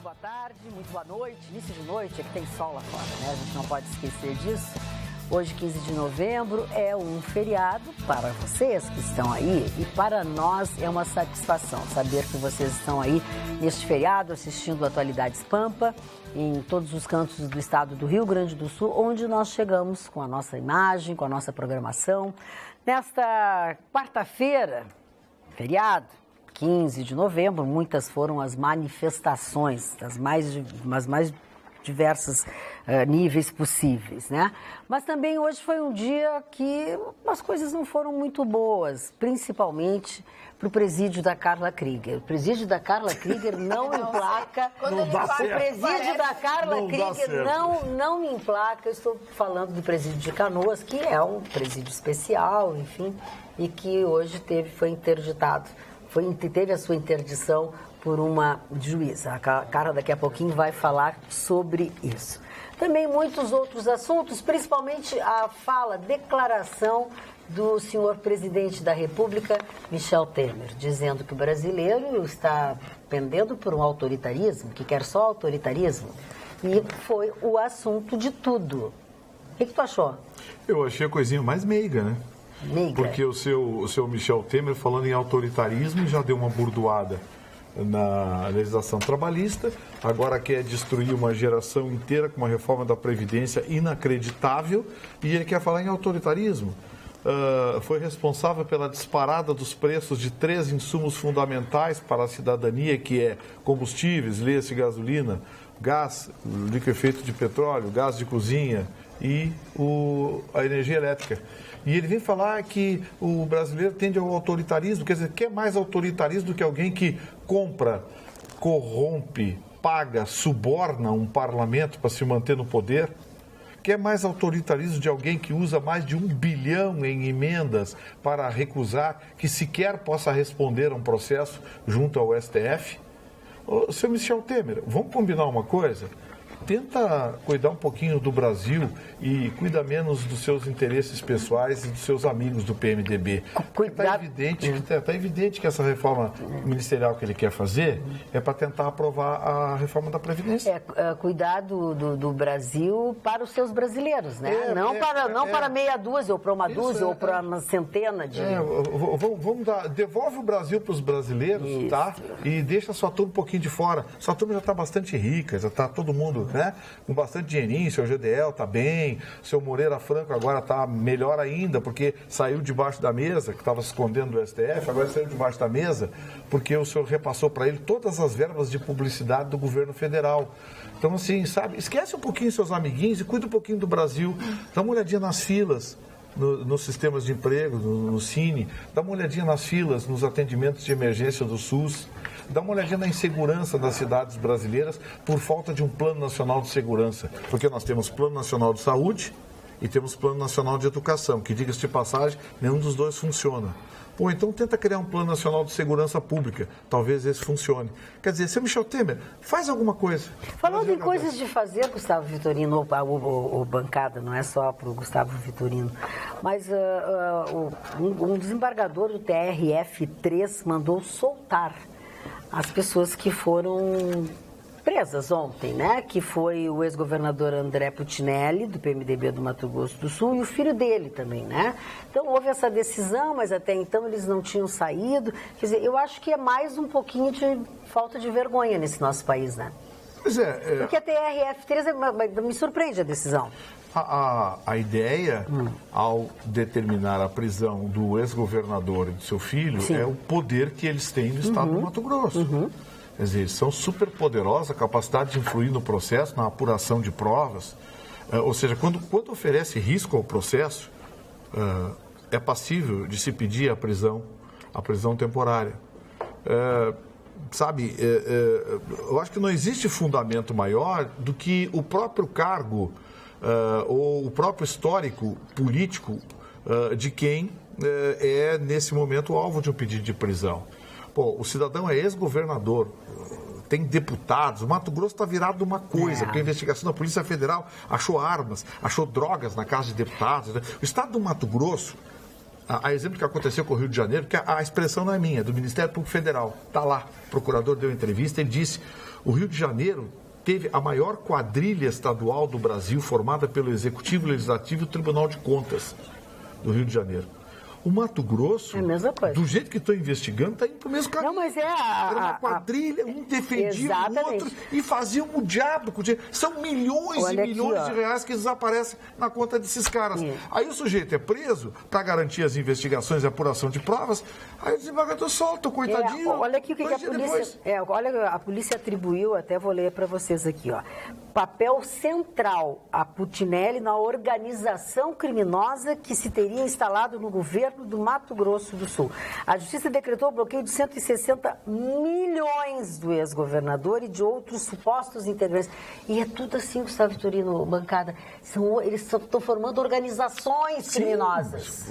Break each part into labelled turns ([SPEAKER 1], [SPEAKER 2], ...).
[SPEAKER 1] boa tarde, muito boa noite, início de noite, é que tem sol lá fora, né? A gente não pode esquecer disso. Hoje, 15 de novembro, é um feriado para vocês que estão aí e para nós é uma satisfação saber que vocês estão aí neste feriado assistindo Atualidades Pampa em todos os cantos do estado do Rio Grande do Sul, onde nós chegamos com a nossa imagem, com a nossa programação. Nesta quarta-feira, feriado, 15 de novembro, muitas foram as manifestações das mais diversos níveis possíveis, né? Mas também hoje foi um dia que as coisas não foram muito boas, principalmente para o presídio da Carla Krieger. O presídio da Carla Krieger não emplaca. O presídio da Carla Krieger não me emplaca. Eu estou falando do presídio de Canoas, que é um presídio especial, enfim, e que hoje foi interditado. Teve a sua interdição por uma juíza. A Carla daqui a pouquinho vai falar sobre isso. Também muitos outros assuntos, principalmente a declaração do senhor presidente da República, Michel Temer, dizendo que o brasileiro está pendendo por um autoritarismo, que quer só autoritarismo, e foi o assunto de tudo. O que tu achou?
[SPEAKER 2] Eu achei a coisinha mais meiga, né? Porque o seu Michel Temer, falando em autoritarismo, já deu uma burdoada na legislação trabalhista, agora quer destruir uma geração inteira com uma reforma da Previdência inacreditável, e ele quer falar em autoritarismo. Foi responsável pela disparada dos preços de 3 insumos fundamentais para a cidadania, que é combustíveis, leia-se gasolina, gás, liquefeito de petróleo, gás de cozinha e a energia elétrica. E ele vem falar que o brasileiro tende ao autoritarismo, quer dizer, quer mais autoritarismo do que alguém que compra, corrompe, paga, suborna um parlamento para se manter no poder? Quer mais autoritarismo de alguém que usa mais de 1 bilhão em emendas para recusar que sequer possa responder a um processo junto ao STF? Seu Michel Temer, vamos combinar uma coisa? Tenta cuidar um pouquinho do Brasil e cuida menos dos seus interesses pessoais e dos seus amigos do PMDB. Está evidente que essa reforma ministerial que ele quer fazer é para tentar aprovar a reforma da Previdência.
[SPEAKER 1] Cuidar do Brasil para os seus brasileiros, né? Não para meia dúzia ou para uma dúzia ou para uma centena de...
[SPEAKER 2] Devolve o Brasil para os brasileiros, isso, tá? E deixa a sua turma um pouquinho de fora. Sua turma já está bastante rica, já está todo mundo... né? Com bastante dinheirinho, seu GDL está bem, seu Moreira Franco agora está melhor ainda, porque saiu debaixo da mesa, que estava se escondendo do STF, agora saiu debaixo da mesa, porque o senhor repassou para ele todas as verbas de publicidade do governo federal. Então, assim, sabe, esquece um pouquinho seus amiguinhos e cuida um pouquinho do Brasil, dá uma olhadinha nas filas, nos sistemas de emprego, no Cine, dá uma olhadinha nas filas, nos atendimentos de emergência do SUS, dá uma olhadinha na insegurança das cidades brasileiras por falta de um Plano Nacional de Segurança. Porque nós temos Plano Nacional de Saúde e temos Plano Nacional de Educação, que, diga-se de passagem, nenhum dos dois funciona. Pô, então tenta criar um Plano Nacional de Segurança Pública. Talvez esse funcione. Quer dizer, seu Michel Temer, faz alguma coisa.
[SPEAKER 1] Falando em coisas de fazer, Gustavo Vitorino, ou bancada, não é só para o Gustavo Vitorino, mas um desembargador do TRF3 mandou soltar as pessoas que foram presas ontem, né? Que foi o ex-governador André Putinelli, do PMDB do Mato Grosso do Sul, e o filho dele também, né? Então houve essa decisão, mas até então eles não tinham saído. Quer dizer, eu acho que é mais um pouquinho de falta de vergonha nesse nosso país, né?
[SPEAKER 2] Pois é.
[SPEAKER 1] Porque a TRF3 me surpreende a decisão.
[SPEAKER 2] A ideia, ao determinar a prisão do ex-governador e do seu filho, sim, é o poder que eles têm no estado do Mato Grosso. Quer dizer, eles são super poderosos, a capacidade de influir no processo, na apuração de provas. Ou seja, quando oferece risco ao processo, é passível de se pedir a prisão temporária. Eu acho que não existe fundamento maior do que o próprio cargo ou o próprio histórico político de quem é, nesse momento, alvo de um pedido de prisão. Pô, o cidadão é ex-governador, tem deputados, o Mato Grosso está virado uma coisa, porque a investigação da Polícia Federal achou armas, achou drogas na casa de deputados. O estado do Mato Grosso a exemplo que aconteceu com o Rio de Janeiro, que a expressão não é minha, é do Ministério Público Federal. Está lá, o procurador deu entrevista, ele disse, o Rio de Janeiro teve a maior quadrilha estadual do Brasil, formada pelo Executivo, Legislativo e o Tribunal de Contas do Rio de Janeiro. O Mato Grosso,
[SPEAKER 1] é a mesma coisa.
[SPEAKER 2] Do jeito que estou investigando, está indo para o mesmo caminho.
[SPEAKER 1] Não, mas era
[SPEAKER 2] uma quadrilha, um defendia o outro e faziam o diabo com o dinheiro. São milhões e milhões de reais que desaparecem na conta desses caras. Aí o sujeito é preso para garantir as investigações e apuração de provas, aí o desembargador solta o coitadinho.
[SPEAKER 1] Olha aqui o que a polícia... olha, a polícia atribuiu, até vou ler para vocês aqui, ó. Papel central a Putinelli na organização criminosa que se teria instalado no governo do Mato Grosso do Sul. A Justiça decretou o bloqueio de 160 milhões do ex-governador e de outros supostos integrantes. E é tudo assim, Gustavo Vitorino, bancada. Eles estão formando organizações criminosas.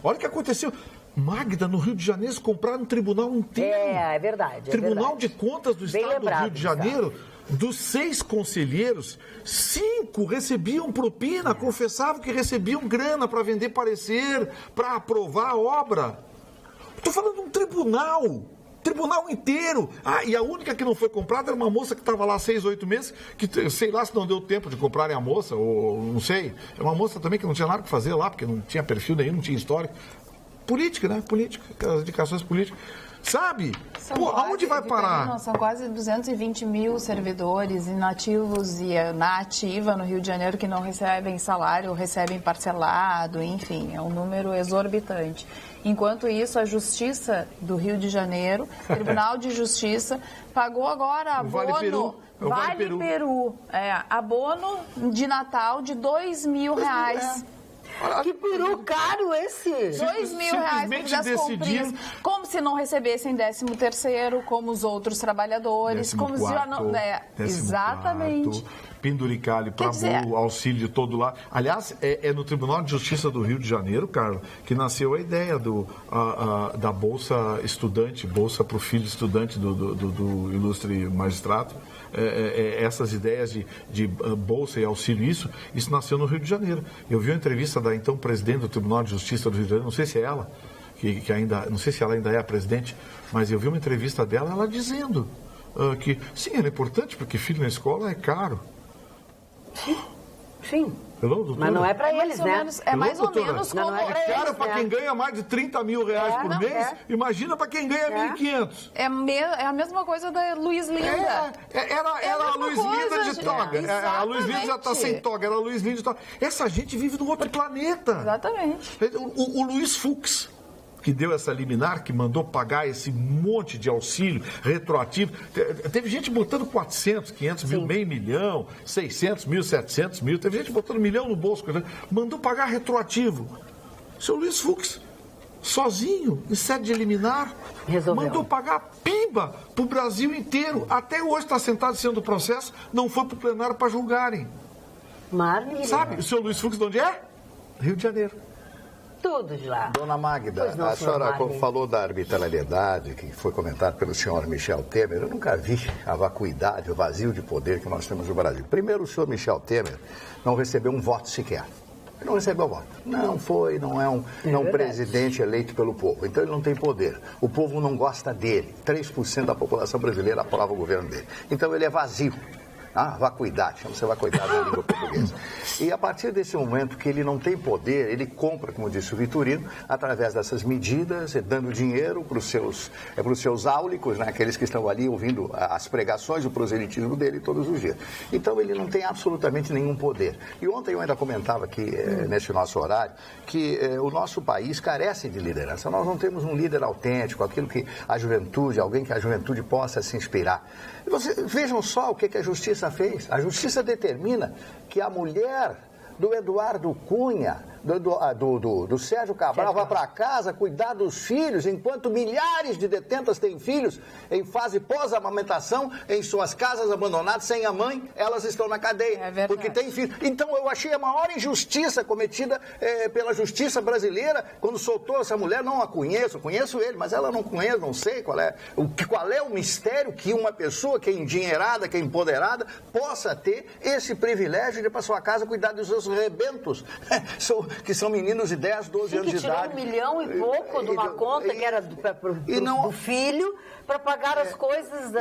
[SPEAKER 2] Olha o que aconteceu. Magda, no Rio de Janeiro, eles compraram um tribunal inteiro.
[SPEAKER 1] É verdade.
[SPEAKER 2] Tribunal de Contas do Estado do Rio de Janeiro. Dos 6 conselheiros, 5 recebiam propina, confessavam que recebiam grana para vender parecer, para aprovar a obra. Estou falando de um tribunal inteiro. E a única que não foi comprada era uma moça que estava lá 6, 8 meses, que sei lá se não deu tempo de comprarem a moça, ou não sei. É uma moça também que não tinha nada para fazer lá, porque não tinha perfil nenhum, não tinha história. Política, né? Política, aquelas indicações políticas. Sabe? Pô, aonde vai parar?
[SPEAKER 3] São quase 220 mil servidores inativos e na ativa no Rio de Janeiro que não recebem salário, recebem parcelado, enfim, é um número exorbitante. Enquanto isso, a Justiça do Rio de Janeiro, Tribunal de Justiça, pagou agora abono... Vale Peru. Abono de Natal de R$2.000.
[SPEAKER 1] Que peru caro esse!
[SPEAKER 3] R$2.000 das comprinhas. Como se não recebessem 13º, como os outros trabalhadores. Como se não... Exatamente.
[SPEAKER 2] Penduricalho, para o auxílio de todo lado. Aliás, é no Tribunal de Justiça do Rio de Janeiro, Carla, que nasceu a ideia da Bolsa Estudante, Bolsa para o filho estudante do ilustre magistrado. Essas ideias de bolsa e auxílio, isso nasceu no Rio de Janeiro. Eu vi uma entrevista da então presidente do Tribunal de Justiça do Rio de Janeiro, não sei se é ela, que ainda, não sei se ela ainda é a presidente, mas eu vi uma entrevista dela, ela dizendo que sim, é importante porque filho na escola é caro.
[SPEAKER 1] Sim. Hello, mas não é para eles, né?
[SPEAKER 3] É mais ou menos como
[SPEAKER 2] é caro para quem ganha mais de R$30 mil por mês. Imagina para quem ganha 1.500.
[SPEAKER 3] É a mesma coisa da Luiz Linda.
[SPEAKER 2] Era a Luiz Linda de toga. A Luiz Linda já está sem toga. Era a Luiz Linda de toga. Essa gente vive num outro planeta.
[SPEAKER 3] Exatamente.
[SPEAKER 2] O Luiz Fux, que deu essa liminar, que mandou pagar esse monte de auxílio retroativo. Teve gente botando 400, 500 mil, meio milhão, 600 mil, 700 mil. Teve gente botando 1 milhão no bolso. Mandou pagar retroativo. Seu Luiz Fux, sozinho, em sede de liminar, mandou pagar pimba para o Brasil inteiro. Até hoje está sentado sendo processo, não foi para o plenário para julgarem.
[SPEAKER 1] Maravilha.
[SPEAKER 2] Sabe, o seu Luiz Fux de onde é? Rio de Janeiro.
[SPEAKER 1] Tudo de lá.
[SPEAKER 4] Dona Magda, a senhora falou da arbitrariedade que foi comentado pelo senhor Michel Temer. Eu nunca vi a vacuidade, o vazio de poder que nós temos no Brasil. Primeiro, o senhor Michel Temer não recebeu um voto sequer. Ele não recebeu voto. Não é um presidente eleito pelo povo. Então ele não tem poder. O povo não gosta dele. 3% da população brasileira aprova o governo dele. Então ele é vazio. Vacuidade, chama-se vacuidade na língua portuguesa. E a partir desse momento que ele não tem poder, ele compra, como disse o Vitorino, através dessas medidas, dando dinheiro para os seus áulicos, né, aqueles que estão ali ouvindo as pregações, o proselitismo dele todos os dias. Então ele não tem absolutamente nenhum poder. E ontem eu ainda comentava aqui, nesse nosso horário, que o nosso país carece de liderança. Nós não temos um líder autêntico, aquilo que a juventude, alguém que a juventude possa se inspirar. Vejam só o que a justiça fez. A justiça determina que a mulher do Eduardo Cunha, do Sérgio Cabral, vá para casa cuidar dos filhos, enquanto milhares de detentas têm filhos em fase pós-amamentação, em suas casas abandonadas, sem a mãe, elas estão na cadeia, porque têm filhos. Então eu achei a maior injustiça cometida pela justiça brasileira quando soltou essa mulher. Não a conheço ele, mas ela não conheço, não sei qual é o mistério que uma pessoa que é endinheirada, que é empoderada, possa ter esse privilégio de ir para sua casa cuidar dos seus rebentos. que são meninos de 10, 12 anos de idade.
[SPEAKER 1] Que tirou 1 milhão e pouco de uma conta que era do filho para pagar as coisas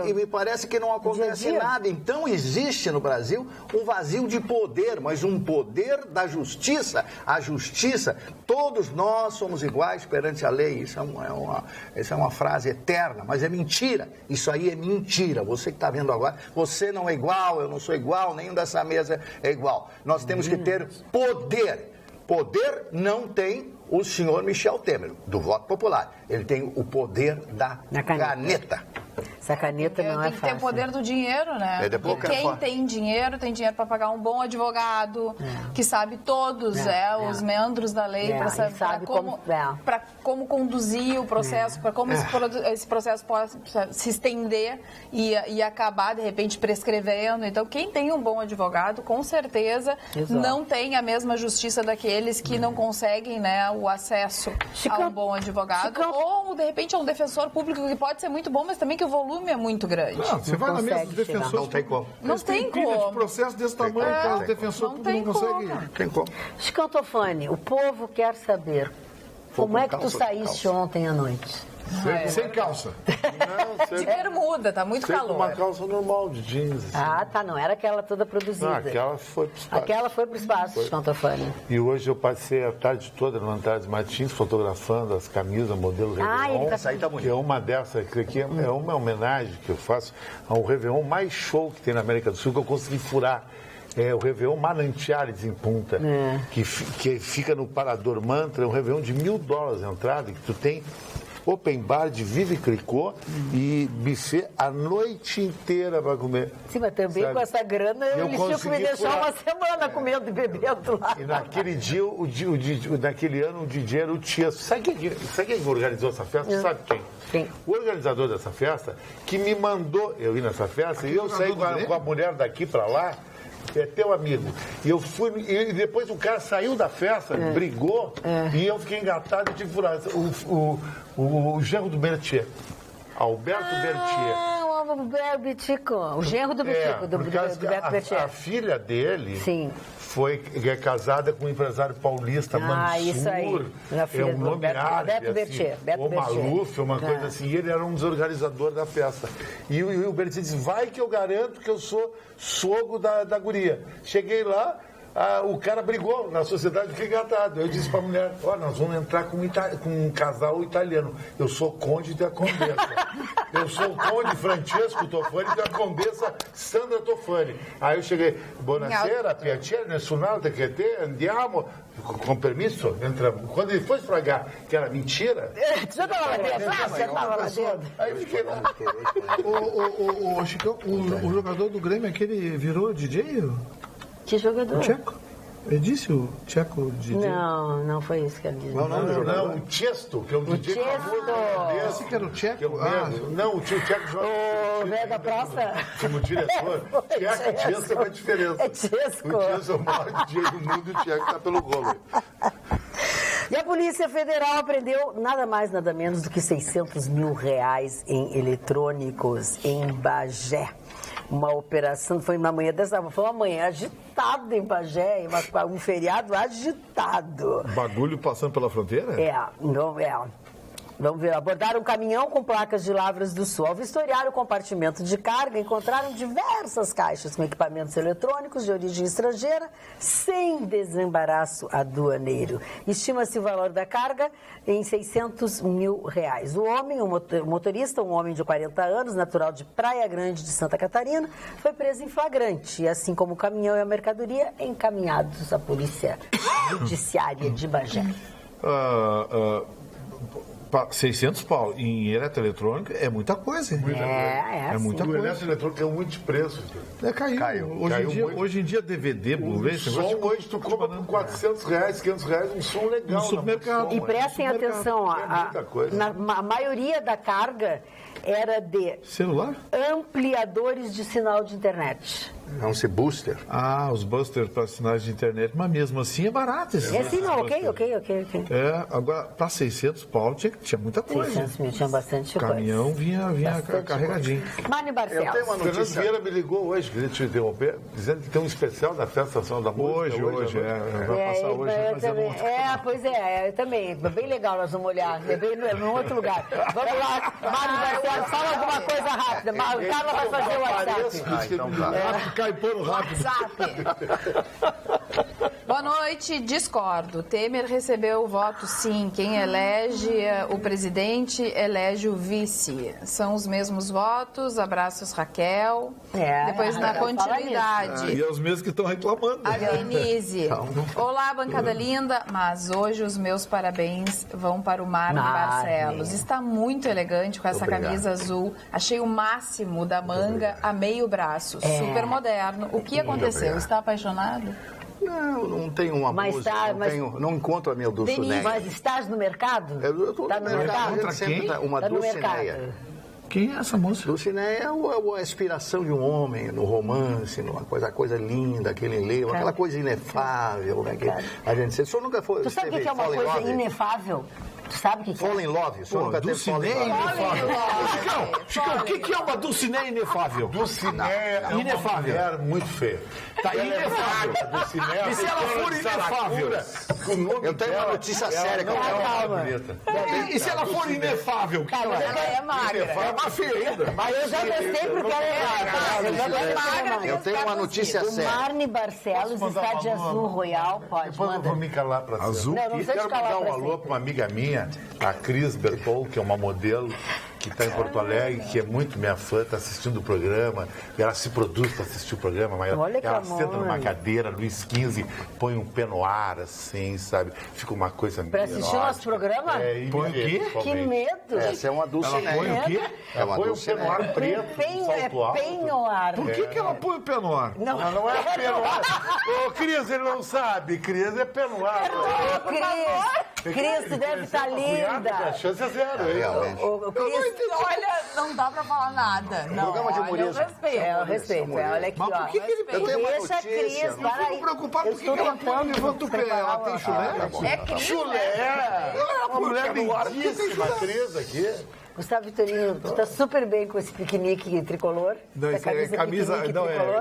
[SPEAKER 4] E me parece que não acontece nada. Então existe no Brasil um vazio de poder, mas um poder da justiça. A justiça, todos nós somos iguais perante a lei. Isso é uma frase eterna, mas é mentira. Isso aí é mentira. Você que está vendo agora, você não é igual, eu não sou igual, nenhum dessa mesa é igual. Nós temos que ter poder. Poder não tem o senhor Michel Temer, do voto popular. Ele tem o poder da caneta.
[SPEAKER 1] Essa caneta não é fácil.
[SPEAKER 3] Tem que ter o poder do dinheiro, né? Quem tem dinheiro para pagar um bom advogado, que sabe todos os meandros da lei, para como conduzir o processo, para como esse processo possa se estender e acabar, de repente, prescrevendo. Então, quem tem um bom advogado, com certeza, não tem a mesma justiça daqueles que não conseguem, né, o acesso a um bom advogado. Ou, de repente, a um defensor público que pode ser muito bom, mas também que o volume é muito grande.
[SPEAKER 2] Não, você vai na mesa dos defensores.
[SPEAKER 4] Não tem como.
[SPEAKER 3] Não tem como.
[SPEAKER 2] De processo desse tamanho, o defensor público não consegue.
[SPEAKER 4] Não tem como.
[SPEAKER 1] Chicão Tofani, o povo quer saber como é que tu saíste ontem à noite?
[SPEAKER 2] Sem calça.
[SPEAKER 3] Não, de bermuda, tá muito calor.
[SPEAKER 5] Uma calça normal, de jeans.
[SPEAKER 1] Assim. Não era aquela toda produzida.
[SPEAKER 5] Não, aquela foi pro espaço.
[SPEAKER 1] Aquela foi pro espaço, Chicão Tofani.
[SPEAKER 5] E hoje eu passei a tarde toda no Antares Martins fotografando as camisas, modelo Réveillon.
[SPEAKER 4] Essa aí tá bonita.
[SPEAKER 5] Que é uma dessas, que aqui é uma homenagem que eu faço ao Réveillon mais show que tem na América do Sul, que eu consegui furar. É o Réveillon Manantiales em Punta, que fica no Parador Mantra, é um Réveillon de $1.000 a entrada, que tu tem open bar de Vive Clicô e buffet a noite inteira para comer.
[SPEAKER 1] Sim, mas também com essa grana eu tinha me deixar uma semana comendo e bebendo lá.
[SPEAKER 5] E naquele dia, naquele ano, o DJ era o Tiesto. Sabe quem organizou essa festa? Sabe quem?
[SPEAKER 1] Sim.
[SPEAKER 5] O organizador dessa festa, que me mandou eu ir nessa festa, e eu saí com a mulher daqui para lá, é teu amigo. E eu fui, e depois o cara saiu da festa, brigou, e eu fiquei engatado e tive que furar. O genro do Bertier. Alberto Bertier.
[SPEAKER 1] O Bitico, o genro do Bitico, do Beto Bertier.
[SPEAKER 5] A filha dele
[SPEAKER 1] Sim.
[SPEAKER 5] é casada com um empresário paulista, Mansur.
[SPEAKER 1] Isso aí.
[SPEAKER 5] É um nome árabe,
[SPEAKER 1] Beto Bertier.
[SPEAKER 5] Ou Maluf, uma coisa assim. E ele era um dos organizadores da festa. E o Bertier disse, vai que eu garanto que eu sou sogro da guria. Cheguei lá, o cara brigou na sociedade, fiquei engatado. Eu disse pra mulher, nós vamos entrar com um casal italiano. Eu sou conde da Condessa. Eu sou o conde Francesco Tofani da Condessa Sandra Tofani. Aí eu cheguei, buonasera, piacere, nessun altro che te, andiamo. Com permisso, entramos. Quando ele foi esfragar que era mentira...
[SPEAKER 1] Você estava lá dentro?
[SPEAKER 5] Aí fiquei lá.
[SPEAKER 2] O Chicão, o jogador do Grêmio, aquele virou DJ?
[SPEAKER 1] Que jogador?
[SPEAKER 2] O Tcheco. Ele disse o Tcheco DJ?
[SPEAKER 1] Não foi isso que ele disse.
[SPEAKER 5] Não, o Tiesto, que é um DJ famoso.
[SPEAKER 2] Esse que era o Tcheco?
[SPEAKER 5] Não, o Tcheco joga...
[SPEAKER 1] O velho da praça?
[SPEAKER 5] Como diretor, Tcheco e Tiesto é uma diferença.
[SPEAKER 1] É Tiesto.
[SPEAKER 5] O Tiesto é o maior DJ do mundo e o Tcheco está pelo golo.
[SPEAKER 1] E a Polícia Federal apreendeu nada mais, nada menos do que R$600 mil em eletrônicos em Bagé. Uma operação, foi uma manhã agitada em Bagé, um feriado agitado.
[SPEAKER 2] Bagulho passando pela fronteira?
[SPEAKER 1] Vamos ver, abordaram um caminhão com placas de Lavras do Sul. Ao vistoriar o compartimento de carga, encontraram diversas caixas com equipamentos eletrônicos de origem estrangeira, sem desembaraço aduaneiro. Estima-se o valor da carga em R$600 mil. O homem, o motorista, um homem de 40 anos, natural de Praia Grande de Santa Catarina, foi preso em flagrante, assim como o caminhão e a mercadoria encaminhados à Polícia Judiciária de Bagé.
[SPEAKER 2] 600 pau em eletroeletrônica é muita coisa, hein?
[SPEAKER 1] É
[SPEAKER 2] muita coisa.
[SPEAKER 5] O eletroeletrônico caiu muito de preço.
[SPEAKER 2] Caiu. Hoje em dia DVD, Blu-ray...
[SPEAKER 5] Hoje tu compra por R$400, R$500, um som legal.
[SPEAKER 2] No supermercado.
[SPEAKER 1] E prestem atenção, a maioria da carga era de...
[SPEAKER 2] celular?
[SPEAKER 1] Ampliadores de sinal de internet.
[SPEAKER 4] Chama-se Booster.
[SPEAKER 2] Ah, os Busters para sinais de internet, mas mesmo assim é barato.
[SPEAKER 1] Sim, não, ok.
[SPEAKER 2] Agora, para 600 pau tinha muita coisa.
[SPEAKER 1] 600 mil, tinha bastante coisa.
[SPEAKER 2] O caminhão vinha carregadinho.
[SPEAKER 1] Marne Barcelos.
[SPEAKER 5] Eu tenho uma notícia. Fernando Vieira me ligou hoje, queria te interromper, dizendo que tem um especial da Festa Nacional da Música.
[SPEAKER 2] Hoje. Vai passar hoje.
[SPEAKER 1] Pois é, eu também. Bem legal, nós vamos olhar. É bem num outro lugar. Vamos lá, Marne Barcelos, fala alguma coisa rápida. O Carlos vai fazer o WhatsApp.
[SPEAKER 5] Então tá. Caipano rápido.
[SPEAKER 3] Boa noite, discordo. Temer recebeu o voto sim. Quem elege o presidente elege o vice. São os mesmos votos. Abraços, Raquel. Depois na continuidade.
[SPEAKER 2] E é os mesmos que estão reclamando.
[SPEAKER 3] A Denise. Olá, bancada linda. Mas hoje os meus parabéns vão para o Marne Barcelos. Está muito elegante com essa camisa azul. Achei o máximo da manga a meio braço. Super moderno. O que aconteceu? Está apaixonado?
[SPEAKER 4] Não tenho uma música, não encontro a minha Dulcinea.
[SPEAKER 1] Mas estás no mercado?
[SPEAKER 4] Eu estou no mercado. Uma Dulcinea.
[SPEAKER 2] Quem é essa moça?
[SPEAKER 4] Dulcinea é a inspiração de um homem no romance, numa coisa linda, aquele enlevo, aquela coisa inefável, né? Que a gente o senhor nunca foi.
[SPEAKER 1] Tu sabe o que é uma coisa inefável? Tu sabe o que é?
[SPEAKER 4] Fall in Love. O senhor nunca teve Fall in Love.
[SPEAKER 2] Chicão, o que é uma Dulcinea inefável?
[SPEAKER 5] Dulcinea é uma mulher muito feia.
[SPEAKER 2] Tá inefável. E se ela for inefável?
[SPEAKER 4] Eu tenho uma notícia séria.
[SPEAKER 2] E se ela for inefável?
[SPEAKER 3] Ela é magra.
[SPEAKER 2] É uma feia ainda.
[SPEAKER 1] Mas eu já testei porque ela é magra.
[SPEAKER 4] Eu tenho uma notícia séria.
[SPEAKER 1] O Marne Barcelos está de azul royal. Pode,
[SPEAKER 5] depois eu vou me calar para você.
[SPEAKER 2] Azul?
[SPEAKER 5] Quero mandar um alô para uma amiga minha, a Cris Bertol, que é uma modelo que está em Porto Alegre, que é muito minha fã, está assistindo o programa, e ela se produz para assistir o programa, mas ela senta numa cadeira, Luiz XV, põe um pé no ar, assim, sabe? Fica uma coisa meio
[SPEAKER 1] para assistir o nosso programa?
[SPEAKER 2] Põe o quê?
[SPEAKER 1] Que medo!
[SPEAKER 4] Essa é uma Dulcinea.
[SPEAKER 2] Põe o quê?
[SPEAKER 5] É uma Dulcinea. Põe um pé no ar preto, salto alto.
[SPEAKER 1] Pé no ar.
[SPEAKER 2] Por que ela põe o pé no ar?
[SPEAKER 5] Não é pé no ar. Ô, Cris, ele não sabe. Cris é pé no ar.
[SPEAKER 1] Cris, tu deve estar linda.
[SPEAKER 5] A chance é zero, hein?
[SPEAKER 4] Realmente.
[SPEAKER 3] Olha, não dá pra falar nada. Não,
[SPEAKER 4] programa de humorismo.
[SPEAKER 1] Eu respeito. Olha aqui,
[SPEAKER 2] Mas por que ele
[SPEAKER 1] deixa a Cris, para aí.
[SPEAKER 2] Eu fico preocupado porque ela põe, levanta o pé. Ela tem chulé?
[SPEAKER 3] É Cris.
[SPEAKER 5] Chulé! Uma mulher lindíssima, Cris aqui.
[SPEAKER 1] Gustavo Vitorino, tu tá super bem com esse piquenique tricolor.
[SPEAKER 2] Não, isso é camisa.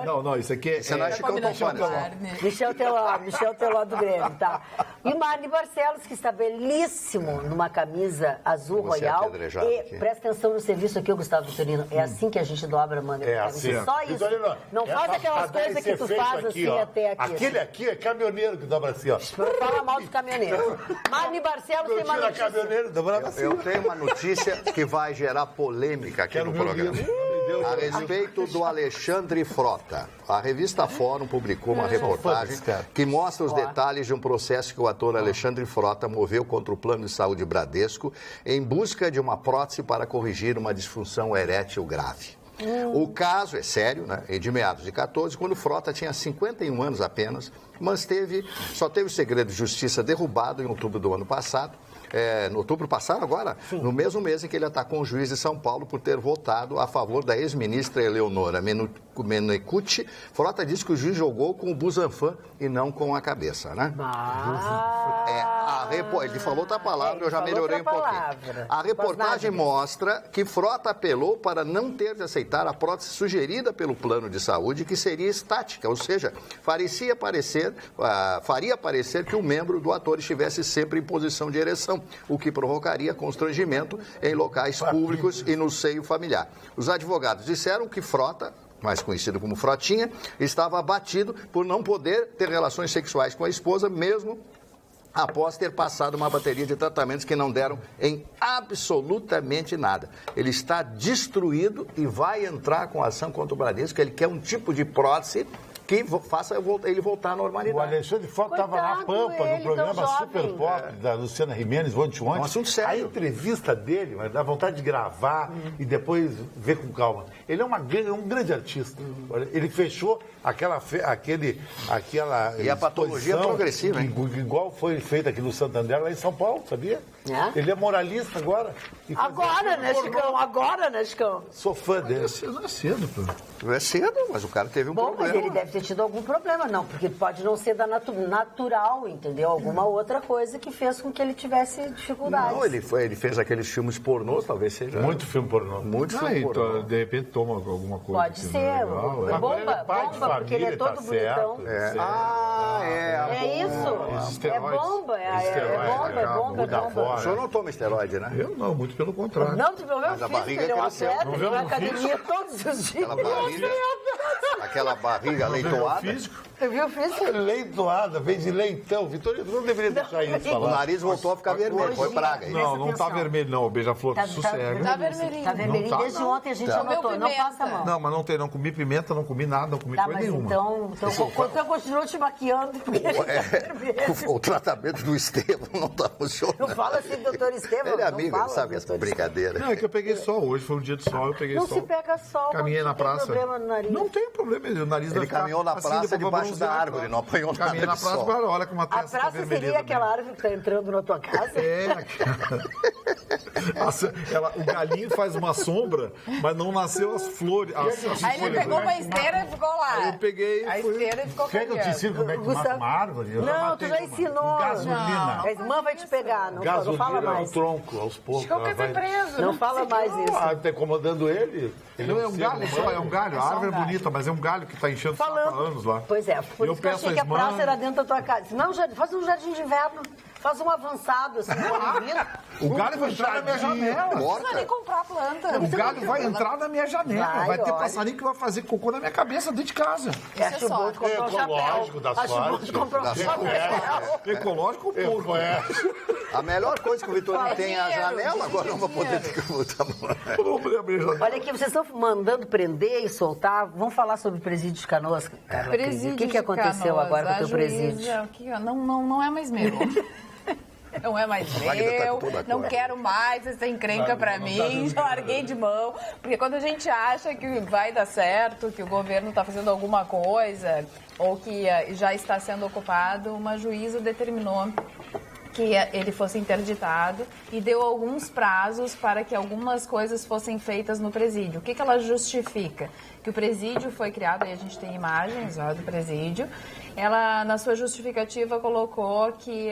[SPEAKER 2] Não, isso aqui é.
[SPEAKER 4] Você não acha que eu tô falando?
[SPEAKER 1] Michel Teló do Grêmio, tá? E o Marne Barcelos, que está belíssimo numa camisa azul royal. E presta atenção no serviço aqui, Gustavo Vitorino. É assim que a gente dobra a manga.
[SPEAKER 5] É assim.
[SPEAKER 1] Só isso.
[SPEAKER 5] Vitorino,
[SPEAKER 1] não faz aquelas coisas que tu faz assim até aqui.
[SPEAKER 5] Aquele aqui é caminhoneiro que dobra assim, ó.
[SPEAKER 1] Não fala mal dos caminhoneiros. Marne Barcelos tem uma notícia.
[SPEAKER 4] Eu tenho uma notícia que vai gerar polêmica aqui no programa. A respeito do Alexandre Frota. A revista Fórum publicou uma reportagem que mostra os detalhes de um processo que o ator Alexandre Frota moveu contra o Plano de Saúde Bradesco em busca de uma prótese para corrigir uma disfunção erétil grave. O caso é sério, né? É de meados de 14, quando Frota tinha 51 anos apenas, mas só teve o segredo de justiça derrubado em outubro do ano passado. No outubro passado agora, no mesmo mês em que ele atacou um juiz de São Paulo por ter votado a favor da ex-ministra Eleonora Menecute. Frota disse que o juiz jogou com o Busanfan e não com a cabeça, né? Ele falou outra palavra, eu já melhorei um pouquinho. A reportagem mostra que Frota apelou para não ter de aceitar a prótese sugerida pelo plano de saúde, que seria estática, ou seja, faria parecer que o membro do ator estivesse sempre em posição de ereção, o que provocaria constrangimento em locais públicos e no seio familiar. Os advogados disseram que Frota, mais conhecido como Frotinha, estava abatido por não poder ter relações sexuais com a esposa, mesmo após ter passado uma bateria de tratamentos que não deram em absolutamente nada. Ele está destruído e vai entrar com ação contra o Bradesco. Ele quer um tipo de prótese que faça ele voltar à normalidade.
[SPEAKER 5] O Alexandre Frota estava na Pampa, no programa Super Pop da Luciana Gimenez, ontem.
[SPEAKER 4] Um assunto sério.
[SPEAKER 5] A entrevista dele, dá vontade de gravar e depois ver com calma. Ele é um grande artista. Ele fechou aquela
[SPEAKER 4] e a patologia progressiva, hein?
[SPEAKER 5] Igual foi feita aqui no Santander, lá em São Paulo, sabia? Ele é moralista agora?
[SPEAKER 1] Agora, né, Chicão? Agora, né, Chicão?
[SPEAKER 5] Sou fã dele.
[SPEAKER 2] Não é cedo, pô.
[SPEAKER 4] Não é cedo, mas o cara teve um problema.
[SPEAKER 1] Bom, mas ele deve ter tido algum problema, não, porque pode não ser da natural, entendeu? Alguma outra coisa que fez com que ele tivesse dificuldades.
[SPEAKER 4] Não, ele fez aqueles filmes pornôs, talvez seja.
[SPEAKER 5] Muito filme pornô.
[SPEAKER 4] Muito filme pornô.
[SPEAKER 2] De repente toma alguma coisa.
[SPEAKER 1] Pode ser.
[SPEAKER 2] Legal,
[SPEAKER 1] Bomba, porque ele é todo bonitão. É isso. É bomba, é bomba.
[SPEAKER 4] O senhor não toma esteroide, né?
[SPEAKER 2] Eu não, muito pelo contrário.
[SPEAKER 1] Não, tu viu meu
[SPEAKER 4] Mas a
[SPEAKER 1] filho,
[SPEAKER 4] barriga
[SPEAKER 1] ele é um
[SPEAKER 4] cresceu.
[SPEAKER 1] atleta,
[SPEAKER 2] Não
[SPEAKER 1] ele
[SPEAKER 2] viu
[SPEAKER 1] vai à
[SPEAKER 2] no
[SPEAKER 1] academia todos os dias.
[SPEAKER 4] Aquela barriga leitoada.
[SPEAKER 1] Você viu o físico?
[SPEAKER 5] Leitoada, vem de leitão. Vitor, não deveria deixar isso
[SPEAKER 4] O
[SPEAKER 5] falar.
[SPEAKER 4] nariz voltou a ficar vermelho, foi praga.
[SPEAKER 2] Não tá vermelho não, Beija-Flor, sossega.
[SPEAKER 3] Tá vermelhinho.
[SPEAKER 1] Tá vermelhinho.
[SPEAKER 2] Não tá,
[SPEAKER 1] Desde
[SPEAKER 2] não.
[SPEAKER 1] ontem a gente anotou, não passa a mão.
[SPEAKER 2] Não, mas não comi pimenta, não comi nada, não comi
[SPEAKER 1] Tá,
[SPEAKER 2] coisa
[SPEAKER 1] mas
[SPEAKER 2] nenhuma.
[SPEAKER 1] então continua te maquiando. Porque
[SPEAKER 4] O tratamento do Estevão não tá funcionando.
[SPEAKER 1] não fala assim, doutor Estevão.
[SPEAKER 4] Ele é
[SPEAKER 1] não
[SPEAKER 4] amigo,
[SPEAKER 1] fala,
[SPEAKER 4] ele sabe essa brincadeira.
[SPEAKER 2] Não, é que eu peguei sol hoje, foi um dia de sol, eu peguei
[SPEAKER 1] Não
[SPEAKER 2] sol.
[SPEAKER 1] se pega sol,
[SPEAKER 2] Caminhei
[SPEAKER 1] não
[SPEAKER 2] na
[SPEAKER 1] tem
[SPEAKER 2] praça.
[SPEAKER 1] problema no nariz.
[SPEAKER 2] Não tem problema, o nariz vai
[SPEAKER 4] Ele
[SPEAKER 2] ficar
[SPEAKER 4] caminhou na
[SPEAKER 2] assim,
[SPEAKER 4] praça
[SPEAKER 2] depois vai
[SPEAKER 4] debaixo da
[SPEAKER 2] bronzear,
[SPEAKER 4] árvore,
[SPEAKER 2] claro.
[SPEAKER 4] não apanhou nada
[SPEAKER 2] Caminhei na
[SPEAKER 4] de
[SPEAKER 2] praça,
[SPEAKER 4] sol.
[SPEAKER 2] agora olha como a
[SPEAKER 1] A
[SPEAKER 2] testa tá
[SPEAKER 1] praça
[SPEAKER 2] vermelha.
[SPEAKER 1] seria aquela árvore que tá entrando na tua casa?
[SPEAKER 2] O galinho faz uma sombra, mas não nasceu as flores.
[SPEAKER 3] Aí ele pegou uma esteira e ficou lá.
[SPEAKER 2] Aí eu peguei e
[SPEAKER 3] a
[SPEAKER 2] fui.
[SPEAKER 3] esteira e ficou
[SPEAKER 5] Quer que eu te
[SPEAKER 3] caminhando.
[SPEAKER 5] ensine como é que mata uma árvore? Eu já
[SPEAKER 1] Não, tu
[SPEAKER 5] matei
[SPEAKER 1] já
[SPEAKER 5] uma.
[SPEAKER 1] ensinou.
[SPEAKER 5] Gasolina.
[SPEAKER 1] A irmã vai te pegar, não
[SPEAKER 5] Gasolina
[SPEAKER 1] fala
[SPEAKER 5] no
[SPEAKER 1] mais.
[SPEAKER 5] tronco, aos poucos.
[SPEAKER 3] Ficou
[SPEAKER 5] ela vai-
[SPEAKER 3] preso.
[SPEAKER 1] Não fala mais isso.
[SPEAKER 5] Ah, tá incomodando ele?
[SPEAKER 2] Não, é um galho só, é um galho. A árvore é
[SPEAKER 3] um galho.
[SPEAKER 2] bonita, mas é um galho que tá enchendo há anos lá.
[SPEAKER 1] Pois é, por
[SPEAKER 2] Eu
[SPEAKER 1] isso que eu
[SPEAKER 2] peço
[SPEAKER 1] achei que a
[SPEAKER 2] às mães-
[SPEAKER 1] praça era dentro da tua casa. Não, faz um jardim de inverno. Faz um avançado, assim,
[SPEAKER 2] O galho vai entrar na minha janela.
[SPEAKER 3] Não precisa nem comprar a planta.
[SPEAKER 2] O galho vai entrar na minha janela. Vai ter
[SPEAKER 1] olha.
[SPEAKER 2] passarinho que vai fazer cocô na minha cabeça dentro de casa.
[SPEAKER 1] Acho bom de comprar um
[SPEAKER 5] Ecológico
[SPEAKER 1] chapéu.
[SPEAKER 5] da
[SPEAKER 1] Acho bom
[SPEAKER 5] sorte.
[SPEAKER 1] de comprar um chapéu.
[SPEAKER 2] Ecológico ou porco?
[SPEAKER 4] A melhor coisa que o Vitorino tem é a
[SPEAKER 3] dinheiro,
[SPEAKER 4] janela, agora não vai poder
[SPEAKER 2] Vamos abrir a janela.
[SPEAKER 1] Olha aqui, vocês estão mandando prender e soltar. Vamos falar sobre o presídio de Canoas, Carla Cris.
[SPEAKER 3] Presídio
[SPEAKER 1] O que
[SPEAKER 3] de
[SPEAKER 1] aconteceu
[SPEAKER 3] Canoas,
[SPEAKER 1] agora com o teu
[SPEAKER 3] a juíza,
[SPEAKER 1] presídio?
[SPEAKER 3] Não é mais meu. Não é mais
[SPEAKER 4] Magda tá
[SPEAKER 3] meu,
[SPEAKER 4] toda
[SPEAKER 3] não
[SPEAKER 4] cor.
[SPEAKER 3] quero mais essa encrenca pra mim, já larguei de mão. Porque quando a gente acha que vai dar certo, que o governo está fazendo alguma coisa, ou que já está sendo ocupado, uma juíza determinou que ele fosse interditado e deu alguns prazos para que algumas coisas fossem feitas no presídio. O que ela justifica? Que o presídio foi criado, aí a gente tem imagens do presídio, ela, na sua justificativa, colocou que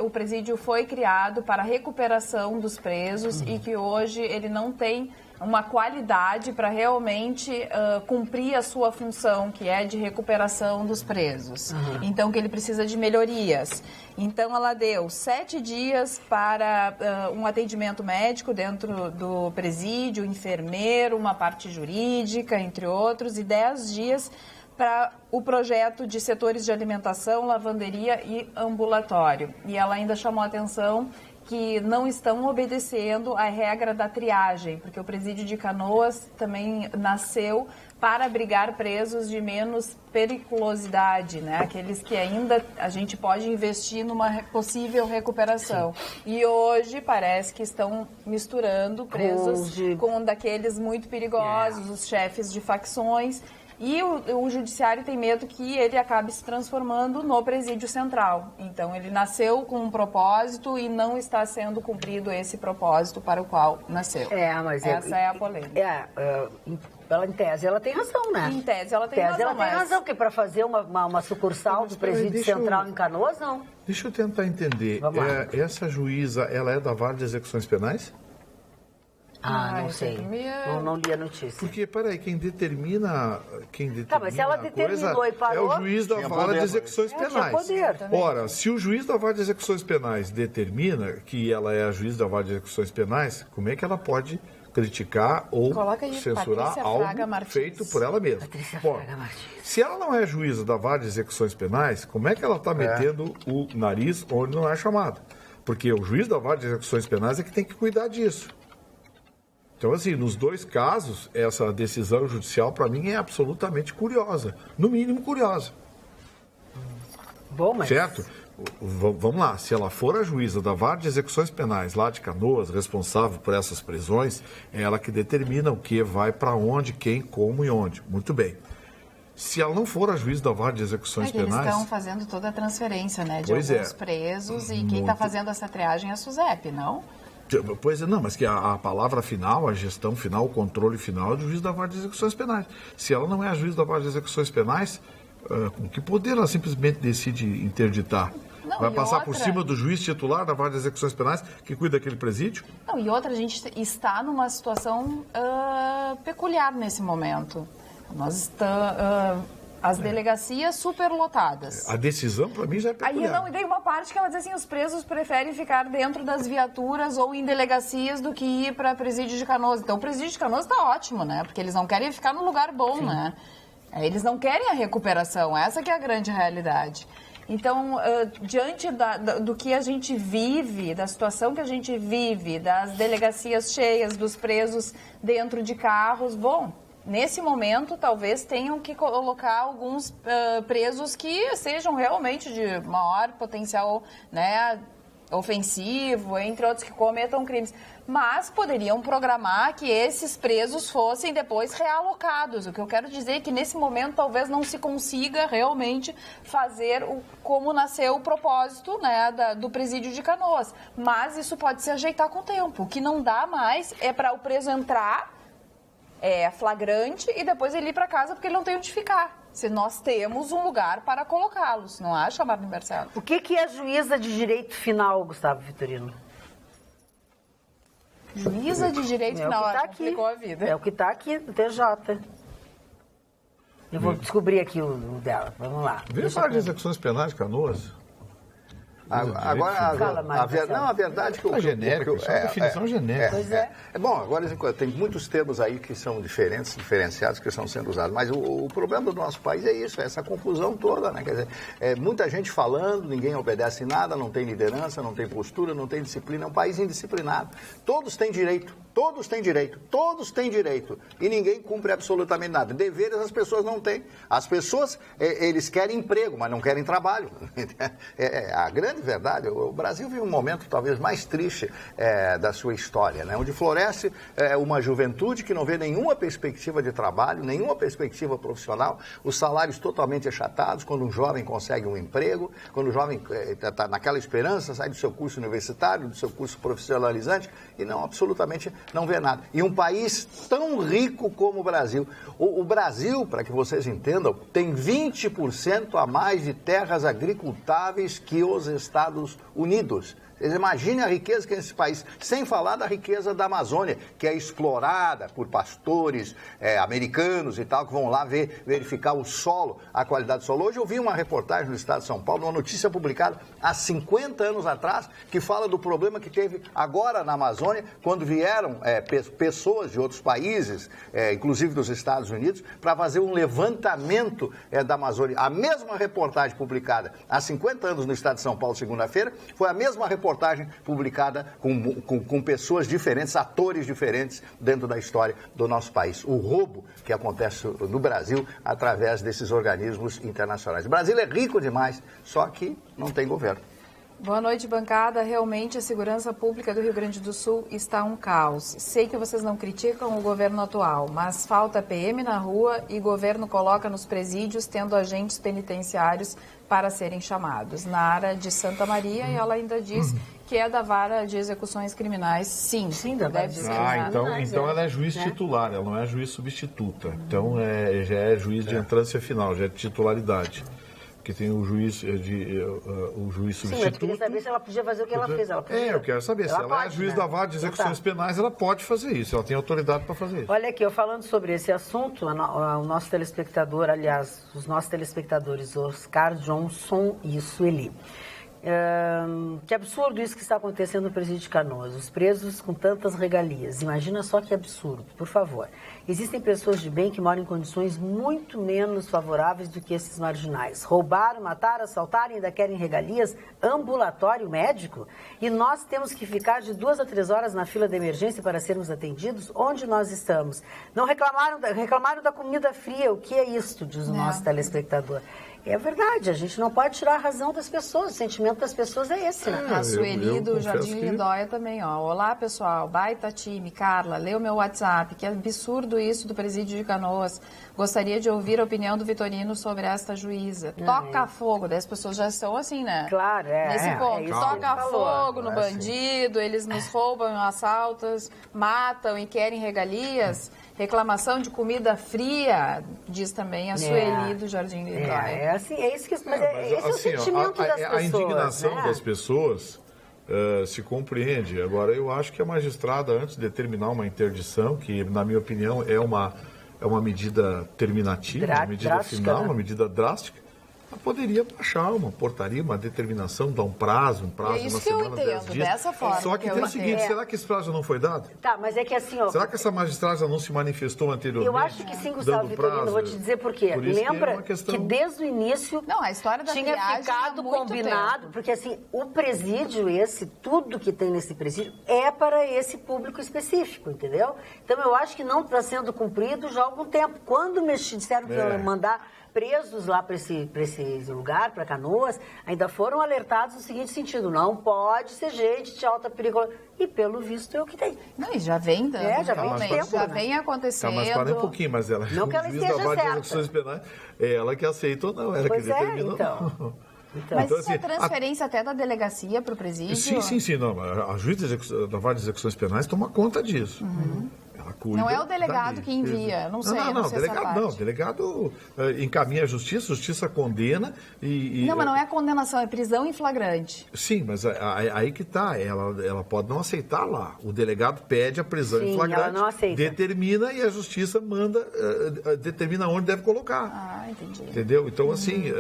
[SPEAKER 3] o presídio foi criado para a recuperação dos presos e que hoje ele não tem uma qualidade para realmente cumprir a sua função, que é de recuperação dos presos. Então, que ele precisa de melhorias. Então, ela deu 7 dias para um atendimento médico dentro do presídio, enfermeiro, uma parte jurídica, entre outros, e 10 dias para o projeto de setores de alimentação, lavanderia e ambulatório. E ela ainda chamou a atenção que não estão obedecendo à regra da triagem, porque o presídio de Canoas também nasceu para abrigar presos de menos periculosidade, né? Aqueles que ainda a gente pode investir numa possível recuperação. E hoje parece que estão misturando presos com daqueles muito perigosos, os chefes de facções. E o judiciário tem medo que ele acabe se transformando no presídio central. Então, ele nasceu com um propósito e não está sendo cumprido esse propósito para o qual nasceu.
[SPEAKER 1] Mas
[SPEAKER 3] essa é a polêmica.
[SPEAKER 1] Ela, em tese, ela tem razão, né?
[SPEAKER 3] Em tese, ela tem razão.
[SPEAKER 1] Ela tem razão, porque para fazer uma sucursal do presídio central em Canoas, não.
[SPEAKER 2] Deixa eu tentar entender. Essa juíza, ela é da Vara de Execuções Penais?
[SPEAKER 1] Não sei. Não li a notícia.
[SPEAKER 2] Porque, peraí, quem determina
[SPEAKER 1] mas se ela determinou
[SPEAKER 2] coisa
[SPEAKER 1] e parou,
[SPEAKER 2] é o juiz da Vara de Execuções Penais.
[SPEAKER 1] Poder.
[SPEAKER 2] Ora, se o juiz da Vara de Execuções Penais determina que ela é a juiz da Vara de Execuções Penais, como é que ela pode criticar ou censurar algo feito por ela mesma? Se ela não é juíza da Vara de Execuções Penais, como é que ela está metendo o nariz onde não é chamada? Porque o juiz da Vara de Execuções Penais é que tem que cuidar disso. Então, assim, nos dois casos, essa decisão judicial, para mim, é absolutamente curiosa. No mínimo, curiosa.
[SPEAKER 1] Bom, mas...
[SPEAKER 2] Certo? Vamos lá. Se ela for a juíza da Vara de Execuções Penais lá de Canoas, responsável por essas prisões, é ela que determina o que vai para onde, quem, como e onde. Muito bem. Se ela não for a juiz da vara de execuções penais...
[SPEAKER 3] Eles estão fazendo toda a transferência, né, de
[SPEAKER 2] alguns
[SPEAKER 3] presos, e quem está fazendo essa triagem é a SUSEP, não?
[SPEAKER 2] Pois é, não, mas que a palavra final, a gestão final, o controle final é do juiz da vara de execuções penais. Se ela não é a juiz da vara de execuções penais, com que poder ela simplesmente decide interditar?
[SPEAKER 3] Não,
[SPEAKER 2] vai passar por cima do juiz titular da vara de execuções penais que cuida daquele presídio?
[SPEAKER 3] Não, e outra, a gente está numa situação peculiar nesse momento. Nós estamos... as delegacias superlotadas.
[SPEAKER 2] A decisão, para mim, já é peculiar.
[SPEAKER 3] Aí não, e daí uma parte que ela diz assim, os presos preferem ficar dentro das viaturas ou em delegacias do que ir para presídio de Canoas. Então, o presídio de Canoas está ótimo, né? Porque eles não querem ficar num lugar bom, sim, né? Eles não querem a recuperação, essa que é a grande realidade. Então, diante do que a gente vive, da situação que a gente vive, das delegacias cheias, dos presos dentro de carros, bom... Nesse momento, talvez tenham que colocar alguns presos que sejam realmente de maior potencial, né, ofensivo, entre outros que cometam crimes. Mas poderiam programar que esses presos fossem depois realocados. O que eu quero dizer é que nesse momento talvez não se consiga realmente fazer como nasceu o propósito, né, do presídio de Canoas. Mas isso pode se ajeitar com o tempo. O que não dá mais é para o preso entrar... flagrante e depois ele ir para casa porque ele não tem onde ficar. Se nós temos um lugar para colocá-los, não acha, Marlene Bercelo?
[SPEAKER 1] O que é juíza de direito final, Gustavo Vitorino?
[SPEAKER 3] Juíza de direito final,
[SPEAKER 1] tá aqui,
[SPEAKER 3] complicou a vida.
[SPEAKER 1] É o que está aqui no TJ. Eu vou descobrir aqui o dela, vamos lá.
[SPEAKER 2] Vê só de execuções penais de Canoas.
[SPEAKER 4] Agora, a verdade que
[SPEAKER 2] é genérico, isso é uma definição genérica.
[SPEAKER 1] Pois é.
[SPEAKER 4] Bom, agora tem muitos termos aí que são diferenciados, que estão sendo usados. Mas o problema do nosso país é isso, é essa confusão toda, né? Quer dizer, muita gente falando, ninguém obedece nada, não tem liderança, não tem postura, não tem disciplina. É um país indisciplinado. Todos têm direito. Todos têm direito, todos têm direito e ninguém cumpre absolutamente nada. Deveres as pessoas não têm. As pessoas, eles querem emprego, mas não querem trabalho. A grande verdade, o Brasil vive um momento talvez mais triste da sua história, né? Onde floresce uma juventude que não vê nenhuma perspectiva de trabalho, nenhuma perspectiva profissional, os salários totalmente achatados, quando um jovem consegue um emprego, quando o jovem está naquela esperança, sai do seu curso universitário, do seu curso profissionalizante e não absolutamente não vê nada. E um país tão rico como o Brasil. O Brasil, para que vocês entendam, tem 20% a mais de terras agricultáveis que os Estados Unidos. Vocês imaginem a riqueza que é esse país, sem falar da riqueza da Amazônia, que é explorada por pastores americanos e tal, que vão lá verificar o solo, a qualidade do solo. Hoje eu vi uma reportagem no estado de São Paulo, uma notícia publicada há 50 anos atrás, que fala do problema que teve agora na Amazônia, quando vieram pessoas de outros países, inclusive dos Estados Unidos, para fazer um levantamento da Amazônia. A mesma reportagem publicada há 50 anos no estado de São Paulo, segunda-feira, foi a mesma reportagem publicada com pessoas diferentes, atores diferentes dentro da história do nosso país. O roubo que acontece no Brasil através desses organismos internacionais. O Brasil é rico demais, só que não tem governo.
[SPEAKER 3] Boa noite, bancada. Realmente a segurança pública do Rio Grande do Sul está um caos. Sei que vocês não criticam o governo atual, mas falta PM na rua e governo coloca nos presídios tendo agentes penitenciários para serem chamados. Nara de Santa Maria, e ela ainda diz que é da vara de execuções criminais, sim.
[SPEAKER 1] Sim, da vara de
[SPEAKER 2] então ela é juiz titular, ela não é juiz substituta. Então já é juiz de entrância final, já é de titularidade. Porque tem o juiz substituto.
[SPEAKER 1] Sim, eu queria saber se ela podia fazer o que ela fez.
[SPEAKER 2] Eu quero saber. Se ela é juiz da vara de execuções penais, ela pode fazer isso. Ela tem autoridade para fazer isso.
[SPEAKER 1] Olha aqui, eu falando sobre esse assunto, o nosso telespectador, aliás, os nossos telespectadores, Oscar Johnson e Sueli. Que absurdo isso que está acontecendo no presídio de Canoas. Os presos com tantas regalias. Imagina só que absurdo, por favor. Existem pessoas de bem que moram em condições muito menos favoráveis do que esses marginais. Roubaram, mataram, assaltaram e ainda querem regalias, ambulatório médico. E nós temos que ficar de 2 a 3 horas na fila de emergência para sermos atendidos. Onde nós estamos? Não reclamaram da comida fria. O que é isto, diz o nosso telespectador. É verdade, a gente não pode tirar a razão das pessoas, o sentimento das pessoas é esse, né?
[SPEAKER 3] A Sueli do Jardim Lindóia também, ó. Olá, pessoal, baita time, Carla, lê o meu WhatsApp, que absurdo isso do presídio de Canoas. Gostaria de ouvir a opinião do Vitorino sobre esta juíza. Toca fogo, daí as pessoas já estão assim, né?
[SPEAKER 1] Claro,
[SPEAKER 3] nesse ponto. Toca fogo no bandido, eles nos roubam, assaltam, matam e querem regalias. Reclamação de comida fria, diz também a Sueli do Jardim Lindóia.
[SPEAKER 1] Esse é o sentimento das pessoas.
[SPEAKER 2] A indignação das pessoas se compreende. Agora, eu acho que a magistrada, antes de determinar uma interdição, que, na minha opinião, é uma medida terminativa, uma medida final, uma medida drástica, ela poderia baixar uma portaria, uma determinação, dar um prazo, uma semana, 10 dias.
[SPEAKER 3] Dessa forma.
[SPEAKER 2] Só que tem o seguinte, será que esse prazo não foi dado?
[SPEAKER 1] Tá, mas é que assim, ó...
[SPEAKER 2] Será que essa magistrada não se manifestou anteriormente?
[SPEAKER 1] Eu acho que sim, Gustavo Vitorino, vou te dizer por quê. Lembra que desde o início
[SPEAKER 3] a história da
[SPEAKER 1] tinha ficado combinado, porque assim, o presídio tudo que tem nesse presídio é para esse público específico, entendeu? Então eu acho que não está sendo cumprido já há algum tempo. Quando me disseram que iam mandar presos lá para esse lugar, para Canoas, ainda foram alertados no seguinte sentido: não pode ser gente de alta periculosidade. E pelo visto é o que tem.
[SPEAKER 3] Não, e já vem dando. Já vem acontecendo.
[SPEAKER 2] Tá, mas para um pouquinho, mas ela...
[SPEAKER 1] Não que ela esteja certa.
[SPEAKER 2] Execuções penais, é ela que aceita ou não, ela que determina
[SPEAKER 1] então.
[SPEAKER 3] Mas isso é transferência até da delegacia para o presídio?
[SPEAKER 2] Sim. Não, a juíza da Vara de Execuções Penais toma conta disso.
[SPEAKER 3] Não é o delegado que envia, não sei.
[SPEAKER 2] O delegado encaminha a justiça condena e...
[SPEAKER 3] Não, mas não é condenação, é prisão em flagrante.
[SPEAKER 2] Sim, mas aí que está, ela pode não aceitar lá. O delegado pede a prisão em flagrante,
[SPEAKER 1] ela não aceita.
[SPEAKER 2] Determina e a justiça determina onde deve colocar.
[SPEAKER 3] Entendi.
[SPEAKER 2] Entendeu? Então, assim,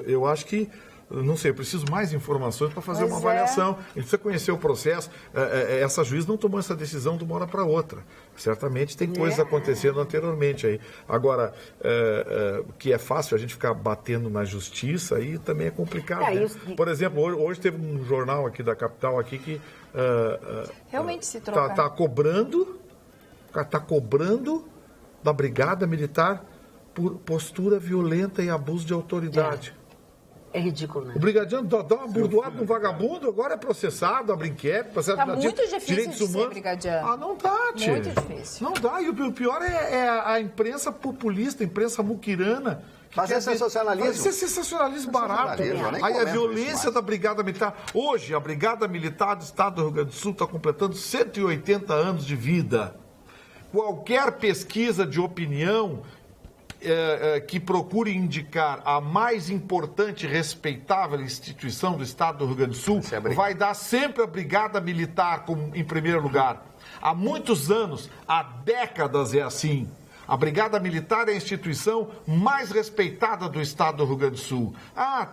[SPEAKER 2] eu acho que... Não sei, eu preciso mais informações para fazer uma avaliação. A gente precisa conhecer o processo. Essa juiz não tomou essa decisão de uma hora para outra. Certamente tem coisas acontecendo anteriormente aí. Agora, que é fácil a gente ficar batendo na justiça, aí também é complicado. Né? Por exemplo, hoje teve um jornal aqui da capital aqui que
[SPEAKER 3] realmente se troca.
[SPEAKER 2] Está cobrando da Brigada Militar por postura violenta e abuso de autoridade.
[SPEAKER 1] É ridículo, né?
[SPEAKER 2] O brigadiano dá uma burdoada no vagabundo, agora é processado, abre inquérito, processo
[SPEAKER 3] tá muito difícil de ser brigadiano.
[SPEAKER 2] Não dá, tia.
[SPEAKER 3] Muito difícil.
[SPEAKER 2] Não dá. E o pior é a imprensa populista, a imprensa muquirana.
[SPEAKER 4] Mas é sensacionalismo.
[SPEAKER 2] Isso é sensacionalismo barato. Aí a violência da Brigada Militar. Hoje, a Brigada Militar do Estado do Rio Grande do Sul está completando 180 anos de vida. Qualquer pesquisa de opinião que procure indicar a mais importante e respeitável instituição do Estado do Rio Grande do Sul, vai dar sempre a Brigada Militar em primeiro lugar. Há muitos anos, há décadas é assim. A Brigada Militar é a instituição mais respeitada do Estado do Rio Grande do Sul.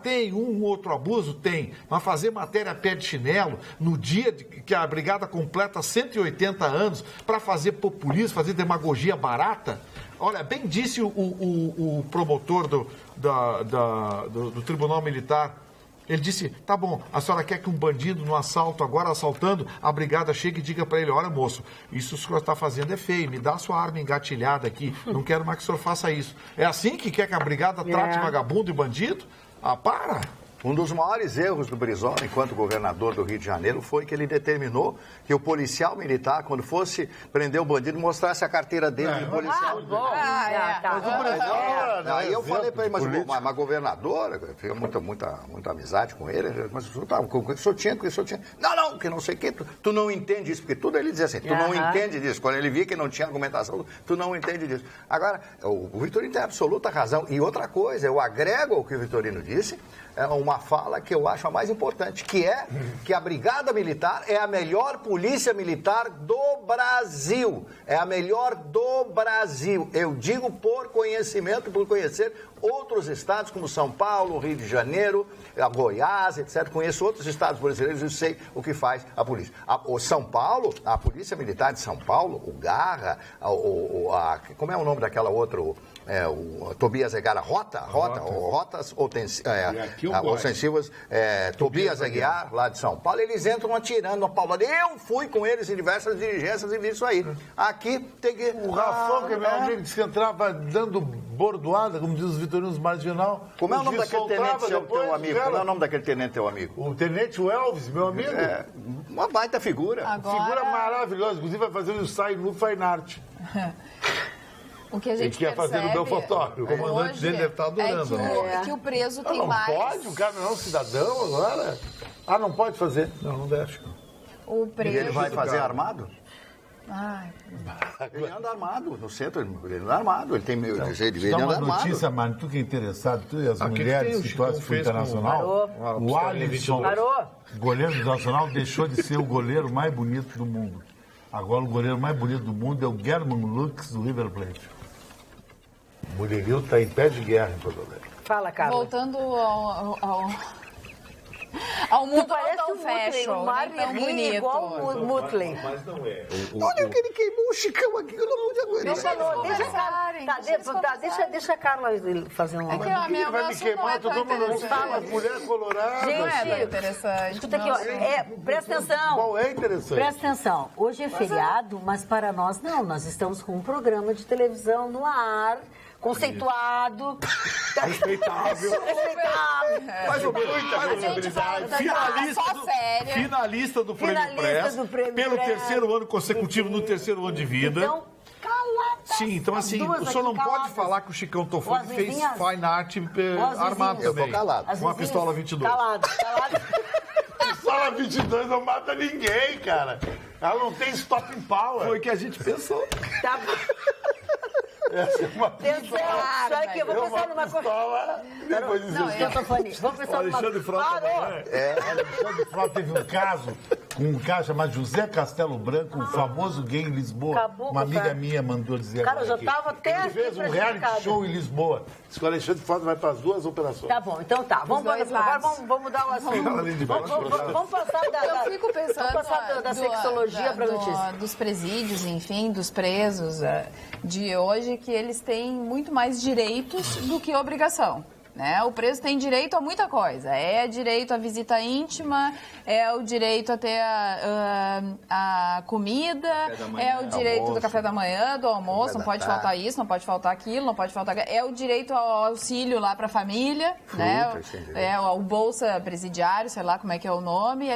[SPEAKER 2] Tem um outro abuso? Tem. Mas fazer matéria a pé de chinelo no dia que a Brigada completa 180 anos para fazer populismo, fazer demagogia barata... Olha, bem disse o promotor do Tribunal Militar. Ele disse, tá bom, a senhora quer que um bandido no assalto, agora assaltando, a brigada chegue e diga para ele, olha moço, isso que o senhor está fazendo é feio, me dá a sua arma engatilhada aqui, não quero mais que o senhor faça isso. É assim que quer que a brigada trate vagabundo e bandido? Para!
[SPEAKER 4] Um dos maiores erros do Brizola, enquanto governador do Rio de Janeiro, foi que ele determinou que o policial militar, quando fosse prender o bandido, mostrasse a carteira dele de policial. Aí eu falei para ele, mas governador, eu tenho muita amizade com ele, mas o senhor tinha, não, que não sei o quê, tu não entende isso, porque tudo ele dizia assim, tu não entende disso. Quando ele via que não tinha argumentação, tu não entende disso. Agora, o Vitorino tem absoluta razão. E outra coisa, eu agrego ao que o Vitorino disse, é uma fala que eu acho a mais importante, que é que a Brigada Militar é a melhor polícia militar do Brasil. É a melhor do Brasil. Eu digo por conhecimento, por conhecer outros estados como São Paulo, Rio de Janeiro, Goiás, etc. Conheço outros estados brasileiros e sei o que faz a polícia. São Paulo, a Polícia Militar de São Paulo, o Garra, como é o nome daquela outra... o Tobias Egara, Rotas ofensivas, Tobias Aguiar, lá de São Paulo, eles entram atirando a paulada. Eu fui com eles em diversas dirigências e vi isso aí. Aqui tem que...
[SPEAKER 5] O Rafão, que é meu amigo, disse que entrava dando bordoada, como diz os vitorinos marginal.
[SPEAKER 4] Como é o nome daquele tenente teu amigo? Como é o nome daquele tenente teu amigo?
[SPEAKER 5] O tenente Elvis, meu amigo.
[SPEAKER 4] Uma baita figura.
[SPEAKER 3] Agora...
[SPEAKER 5] Figura maravilhosa. Inclusive vai fazer um ensaio no Fine Art.
[SPEAKER 3] O que a gente
[SPEAKER 5] quer fazer no Belfort.
[SPEAKER 2] O comandante dele deve estar adorando.
[SPEAKER 3] Que o preso tem
[SPEAKER 5] não
[SPEAKER 3] mais...
[SPEAKER 5] Não pode? O cara não é um cidadão agora? Não pode fazer?
[SPEAKER 2] Não deixa.
[SPEAKER 3] O preso...
[SPEAKER 4] E ele vai fazer armado?
[SPEAKER 3] Ai.
[SPEAKER 4] Ele anda armado no centro, ele anda armado, ele tem meio jeito de
[SPEAKER 6] Dá
[SPEAKER 4] ele
[SPEAKER 6] uma
[SPEAKER 4] anda armado.
[SPEAKER 6] notícia, Mário, tu que é interessado, tu e as mulheres que torcem pro Internacional, o Alisson, goleiro do Nacional, deixou de ser o goleiro mais bonito do mundo. Agora o goleiro mais bonito do mundo é o German Lux do River Plate.
[SPEAKER 5] O Mulherio está em pé de guerra em Porto Alegre.
[SPEAKER 1] Fala, Carla.
[SPEAKER 3] Voltando ao mundo tão fashion, tão bonito.
[SPEAKER 1] Igual o Mutley.
[SPEAKER 2] Mas não é.
[SPEAKER 4] Olha que ele queimou o Chicão aqui, eu não pude aguentar.
[SPEAKER 1] Deixa a Carla fazer uma...
[SPEAKER 5] Ele vai me queimar, todo mundo fala, as mulheres coloradas.
[SPEAKER 3] Não é tão interessante.
[SPEAKER 1] Escuta aqui, ó, presta atenção.
[SPEAKER 5] Qual é interessante?
[SPEAKER 1] Presta atenção. Hoje é feriado, mas para nós não. Nós estamos com um programa de televisão no ar, conceituado.
[SPEAKER 2] Respeitável.
[SPEAKER 5] Mais ou menos.
[SPEAKER 2] Finalista do Prêmio Press. Pelo terceiro ano consecutivo, no terceiro ano de vida.
[SPEAKER 1] Então, calada.
[SPEAKER 2] Sim, então assim, o senhor não pode falar que o Chicão Toffoli fez fine art armado
[SPEAKER 4] Eu tô
[SPEAKER 2] também.
[SPEAKER 4] calado.
[SPEAKER 2] Com a pistola 22.
[SPEAKER 1] Calado.
[SPEAKER 5] Pistola 22 não mata ninguém, cara. Ela não tem stop in power.
[SPEAKER 2] Foi o que a gente pensou.
[SPEAKER 1] Tá bom.
[SPEAKER 5] Essa é uma
[SPEAKER 1] Só que eu vou pensar numa coisa.
[SPEAKER 5] pistola. Depois dizer
[SPEAKER 1] Vamos pensar numa
[SPEAKER 2] Alexandre Frota.
[SPEAKER 6] Alexandre Frota teve um caso com um cara chamado José Castelo Branco, um famoso gay em Lisboa.
[SPEAKER 1] Acabou,
[SPEAKER 6] Uma amiga
[SPEAKER 1] cara.
[SPEAKER 6] minha mandou dizer
[SPEAKER 1] Cara, eu já
[SPEAKER 6] aqui.
[SPEAKER 1] tava até
[SPEAKER 5] Ele
[SPEAKER 1] aqui
[SPEAKER 5] fez um reality
[SPEAKER 1] prejudicada.
[SPEAKER 6] Show em Lisboa.
[SPEAKER 5] Diz que o Alexandre Frota vai para as duas operações.
[SPEAKER 1] Tá bom, então tá. Vamos mudar o assunto. Vamos passar
[SPEAKER 3] Eu fico pensando
[SPEAKER 1] da sexologia para a notícia.
[SPEAKER 3] Dos presídios, enfim, dos presos de hoje, que eles têm muito mais direitos do que obrigação. Né? O preso tem direito a muita coisa. É direito à visita íntima, é o direito a ter a comida, é o direito do café da manhã, do almoço, não pode faltar isso, não pode faltar aquilo, não pode faltar... É o direito ao auxílio lá para a família, né? O Bolsa Presidiário, sei lá como é que é o nome.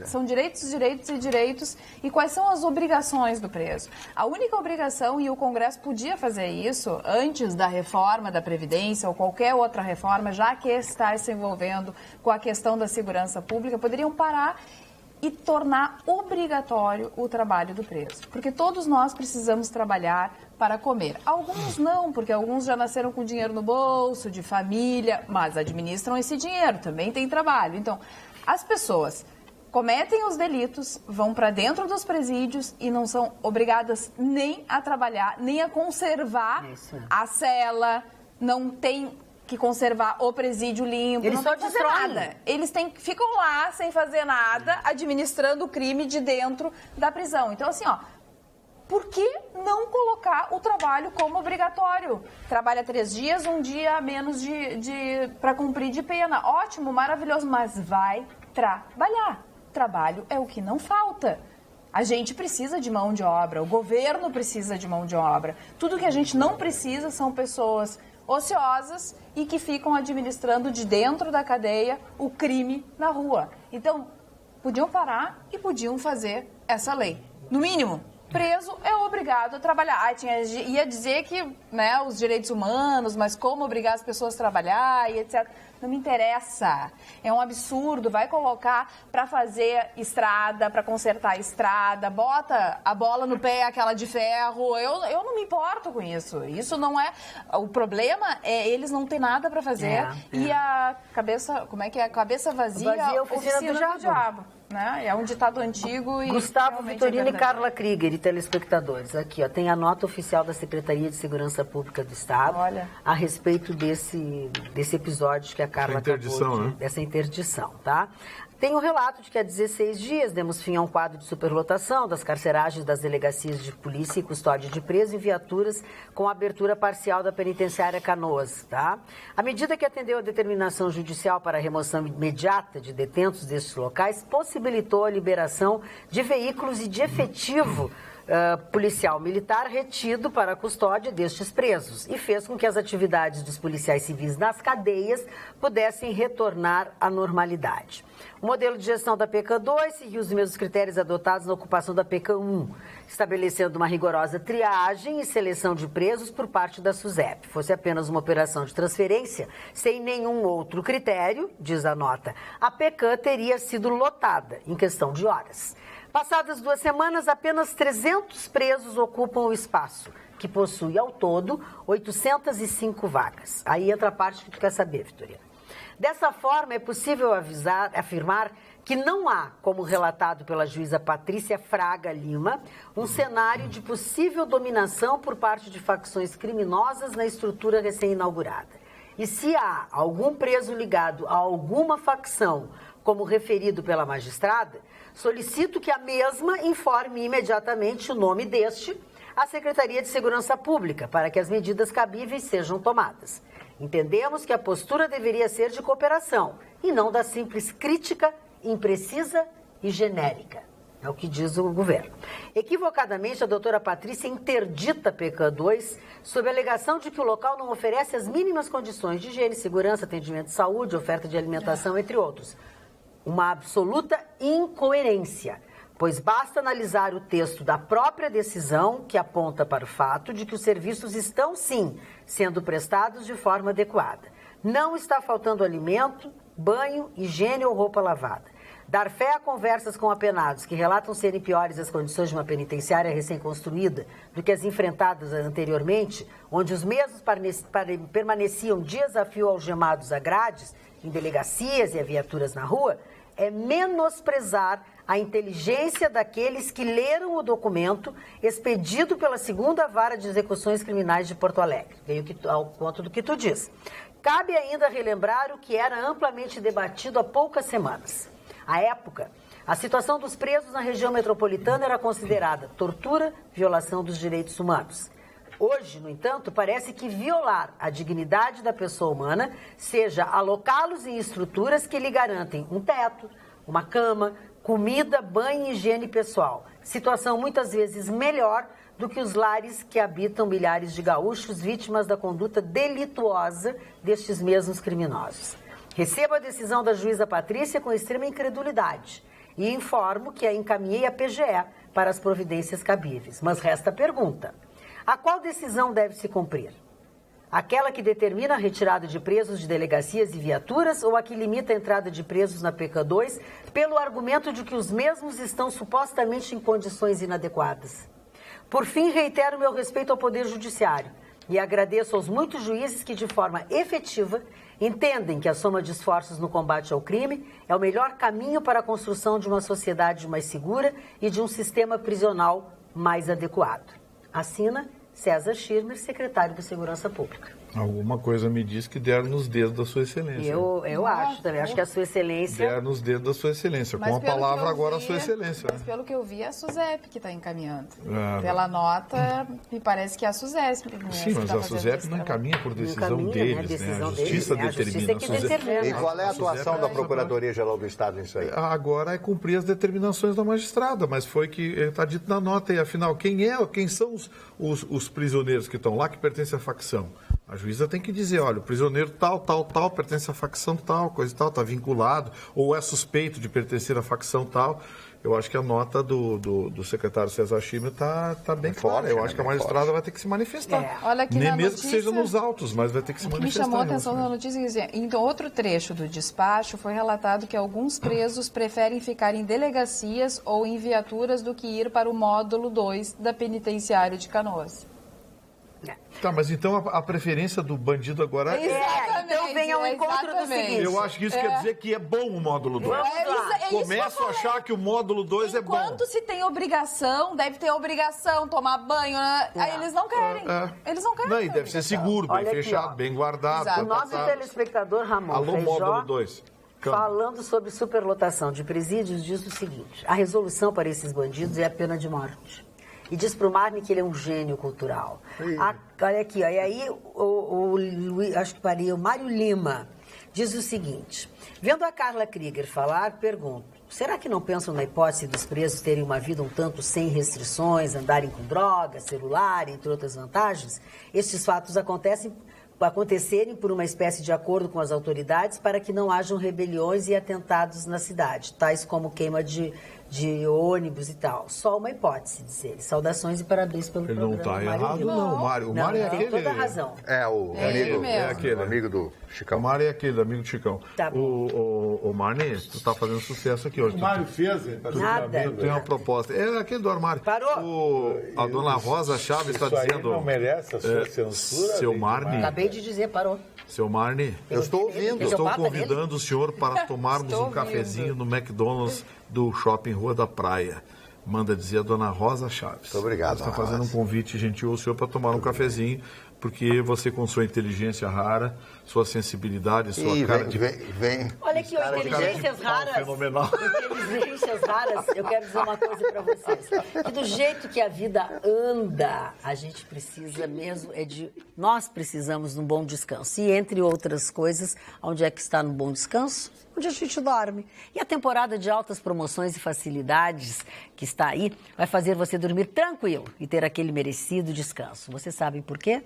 [SPEAKER 3] São direitos. E quais são as obrigações do preso? A única obrigação, e o Congresso podia fazer isso antes da reforma da Previdência ou qualquer outra reforma, já que está se envolvendo com a questão da segurança pública, poderiam parar e tornar obrigatório o trabalho do preso. Porque todos nós precisamos trabalhar para comer. Alguns não, porque alguns já nasceram com dinheiro no bolso, de família, mas administram esse dinheiro, também tem trabalho. Então, as pessoas cometem os delitos, vão para dentro dos presídios e não são obrigadas nem a trabalhar, nem a conservar a cela, não tem que conservar o presídio limpo,
[SPEAKER 1] Eles
[SPEAKER 3] não
[SPEAKER 1] só
[SPEAKER 3] tem que fazer
[SPEAKER 1] destroem.
[SPEAKER 3] nada. Eles ficam lá sem fazer nada, administrando o crime de dentro da prisão. Então, assim, por que não colocar o trabalho como obrigatório? Trabalha 3 dias, um dia a menos para cumprir de pena. Ótimo, maravilhoso, mas vai trabalhar. Trabalho é o que não falta. A gente precisa de mão de obra, o governo precisa de mão de obra. Tudo que a gente não precisa são pessoas ociosas e que ficam administrando de dentro da cadeia o crime na rua. Então, podiam parar e podiam fazer essa lei. No mínimo, preso é obrigado a trabalhar. Ia dizer que, né, os direitos humanos, mas como obrigar as pessoas a trabalhar e etc. Não me interessa. É um absurdo. Vai colocar para fazer estrada, para consertar a estrada, bota a bola no pé, aquela de ferro. Eu não me importo com isso. Isso não é... O problema é eles não têm nada para fazer e a cabeça... Como é que é? A cabeça vazia, oficina do diabo. Né? É um ditado antigo e...
[SPEAKER 1] Gustavo Vitorino e Carla Krieger, e telespectadores. Aqui, tem a nota oficial da Secretaria de Segurança Pública do Estado a respeito desse episódio que a Carla
[SPEAKER 2] interdição,
[SPEAKER 1] dessa interdição, tá? Tem um relato de que há 16 dias demos fim a um quadro de superlotação das carceragens das delegacias de polícia e custódia de presos em viaturas com abertura parcial da penitenciária Canoas, tá? A medida que atendeu a determinação judicial para a remoção imediata de detentos destes locais possibilitou a liberação de veículos e de efetivo policial militar retido para a custódia destes presos e fez com que as atividades dos policiais civis nas cadeias pudessem retornar à normalidade. O modelo de gestão da PECAM-2 seguiu os mesmos critérios adotados na ocupação da PECAM-1, estabelecendo uma rigorosa triagem e seleção de presos por parte da SUSEP. Fosse apenas uma operação de transferência, sem nenhum outro critério, diz a nota, a PECAM teria sido lotada em questão de horas. Passadas 2 semanas, apenas 300 presos ocupam o espaço, que possui ao todo 805 vagas. Aí entra a parte que tu quer saber, Vitorina. Dessa forma, é possível afirmar que não há, como relatado pela juíza Patrícia Fraga Lima, um cenário de possível dominação por parte de facções criminosas na estrutura recém-inaugurada. E se há algum preso ligado a alguma facção, como referido pela magistrada, solicito que a mesma informe imediatamente o nome deste à Secretaria de Segurança Pública, para que as medidas cabíveis sejam tomadas. Entendemos que a postura deveria ser de cooperação e não da simples crítica imprecisa e genérica. É o que diz o governo. Equivocadamente, a doutora Patrícia interdita a PECAM-2 sob a alegação de que o local não oferece as mínimas condições de higiene, segurança, atendimento de saúde, oferta de alimentação, entre outros. Uma absoluta incoerência, pois basta analisar o texto da própria decisão que aponta para o fato de que os serviços estão, sim, sendo prestados de forma adequada. Não está faltando alimento, banho, higiene ou roupa lavada. Dar fé a conversas com apenados que relatam serem piores as condições de uma penitenciária recém-construída do que as enfrentadas anteriormente, onde os mesmos permaneciam dias a fio algemados a grades, em delegacias e a viaturas na rua, é menosprezar a inteligência daqueles que leram o documento expedido pela 2ª Vara de Execuções Criminais de Porto Alegre. Veio ao ponto do que tu diz. Cabe ainda relembrar o que era amplamente debatido há poucas semanas. À época, a situação dos presos na região metropolitana era considerada tortura, violação dos direitos humanos. Hoje, no entanto, parece que violar a dignidade da pessoa humana seja alocá-los em estruturas que lhe garantem um teto, uma cama, comida, banho e higiene pessoal. Situação muitas vezes melhor do que os lares que habitam milhares de gaúchos vítimas da conduta delituosa destes mesmos criminosos. Recebo a decisão da juíza Patrícia com extrema incredulidade e informo que a encaminhei à PGE para as providências cabíveis. Mas resta a pergunta. A qual decisão deve se cumprir? Aquela que determina a retirada de presos de delegacias e viaturas ou a que limita a entrada de presos na PECAM-2 pelo argumento de que os mesmos estão supostamente em condições inadequadas? Por fim, reitero meu respeito ao Poder Judiciário e agradeço aos muitos juízes que, de forma efetiva, entendem que a soma de esforços no combate ao crime é o melhor caminho para a construção de uma sociedade mais segura e de um sistema prisional mais adequado. Assina César Schirmer, secretário de Segurança Pública.
[SPEAKER 2] Alguma coisa me diz que deram nos dedos da Sua Excelência.
[SPEAKER 1] Eu acho também. Acho que a Sua Excelência...
[SPEAKER 2] Deram nos dedos da Sua Excelência. Com a palavra agora a Sua Excelência.
[SPEAKER 3] Mas pelo que eu vi, é a SUSEP que está encaminhando. Pela nota, me parece que é a SUSEP.
[SPEAKER 2] Sim, mas a SUSEP não encaminha por decisão deles. Né? A Justiça determina.
[SPEAKER 4] E qual é a atuação da Procuradoria-Geral do Estado nisso aí?
[SPEAKER 2] Agora é cumprir as determinações da magistrada, mas foi que está dito na nota. E afinal, quem são os prisioneiros que estão lá que pertencem à facção? A juíza tem que dizer, olha, o prisioneiro tal, pertence à facção tal, coisa e tal, está vinculado, ou é suspeito de pertencer à facção tal. Eu acho que a nota do secretário César Schirmer está bem clara. Eu acho que a magistrada vai ter que se manifestar.
[SPEAKER 3] Olha aqui
[SPEAKER 2] nem
[SPEAKER 3] na
[SPEAKER 2] mesmo
[SPEAKER 3] notícia,
[SPEAKER 2] que seja nos autos, mas vai ter que se manifestar.
[SPEAKER 3] Me chamou a atenção na notícia que em outro trecho do despacho foi relatado que alguns presos preferem ficar em delegacias ou em viaturas do que ir para o módulo 2 da penitenciária de Canoas.
[SPEAKER 2] Tá, mas então a preferência do bandido agora
[SPEAKER 1] então vem ao encontro do seguinte.
[SPEAKER 2] Eu acho que isso quer dizer que é bom o módulo 2. Começo a achar que o módulo 2 é bom.
[SPEAKER 3] Enquanto se tem obrigação, deve ter obrigação, tomar banho, né? Aí eles não querem. Eles não querem.
[SPEAKER 2] Não, e deve ser seguro, bem fechado, bem guardado.
[SPEAKER 1] O nosso telespectador Ramon
[SPEAKER 2] Alô, módulo 2.
[SPEAKER 1] falando sobre superlotação de presídios, diz o seguinte: a resolução para esses bandidos é a pena de morte. E diz para o Marne que ele é um gênio cultural. Olha aqui, ó, e aí acho que o Mário Lima diz o seguinte: vendo a Carla Krieger falar, pergunto, será que não pensam na hipótese dos presos terem uma vida um tanto sem restrições, andarem com droga, celular, entre outras vantagens? Estes fatos acontecerem por uma espécie de acordo com as autoridades para que não hajam rebeliões e atentados na cidade, tais como queima de ônibus e tal. Só uma hipótese, diz ele. Saudações e parabéns pelo programa.
[SPEAKER 2] Ele não está errado, não. O Mário é aquele...
[SPEAKER 1] Tem toda a razão.
[SPEAKER 4] O amigo do Chicão.
[SPEAKER 2] O Mário é aquele, amigo do Chicão.
[SPEAKER 1] Tá bom.
[SPEAKER 2] O Marne, tu está fazendo sucesso aqui hoje.
[SPEAKER 6] O Mário fez,
[SPEAKER 1] nada.
[SPEAKER 2] Tem uma proposta. É aquele do armário.
[SPEAKER 1] Parou.
[SPEAKER 2] A dona Rosa Chaves está dizendo...
[SPEAKER 5] não merece a sua censura.
[SPEAKER 2] Seu Marne...
[SPEAKER 1] Acabei de dizer, parou.
[SPEAKER 2] Seu Marne...
[SPEAKER 4] Eu estou ouvindo.
[SPEAKER 2] Estou convidando o senhor para tomarmos um cafezinho no McDonald's do Shopping Rua da Praia. Manda dizer a dona Rosa Chaves.
[SPEAKER 4] Muito obrigado.
[SPEAKER 2] Está fazendo um convite gentil ao senhor para tomar um cafezinho, porque você, com sua inteligência rara, sua sensibilidade, sua cara de...
[SPEAKER 1] Olha aqui, inteligências raras.
[SPEAKER 2] Fenomenal.
[SPEAKER 1] Inteligências raras, eu quero dizer uma coisa para vocês. Que do jeito que a vida anda, a gente precisa mesmo, nós precisamos de um bom descanso. E, entre outras coisas, onde é que está no bom descanso? Onde a gente dorme. E a temporada de altas promoções e facilidades que está aí vai fazer você dormir tranquilo e ter aquele merecido descanso. Você sabe por quê?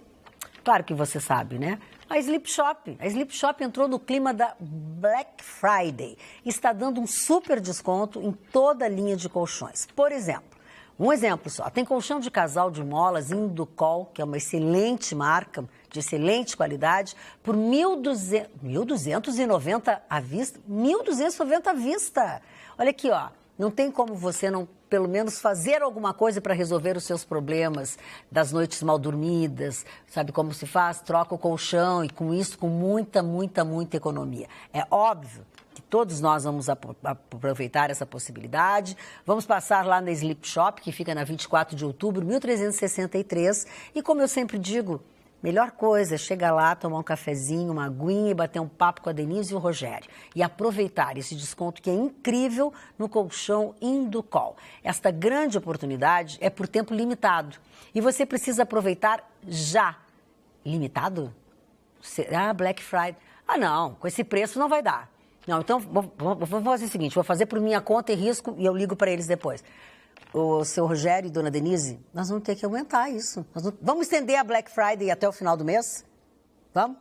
[SPEAKER 1] Claro que você sabe, né? A Sleep Shop entrou no clima da Black Friday e está dando um super desconto em toda a linha de colchões. Por exemplo, um exemplo só, tem colchão de casal de molas Inducol, que é uma excelente marca, de excelente qualidade, por R$1.290 à vista. R$1.290 à vista. Olha aqui, ó. Não tem como você não, pelo menos, fazer alguma coisa para resolver os seus problemas das noites mal dormidas. Sabe como se faz? Troca o colchão e com isso, com muita economia. É óbvio que todos nós vamos aproveitar essa possibilidade. Vamos passar lá na Sleep Shop, que fica na 24 de outubro, 1363. E como eu sempre digo, melhor coisa é chegar lá, tomar um cafezinho, uma aguinha e bater um papo com a Denise e o Rogério. E aproveitar esse desconto que é incrível no colchão Inducol. Esta grande oportunidade é por tempo limitado. E você precisa aproveitar já. Limitado? Será Black Friday? Ah, não, com esse preço não vai dar. Não, então vou fazer o seguinte, vou fazer por minha conta e risco e eu ligo para eles depois. O seu Rogério e dona Denise, nós vamos ter que aumentar isso. Vamos estender a Black Friday até o final do mês? Vamos?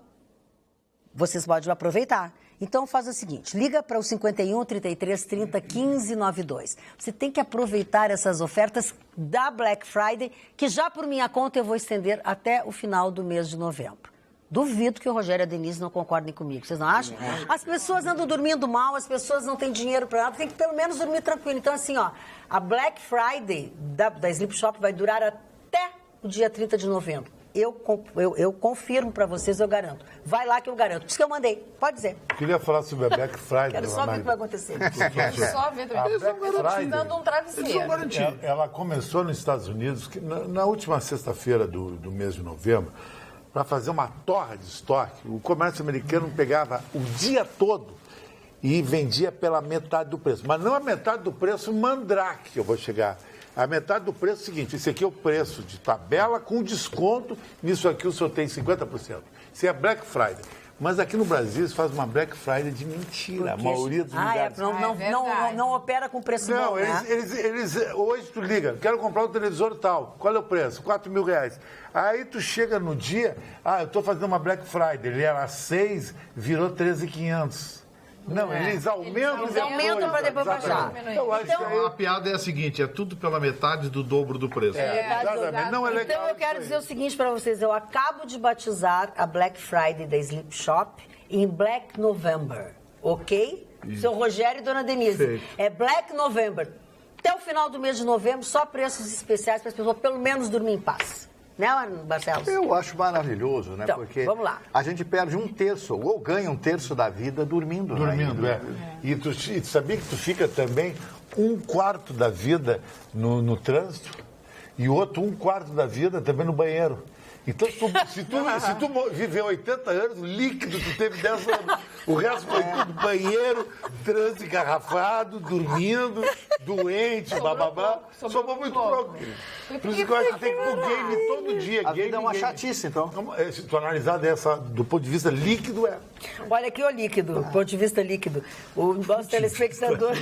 [SPEAKER 1] Vocês podem aproveitar. Então faz o seguinte, liga para o 51 33 30 15 92. Você tem que aproveitar essas ofertas da Black Friday, que já por minha conta eu vou estender até o final do mês de novembro. Duvido que o Rogério e a Denise não concordem comigo. Vocês não acham? As pessoas andam dormindo mal, as pessoas não têm dinheiro para nada, tem que pelo menos dormir tranquilo. Então, assim, ó, a Black Friday da Sleep Shop vai durar até o dia 30 de novembro. Eu confirmo para vocês, eu garanto. Vai lá que eu garanto. Isso que eu mandei. Pode dizer.
[SPEAKER 5] Queria falar sobre a Black Friday.
[SPEAKER 1] Quero só ver o que vai acontecer.
[SPEAKER 3] Quero só ver. Eles estão dando um travesseiro.
[SPEAKER 5] Ela começou nos Estados Unidos, na última sexta-feira do mês de novembro, para fazer uma torre de estoque. O comércio americano pegava o dia todo e vendia pela metade do preço. Mas não a metade do preço mandrake que eu vou chegar. A metade do preço é o seguinte, esse aqui é o preço de tabela com desconto, nisso aqui o senhor tem 50%. Isso é Black Friday. Mas aqui no Brasil se faz uma Black Friday de mentira. A maioria dos lugares...
[SPEAKER 1] Não opera com preço bom, né?
[SPEAKER 5] Eles hoje tu liga, quero comprar um televisor tal. Qual é o preço? R$4.000. Aí tu chega no dia, eu estou fazendo uma Black Friday. Ele era 6, virou 13.500. Não, eles aumentam
[SPEAKER 1] para depois baixar.
[SPEAKER 5] Eu acho que
[SPEAKER 2] a piada é a seguinte, é tudo pela metade do dobro do preço.
[SPEAKER 5] Exatamente. Não é legal.
[SPEAKER 1] Então eu quero dizer o seguinte para vocês, eu acabo de batizar a Black Friday da Sleep Shop em Black November, ok? Isso. Seu Rogério e dona Denise. Feito. É Black November. Até o final do mês de novembro, só preços especiais para as pessoas pelo menos dormir em paz. Né, Barcelos?
[SPEAKER 4] Eu acho maravilhoso, né?
[SPEAKER 1] Então,
[SPEAKER 4] porque
[SPEAKER 1] vamos lá.
[SPEAKER 4] A gente perde 1/3 ou ganha 1/3 da vida dormindo.
[SPEAKER 5] E tu sabia que tu fica também 1/4 da vida no trânsito e outro 1/4 da vida também no banheiro. Então, se tu viveu 80 anos, líquido, tu teve 10 anos. O resto foi tudo banheiro, trânsito engarrafado, dormindo, doente, bababá. Sobrou muito pouco. Por isso que eu acho que tem que ir pro game todo dia.
[SPEAKER 4] A vida é uma chatice, então.
[SPEAKER 5] Se tu analisar do ponto de vista líquido, é.
[SPEAKER 1] Olha aqui o líquido, do ponto de vista líquido. O nosso telespectador,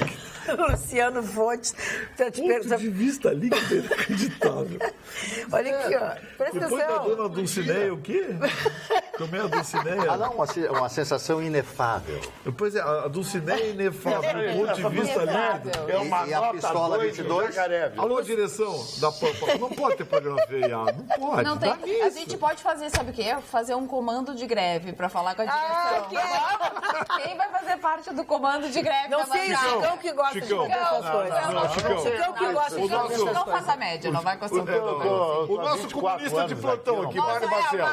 [SPEAKER 1] Luciano Fontes, está te perguntando.
[SPEAKER 2] Ponto de vista líquido é inacreditável.
[SPEAKER 1] Olha aqui, ó. Presta
[SPEAKER 2] Depois da
[SPEAKER 1] atenção.
[SPEAKER 2] dona Dulcineia, o quê? Como é a Dulcineia?
[SPEAKER 4] Ah, não, uma sensação inefável.
[SPEAKER 2] Depois a Dulcineia é inefável, do ponto de vista líquido.
[SPEAKER 5] É uma
[SPEAKER 4] E a
[SPEAKER 5] nota
[SPEAKER 4] pistola
[SPEAKER 5] 2
[SPEAKER 4] 22?
[SPEAKER 2] Alô, direção da Pampa. Não pode ter programa feriado. Não pode.
[SPEAKER 3] Não tem. A gente pode fazer, sabe o quê? Fazer um comando de greve para falar com a direção. Quem vai fazer parte do comando de greve
[SPEAKER 1] Não
[SPEAKER 3] da
[SPEAKER 1] sei,
[SPEAKER 3] bancada?
[SPEAKER 1] Chicão que gosta de fazer essas coisas. Chicão que gosta de fazer essas
[SPEAKER 3] Não
[SPEAKER 1] coisas.
[SPEAKER 3] faça média, não vai conseguir.
[SPEAKER 2] O nosso comunista de plantão aqui, Mário Marcelo.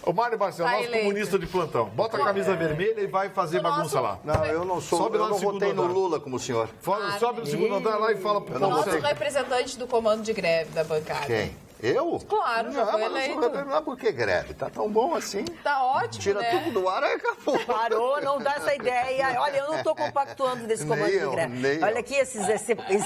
[SPEAKER 2] O Mário Marcelo, nosso comunista de plantão. Bota a camisa vermelha e vai fazer bagunça lá.
[SPEAKER 4] Não, eu não sou.
[SPEAKER 2] Sobe lá
[SPEAKER 4] Eu
[SPEAKER 2] no
[SPEAKER 4] não votei
[SPEAKER 2] segundo
[SPEAKER 4] no
[SPEAKER 2] andar.
[SPEAKER 4] Lula como o senhor.
[SPEAKER 2] Sobe no segundo andar lá e fala pro povo.
[SPEAKER 3] Nosso representante do comando de greve da bancada.
[SPEAKER 4] Quem? Eu?
[SPEAKER 3] Claro, já
[SPEAKER 4] não,
[SPEAKER 3] foi
[SPEAKER 4] mas não sou
[SPEAKER 3] eleito.
[SPEAKER 4] representante. Por que greve? Tá tão bom assim.
[SPEAKER 3] Tá ótimo,
[SPEAKER 4] Tira
[SPEAKER 3] né?
[SPEAKER 4] tudo do ar e acabou.
[SPEAKER 1] Parou, não dá essa ideia. Olha, eu não estou compactuando desse comando
[SPEAKER 4] Nem
[SPEAKER 1] de
[SPEAKER 4] eu,
[SPEAKER 1] greve.
[SPEAKER 4] nem
[SPEAKER 1] Olha
[SPEAKER 4] eu.
[SPEAKER 1] aqui esses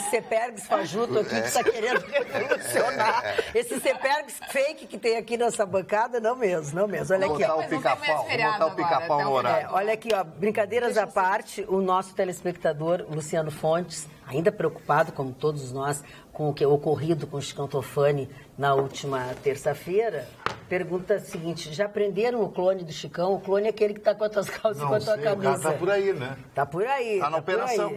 [SPEAKER 1] CEPERGs fajuto aqui que está querendo revolucionar. Esse CEPERGs fake que tem aqui nessa bancada, não mesmo, não mesmo. Olha aqui,
[SPEAKER 4] Botar
[SPEAKER 1] ó.
[SPEAKER 4] o pica-pau, botar o pica-pau no horário.
[SPEAKER 1] Olha aqui, ó, brincadeiras à parte, o nosso telespectador, Luciano Fontes, ainda preocupado, como todos nós, com o que ocorrido com o Chicão Tofani na última terça-feira, pergunta a seguinte: já prenderam o clone do Chicão? O clone é aquele que está com as tuas calças e com a tua camisa.
[SPEAKER 5] O cara tá por aí, né?
[SPEAKER 1] Tá por aí.
[SPEAKER 4] Tá na operação.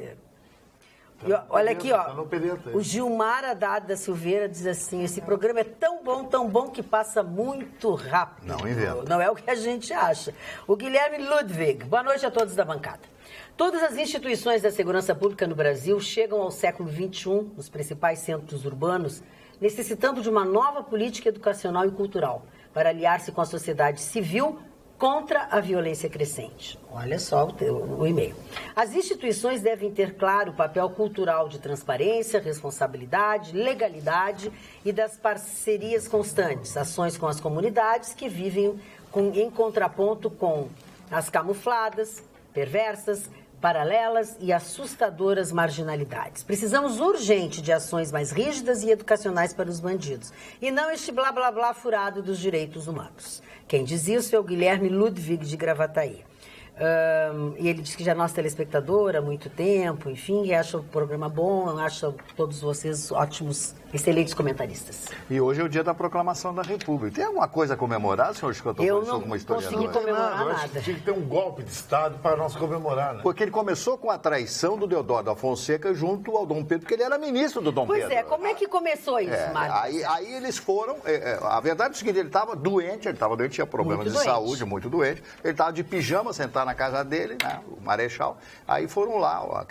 [SPEAKER 1] E, ó, olha aqui, ó.
[SPEAKER 5] Tá no período aí.
[SPEAKER 1] O Gilmar Haddad da Silveira diz assim: esse programa é tão bom que passa muito rápido.
[SPEAKER 4] Não inventa.
[SPEAKER 1] Não é o que a gente acha. O Guilherme Ludwig, boa noite a todos da bancada. Todas as instituições da segurança pública no Brasil chegam ao século XXI, nos principais centros urbanos, necessitando de uma nova política educacional e cultural para aliar-se com a sociedade civil contra a violência crescente. Olha só o e-mail. As instituições devem ter claro o papel cultural de transparência, responsabilidade, legalidade e das parcerias constantes, ações com as comunidades que vivem em contraponto com as camufladas, perversas, paralelas e assustadoras marginalidades. Precisamos urgente de ações mais rígidas e educacionais para os bandidos, e não este blá blá blá furado dos direitos humanos. Quem diz isso é o Guilherme Ludwig de Gravataí. E ele diz que já é nosso telespectador há muito tempo, enfim, e acha o programa bom, acha todos vocês ótimos, excelentes comentaristas.
[SPEAKER 4] E hoje é o dia da proclamação da República. Tem alguma coisa a comemorar, senhor Escoto?
[SPEAKER 1] Eu não consegui comemorar
[SPEAKER 5] Eu acho
[SPEAKER 1] nada.
[SPEAKER 5] que tinha que ter um golpe de Estado para nós comemorar, né?
[SPEAKER 4] Porque ele começou com a traição do Deodoro da Fonseca junto ao Dom Pedro, porque ele era ministro do Dom Pedro.
[SPEAKER 1] Pois é, como é que começou isso, Mário?
[SPEAKER 4] Aí eles foram. A verdade é o seguinte: ele estava doente, tinha problemas
[SPEAKER 1] Muito
[SPEAKER 4] de
[SPEAKER 1] doente.
[SPEAKER 4] saúde, muito doente. Ele estava de pijama sentado na casa dele, né, o Marechal. Aí foram lá,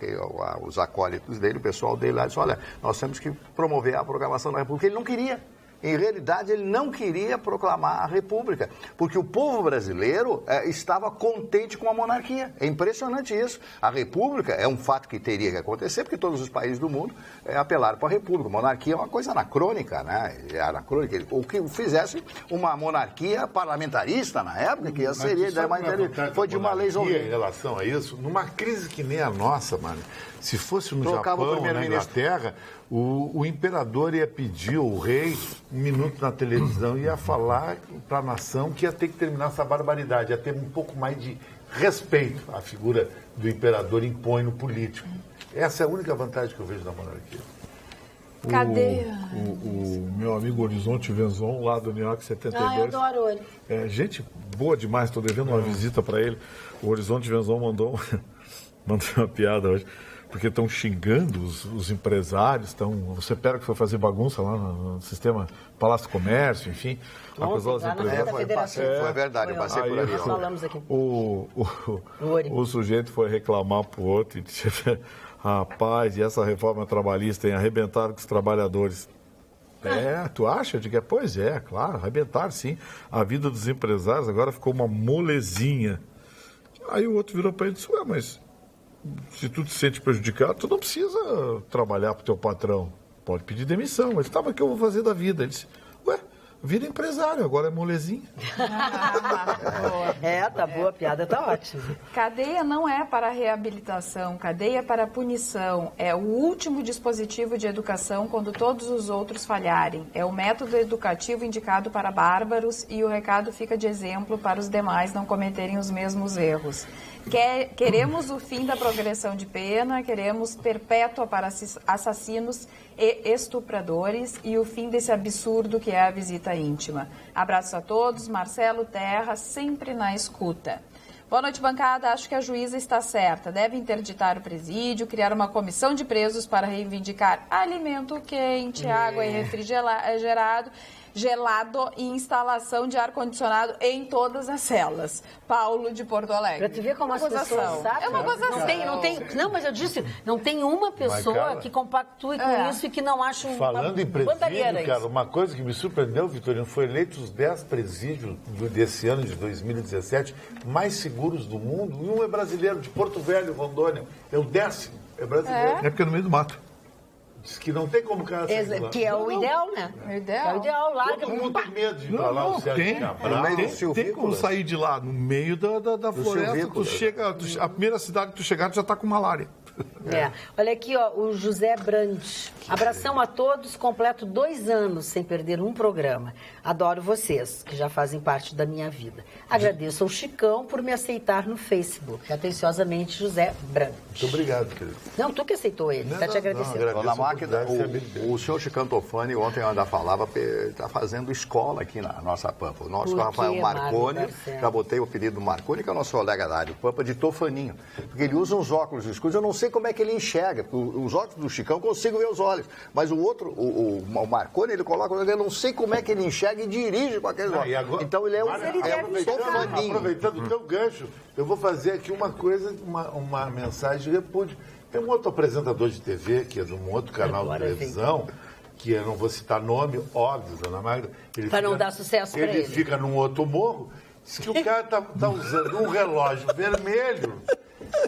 [SPEAKER 4] os acólitos dele, o pessoal dele lá, disse: olha, nós temos que promover a proclamação da República. Ele não queria. Em realidade, ele não queria proclamar a República, porque o povo brasileiro estava contente com a monarquia. É impressionante isso. A República é um fato que teria que acontecer, porque todos os países do mundo apelaram para a República. A monarquia é uma coisa anacrônica, né? É anacrônica. O que fizesse uma monarquia parlamentarista na época, que seria ideia mais interessante. Foi de uma lei
[SPEAKER 5] em relação a isso, numa crise que nem a nossa, mano. Se fosse no
[SPEAKER 4] Trocava o
[SPEAKER 5] Japão, na
[SPEAKER 4] primeiro-ministro.
[SPEAKER 5] Inglaterra, o imperador ia pedir ao rei um minuto na televisão, ia falar para a nação que ia ter que terminar essa barbaridade, ia ter um pouco mais de respeito à figura do imperador impõe no político. Essa é a única vantagem que eu vejo da monarquia.
[SPEAKER 3] Cadê?
[SPEAKER 2] O meu amigo Horizonte Venzon, lá do New York 72.
[SPEAKER 1] Eu adoro ele.
[SPEAKER 2] É, gente boa demais, estou devendo uma visita para ele. O Horizonte Venzon mandou uma piada hoje, porque estão xingando os empresários, você pega que foi fazer bagunça lá no sistema Palácio do Comércio, enfim, acusou os empresários.
[SPEAKER 4] Foi verdade, eu passei por ali.
[SPEAKER 1] Nós falamos aqui.
[SPEAKER 2] O sujeito foi reclamar pro outro e disse: rapaz, e essa reforma trabalhista tem arrebentado com os trabalhadores. Tu acha? Eu digo, pois é, claro, arrebentaram sim. A vida dos empresários agora ficou uma molezinha. Aí o outro virou para ele e disse: mas se tu te sente prejudicado, tu não precisa trabalhar pro teu patrão. Pode pedir demissão. Mas o que eu vou fazer da vida? Ele disse: Vira empresário, agora é molezinha.
[SPEAKER 1] Tá boa, a piada tá ótima.
[SPEAKER 3] Cadeia não é para reabilitação, cadeia para punição. É o último dispositivo de educação quando todos os outros falharem. É o método educativo indicado para bárbaros e o recado fica de exemplo para os demais não cometerem os mesmos erros. Queremos o fim da progressão de pena, queremos perpétua para assassinos e estupradores e o fim desse absurdo que é a visita íntima. Abraços a todos, Marcelo Terra, sempre na escuta. Boa noite, bancada. Acho que a juíza está certa. Deve interditar o presídio, criar uma comissão de presos para reivindicar alimento quente, água e refrigerado, gelado e instalação de ar-condicionado em todas as celas. Paulo de Porto Alegre.
[SPEAKER 1] Pra tu ver como as pessoas sabem.
[SPEAKER 3] É uma gozação.
[SPEAKER 1] Não, mas eu disse, não tem uma pessoa que compactue com isso e que não ache uma
[SPEAKER 5] Falando em presídio, cara, uma coisa que me surpreendeu, Vitorino, foi eleito os 10 presídios desse ano de 2017 mais seguros do mundo, e um é brasileiro, de Porto Velho, Rondônia. É o 10º, é brasileiro.
[SPEAKER 2] É porque é no meio do mato.
[SPEAKER 5] Diz que não tem como o cara sair lá.
[SPEAKER 1] Que é o ideal, né?
[SPEAKER 3] É o
[SPEAKER 1] ideal, larga.
[SPEAKER 5] Todo mundo tem medo de ir pra lá, o Sérgio Cabral.
[SPEAKER 2] Tem como sair de lá, no meio da floresta, tu chega, a primeira cidade que tu chegar, tu já tá com malária.
[SPEAKER 1] Olha aqui, ó, o José Brandt. Abração a todos, completo 2 anos sem perder um programa. Adoro vocês, que já fazem parte da minha vida. Agradeço ao Chicão por me aceitar no Facebook. Atenciosamente, José Brandt.
[SPEAKER 5] Muito obrigado, querido.
[SPEAKER 1] Não, tu que aceitou ele, está te agradecendo.
[SPEAKER 4] Na máquina, o senhor Chicão Tofani, ontem eu ainda falava, está fazendo escola aqui na nossa Pampa. O nosso Rafael Marconi, já botei o apelido do Marconi, que é o nosso colega da Rádio Pampa, de Tofaninho. Porque ele usa uns óculos escuros, eu não sei como é que ele enxerga. Os óculos do Chicão eu consigo ver os olhos. Mas o outro, o Marconi, ele coloca, eu não sei como é que ele enxerga e dirige com aqueles óculos.
[SPEAKER 5] Agora,
[SPEAKER 4] então ele é um Tofaninho.
[SPEAKER 5] Aproveitando o teu gancho, eu vou fazer aqui uma coisa, uma mensagem de repúdio. Tem um outro apresentador de TV, que é de um outro canal de televisão, que eu não vou citar nome, óbvio, Ana Magda.
[SPEAKER 1] Para não dar sucesso para ele.
[SPEAKER 5] Ele fica num outro morro, diz que o cara tá usando um relógio vermelho,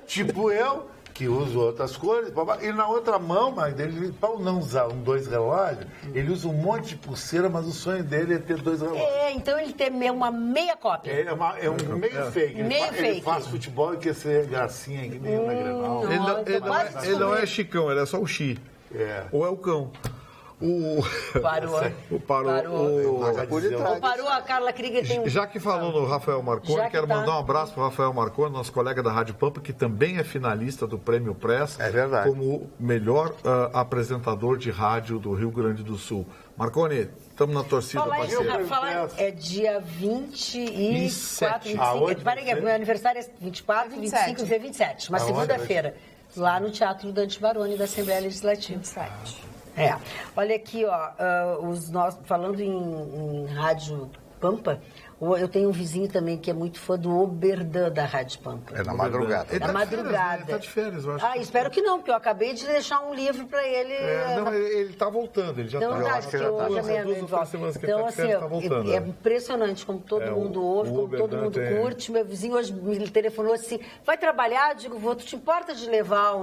[SPEAKER 5] tipo eu, que uso outras cores, e na outra mão, Magda, ele, para não usar 2 relógios, ele usa um monte de pulseira, mas o sonho dele é ter 2 relógios.
[SPEAKER 1] Então ele tem uma meia cópia.
[SPEAKER 5] É um meio fake. Ele faz futebol e quer ser gracinha, que nem na Grenal.
[SPEAKER 2] Ele não é Chicão, ele é só o Chi. Ou é o cão.
[SPEAKER 1] Parou a Carla Krieger.
[SPEAKER 2] Já que falou no Rafael Marconi, quero mandar um abraço para o Rafael Marconi, nosso colega da Rádio Pampa, que também é finalista do Prêmio Press, como o melhor apresentador de rádio do Rio Grande do Sul. Marconi, estamos na torcida, parceiro.
[SPEAKER 1] É dia 24, 25. Meu aniversário é 24, 25 e 27. Uma segunda-feira. Lá no Teatro Dante Baroni, da Assembleia Legislativa. 27. Olha aqui, ó, falando em Rádio Pampa, eu tenho um vizinho também que é muito fã do Oberdan da Rádio Pampa.
[SPEAKER 4] É na madrugada.
[SPEAKER 1] É na madrugada.
[SPEAKER 2] Ele tá de férias, eu acho.
[SPEAKER 1] Espero que não, porque eu acabei de deixar um livro para ele.
[SPEAKER 2] Ele tá voltando, ele já tá.
[SPEAKER 1] Então, assim, é impressionante como todo mundo ouve, como todo mundo curte. Meu vizinho hoje me telefonou assim, vai trabalhar? Eu digo, tu te importa de levar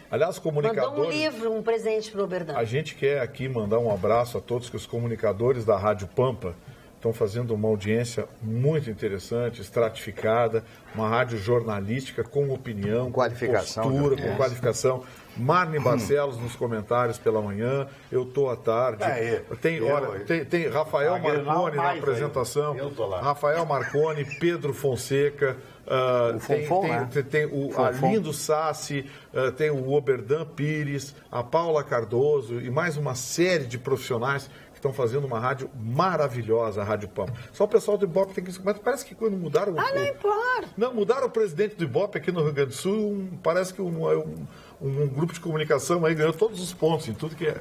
[SPEAKER 2] Aliás, comunicadores...
[SPEAKER 1] Mandou um livro, um presente para o Oberdan.
[SPEAKER 2] A gente quer aqui mandar um abraço a todos que os comunicadores da Rádio Pampa estão fazendo uma audiência muito interessante, estratificada, uma rádio jornalística com opinião,
[SPEAKER 4] qualificação,
[SPEAKER 2] com postura, com qualificação. Marne Barcelos nos comentários pela manhã, eu estou à tarde. Tem Rafael Marconi na apresentação. Rafael Marconi, Pedro Fonseca, tem o Arlindo Sassi, tem o Oberdan Pires, a Paula Cardoso e mais uma série de profissionais estão fazendo uma rádio maravilhosa, a Rádio Pampa. Só o pessoal do Ibope tem que... Mas parece que quando mudaram...
[SPEAKER 1] não importa.
[SPEAKER 2] Não, mudaram o presidente do Ibope aqui no Rio Grande do Sul, parece que um grupo de comunicação aí ganhou todos os pontos em tudo que é.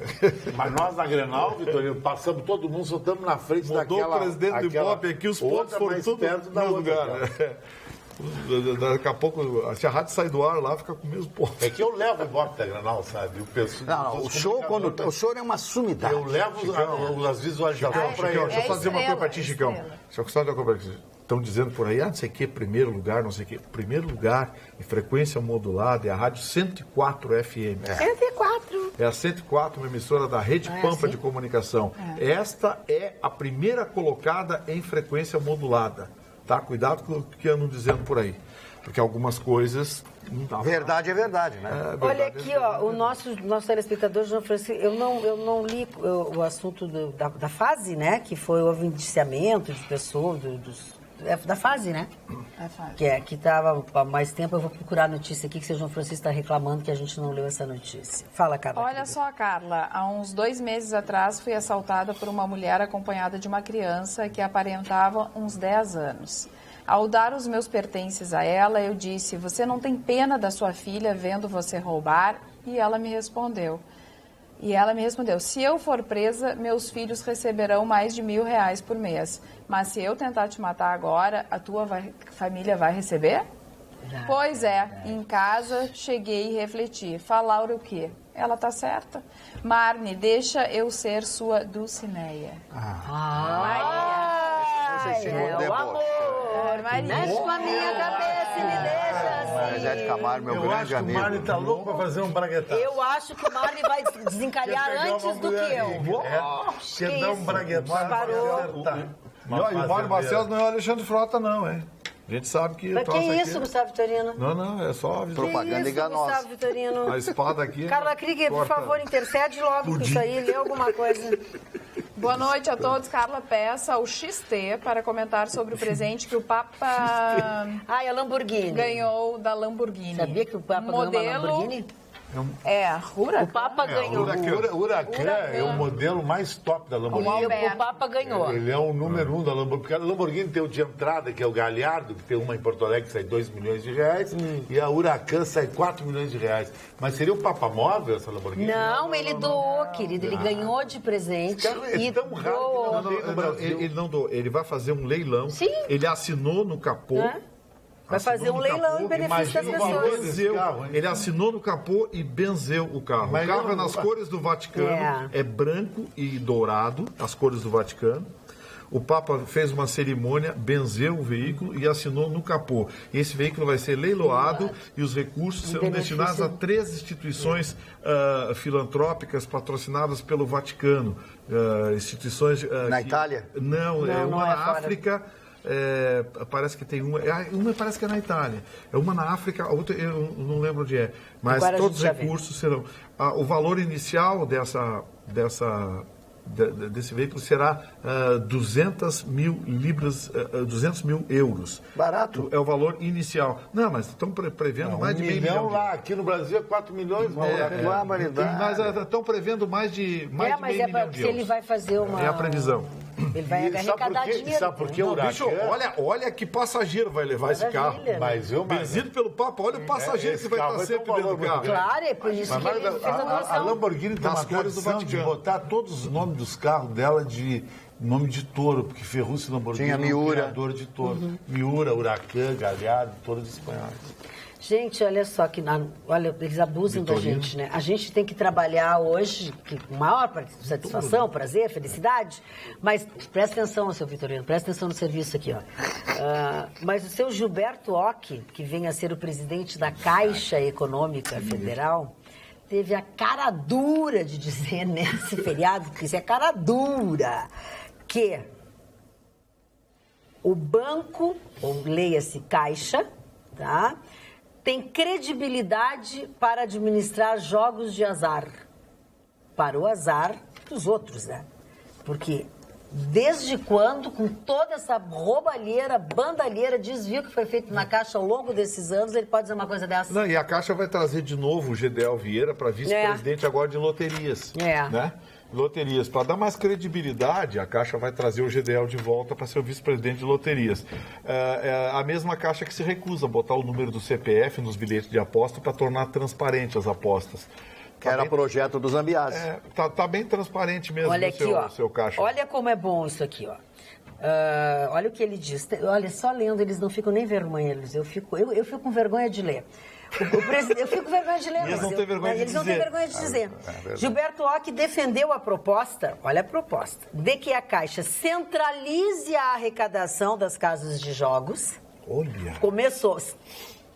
[SPEAKER 5] Mas nós na Grenal, Vitorino, passamos todo mundo, só estamos na frente
[SPEAKER 2] daquela... Mudou o presidente do Ibope aqui, os pontos foram tudo no lugar. Daqui a pouco, se a rádio sai do ar lá, fica com o mesmo ponto.
[SPEAKER 5] É que eu levo o Ibope da Granal, sabe?
[SPEAKER 4] O show é uma sumidade.
[SPEAKER 5] Eu levo as visualizações para ele.
[SPEAKER 2] Deixa eu só dizer uma coisa para ti, Chicão. Deixa eu só dizer uma coisa para ti. Estão dizendo por aí, não sei o que, primeiro lugar, não sei o que. Primeiro lugar em frequência modulada é a rádio 104 FM.
[SPEAKER 1] 104.
[SPEAKER 2] É a 104, uma emissora da Rede Pampa de Comunicação. Esta é a primeira colocada em frequência modulada. Tá? Cuidado com o que andam dizendo por aí. Porque algumas coisas...
[SPEAKER 4] Verdade é verdade, né?
[SPEAKER 1] Olha aqui, ó, o nosso telespectador, João Francisco, eu não li o assunto da fase, né? Que foi o indiciamento de pessoas, da fase, né?
[SPEAKER 3] É fase.
[SPEAKER 1] Que estava há mais tempo. Eu vou procurar a notícia aqui, que o João Francisco está reclamando que a gente não leu essa notícia. Fala, Carla.
[SPEAKER 3] Olha só, Carla, há uns 2 meses atrás fui assaltada por uma mulher acompanhada de uma criança que aparentava uns 10 anos. Ao dar os meus pertences a ela, eu disse, você não tem pena da sua filha vendo você roubar? E ela me respondeu, se eu for presa, meus filhos receberão mais de R$1.000 por mês. Mas se eu tentar te matar agora, a tua família vai receber? Pois é, em casa cheguei e refleti. Falar o quê? Ela tá certa. Marne, deixa eu ser sua Dulcineia.
[SPEAKER 1] É o amor. Mexe com a minha cabeça e me deixa assim.
[SPEAKER 4] Zé de Camargo, meu grande amigo.
[SPEAKER 5] O Marne tá louco pra fazer um braguetaço.
[SPEAKER 1] Eu acho que o Marne vai desencalhar antes do que eu.
[SPEAKER 5] Quer dar um braguetaço.
[SPEAKER 1] Parou.
[SPEAKER 2] E o Mário Barcelos não é o Alexandre Frota, não, hein? A gente sabe que...
[SPEAKER 1] Mas que isso, Gustavo Vitorino?
[SPEAKER 2] Não, é só...
[SPEAKER 4] Propaganda enganosa.
[SPEAKER 1] Gustavo Vitorino?
[SPEAKER 2] A espada aqui...
[SPEAKER 1] Carla Krieger, por favor, intercede logo com isso aí, lê alguma coisa.
[SPEAKER 3] Boa noite a todos. Carla peça ao XT para comentar sobre o presente que o Papa
[SPEAKER 1] a Lamborghini.
[SPEAKER 3] Ganhou da Lamborghini.
[SPEAKER 1] Sabia que o Papa ganhou uma Lamborghini?
[SPEAKER 3] Huracan.
[SPEAKER 1] O Papa ganhou.
[SPEAKER 5] O Huracan é o modelo mais top da Lamborghini.
[SPEAKER 1] O Papa ganhou.
[SPEAKER 5] Ele é o número 1 da Lamborghini. Porque a Lamborghini tem o de entrada, que é o Gallardo, que tem uma em Porto Alegre que sai R$2 milhões. E a Huracan sai R$4 milhões. Mas seria o Papa móvel essa Lamborghini?
[SPEAKER 1] Não, ele doou, querido. Ele ganhou de presente.
[SPEAKER 5] É tão raro que não tem no Brasil.
[SPEAKER 2] Ele não doou. Ele vai fazer um leilão.
[SPEAKER 1] Sim.
[SPEAKER 2] Ele assinou no capô.
[SPEAKER 1] Vai fazer um leilão em benefício das pessoas.
[SPEAKER 2] Ele assinou no capô e benzeu o carro. O carro é nas cores do Vaticano, é branco e dourado, as cores do Vaticano. O Papa fez uma cerimônia, benzeu o veículo e assinou no capô. Esse veículo vai ser leiloado e os recursos serão destinados a 3 instituições filantrópicas patrocinadas pelo Vaticano. Instituições...
[SPEAKER 4] Na Itália?
[SPEAKER 2] Não, uma na África... parece que tem uma parece que é na Itália, é uma na África, a outra eu não lembro onde é, mas agora todos os recursos serão, o valor inicial desse veículo será 200 mil libras, 200 mil euros.
[SPEAKER 4] Barato.
[SPEAKER 2] É o valor inicial. Não, mas estão prevendo mais de meio milhão.
[SPEAKER 5] Lá, aqui no Brasil é 4 milhões.
[SPEAKER 2] Mas estão prevendo mais de meio milhão de euros.
[SPEAKER 1] Se ele vai fazer uma...
[SPEAKER 2] É a previsão.
[SPEAKER 1] Ele vai arrecadar dinheiro.
[SPEAKER 5] Sabe por que o Huracan...
[SPEAKER 2] Bicho, olha que passageiro vai levar esse carro. Benzido pelo Papa, olha o passageiro que vai estar sempre dentro do carro.
[SPEAKER 1] Claro, é por isso que ele fez a doação.
[SPEAKER 5] A Lamborghini tem uma tradição de botar todos os nomes dos carros dela de nome de touro, porque Ferruccio Lamborghini é um criador de touro. Miura, Huracan, Gallardo, todos espanhóis.
[SPEAKER 1] Gente, olha só, olha, eles abusam da gente, né? A gente tem que trabalhar hoje com maior satisfação, prazer, felicidade, mas presta atenção, seu Vitorino, presta atenção no serviço aqui, ó. Mas o seu Gilberto Ock, que vem a ser o presidente da Caixa Econômica Federal, teve a cara dura de dizer nesse feriado, porque isso é cara dura, que o banco, ou leia-se Caixa, tá? Tem credibilidade para administrar jogos de azar. Para o azar dos outros, né? Porque desde quando, com toda essa roubalheira, bandalheira, desvio que foi feito na Caixa ao longo desses anos, ele pode dizer uma coisa dessa?
[SPEAKER 2] Não, e a Caixa vai trazer de novo o Gedel Vieira para vice-presidente agora de loterias. Né? Loterias. Para dar mais credibilidade, a Caixa vai trazer o GDL de volta para ser o vice-presidente de loterias. É a mesma Caixa que se recusa a botar o número do CPF nos bilhetes de aposta para tornar transparente as apostas.
[SPEAKER 4] Que era projeto do Zambiase.
[SPEAKER 2] Tá bem transparente mesmo.
[SPEAKER 1] Olha aqui, ó.
[SPEAKER 2] Seu Caixa.
[SPEAKER 1] Olha como é bom isso aqui, ó. Olha o que ele diz. Olha, só lendo, eles não ficam nem vergonhosos. Eu fico com vergonha de ler. Eu fico com vergonha de ler.
[SPEAKER 2] Eles não têm vergonha de dizer.
[SPEAKER 1] Eles não têm vergonha de dizer. Gilberto Ock defendeu a proposta, olha a proposta, de que a Caixa centralize a arrecadação das casas de jogos.
[SPEAKER 2] Olha.
[SPEAKER 1] Começou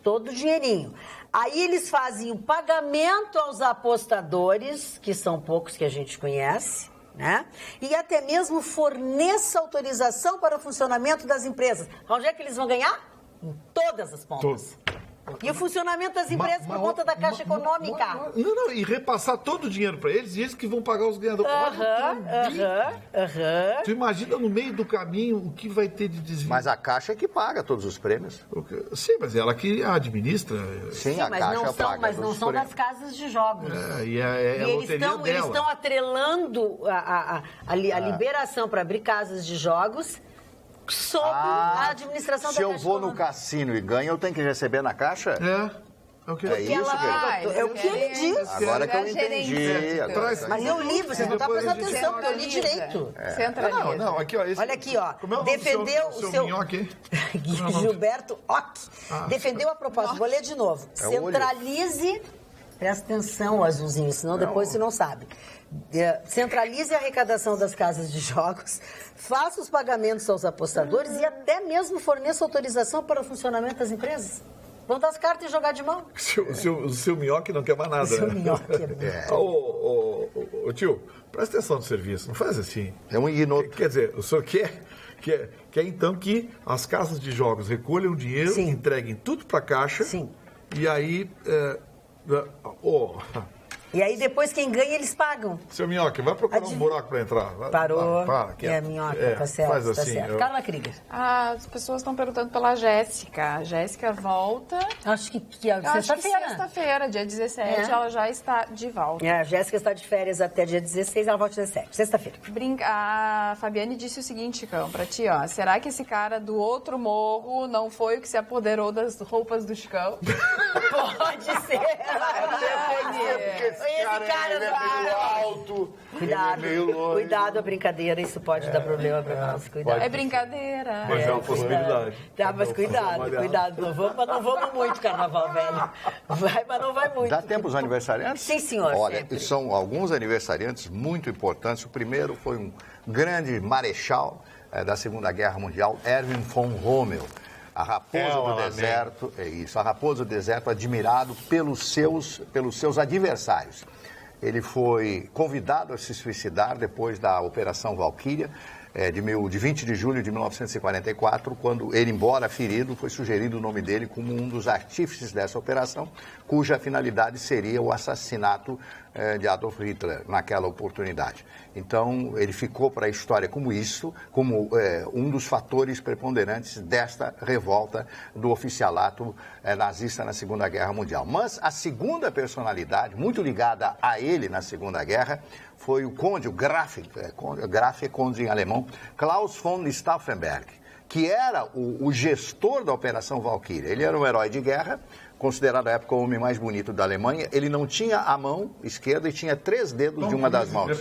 [SPEAKER 1] todo o dinheirinho. Aí eles fazem o pagamento aos apostadores, que são poucos que a gente conhece, né? E até mesmo forneça autorização para o funcionamento das empresas. Onde é que eles vão ganhar? Em todas as pontas. E o funcionamento das empresas por conta da Caixa Econômica.
[SPEAKER 2] Não, e repassar todo o dinheiro para eles e eles que vão pagar os ganhadores. Tu imagina no meio do caminho o que vai ter de desvio.
[SPEAKER 4] Mas a Caixa é que paga todos os prêmios.
[SPEAKER 2] Sim, mas ela que administra.
[SPEAKER 4] Sim, a Caixa paga.
[SPEAKER 1] Mas não são das casas de jogos.
[SPEAKER 2] E a loteria dela.
[SPEAKER 1] Eles estão atrelando a liberação para abrir casas de jogos sob a administração da Caixa.
[SPEAKER 4] Se eu vou no cassino e ganho, eu tenho que receber na Caixa?
[SPEAKER 2] É o que
[SPEAKER 1] ele diz.
[SPEAKER 4] Agora que eu entendi.
[SPEAKER 1] Mas eu li, você não está prestando atenção, porque eu li direito.
[SPEAKER 2] Não, aqui, ó.
[SPEAKER 1] Olha aqui, ó. Defendeu o seu Gilberto Ock. Defendeu a proposta. Vou ler de novo. Centralize. Presta atenção, azulzinho, senão depois você não sabe. Centralize a arrecadação das casas de jogos, faça os pagamentos aos apostadores e até mesmo forneça autorização para o funcionamento das empresas. Vão dar as cartas e jogar de mão.
[SPEAKER 2] O seu Minhoque não quer mais nada.
[SPEAKER 1] O seu Minhoque
[SPEAKER 2] Ô tio, presta atenção no serviço, não faz assim.
[SPEAKER 4] É um ignoto.
[SPEAKER 2] Quer dizer, o senhor quer então que as casas de jogos recolham dinheiro,
[SPEAKER 1] Sim.
[SPEAKER 2] entreguem tudo para a Caixa.
[SPEAKER 1] Sim.
[SPEAKER 2] E aí...
[SPEAKER 1] E aí depois quem ganha eles pagam.
[SPEAKER 2] Seu Minhoque, vai procurar um buraco para entrar.
[SPEAKER 1] Parou.
[SPEAKER 2] Para,
[SPEAKER 1] Minhoque, tá certo,
[SPEAKER 2] faz assim,
[SPEAKER 1] tá certo. Carla Krieger.
[SPEAKER 3] As pessoas estão perguntando pela Jéssica. A Jéssica volta...
[SPEAKER 1] Acho que sexta-feira.
[SPEAKER 3] Sexta-feira, dia 17, ela já está de volta.
[SPEAKER 1] A Jéssica está de férias até dia 16, ela volta dia 17, sexta-feira.
[SPEAKER 3] A Fabiane disse o seguinte, Chicão, pra ti, ó. Será que esse cara do outro morro não foi o que se apoderou das roupas do Chicão?
[SPEAKER 1] Pode ser. Esse cara
[SPEAKER 5] é meio alto,
[SPEAKER 1] Cuidado,
[SPEAKER 5] ele é meio longe.
[SPEAKER 1] Cuidado, a brincadeira, isso pode dar problema pra nós. Cuidado.
[SPEAKER 3] É brincadeira.
[SPEAKER 2] Mas é uma possibilidade.
[SPEAKER 1] Tá, mas cuidado. Não vamos muito, carnaval, velho. Vai, mas não vai muito.
[SPEAKER 4] Dá tempo os aniversariantes?
[SPEAKER 1] Sim, senhor.
[SPEAKER 4] Olha,
[SPEAKER 1] sempre.
[SPEAKER 4] são alguns aniversariantes muito importantes. O primeiro foi um grande marechal da Segunda Guerra Mundial, Erwin von Rommel. A raposa do deserto, a raposa do deserto admirado pelos seus adversários. Ele foi convidado a se suicidar depois da Operação Valquíria, de 20 de julho de 1944, quando ele, embora ferido, foi sugerido o nome dele como um dos artífices dessa operação, cuja finalidade seria o assassinato de Adolf Hitler naquela oportunidade. Então, ele ficou para a história como um dos fatores preponderantes desta revolta do oficialato nazista na Segunda Guerra Mundial. Mas a segunda personalidade, muito ligada a ele na Segunda Guerra, foi o conde, o Graf conde em alemão, Klaus von Stauffenberg, que era o gestor da Operação Valquíria. Ele era um herói de guerra, considerado à época o homem mais bonito da Alemanha. Ele não tinha a mão esquerda e tinha 3 dedos de uma das mãos.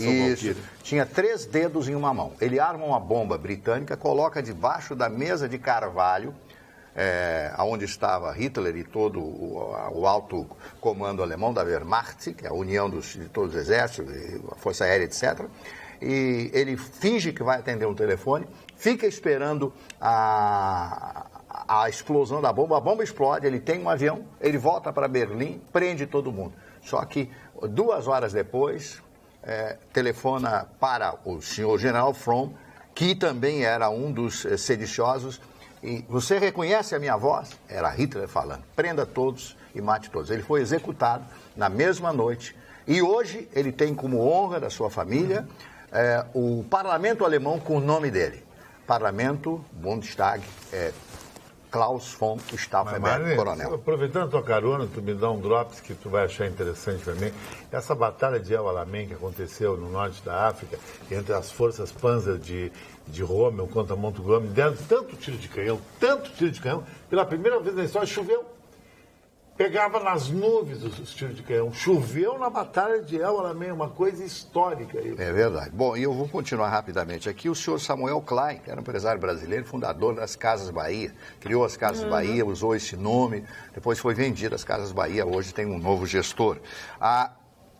[SPEAKER 4] Isso. Tinha 3 dedos em uma mão. Ele arma uma bomba britânica, coloca debaixo da mesa de carvalho, onde estava Hitler e todo o alto comando alemão da Wehrmacht, que é a união de todos os exércitos, a Força Aérea, etc. E ele finge que vai atender um telefone, fica esperando a explosão da bomba, a bomba explode, ele tem um avião, ele volta para Berlim, prende todo mundo. Só que 2 horas depois, telefona para o senhor General Fromm, que também era um dos sediciosos, e você reconhece a minha voz? Era Hitler falando, prenda todos e mate todos. Ele foi executado na mesma noite e hoje ele tem como honra da sua família o parlamento alemão com o nome dele. Parlamento Bundestag, Klaus von Stauffenberg, coronel.
[SPEAKER 6] Aproveitando a tua carona, tu me dá um drops que tu vai achar interessante também. Essa batalha de El Alamein que aconteceu no norte da África, entre as forças Panzer de Rommel contra Montgomery, deram tanto tiro de canhão, pela primeira vez na história choveu.
[SPEAKER 5] pegava nas nuvens os tiros de canhão. Choveu na Batalha de El Alamein, uma coisa histórica.
[SPEAKER 4] É verdade. Bom, e eu vou continuar rapidamente aqui. O senhor Samuel Klein, que era um empresário brasileiro, fundador das Casas Bahia, criou as Casas Bahia, usou esse nome, depois foi vendido as Casas Bahia, hoje tem um novo gestor. A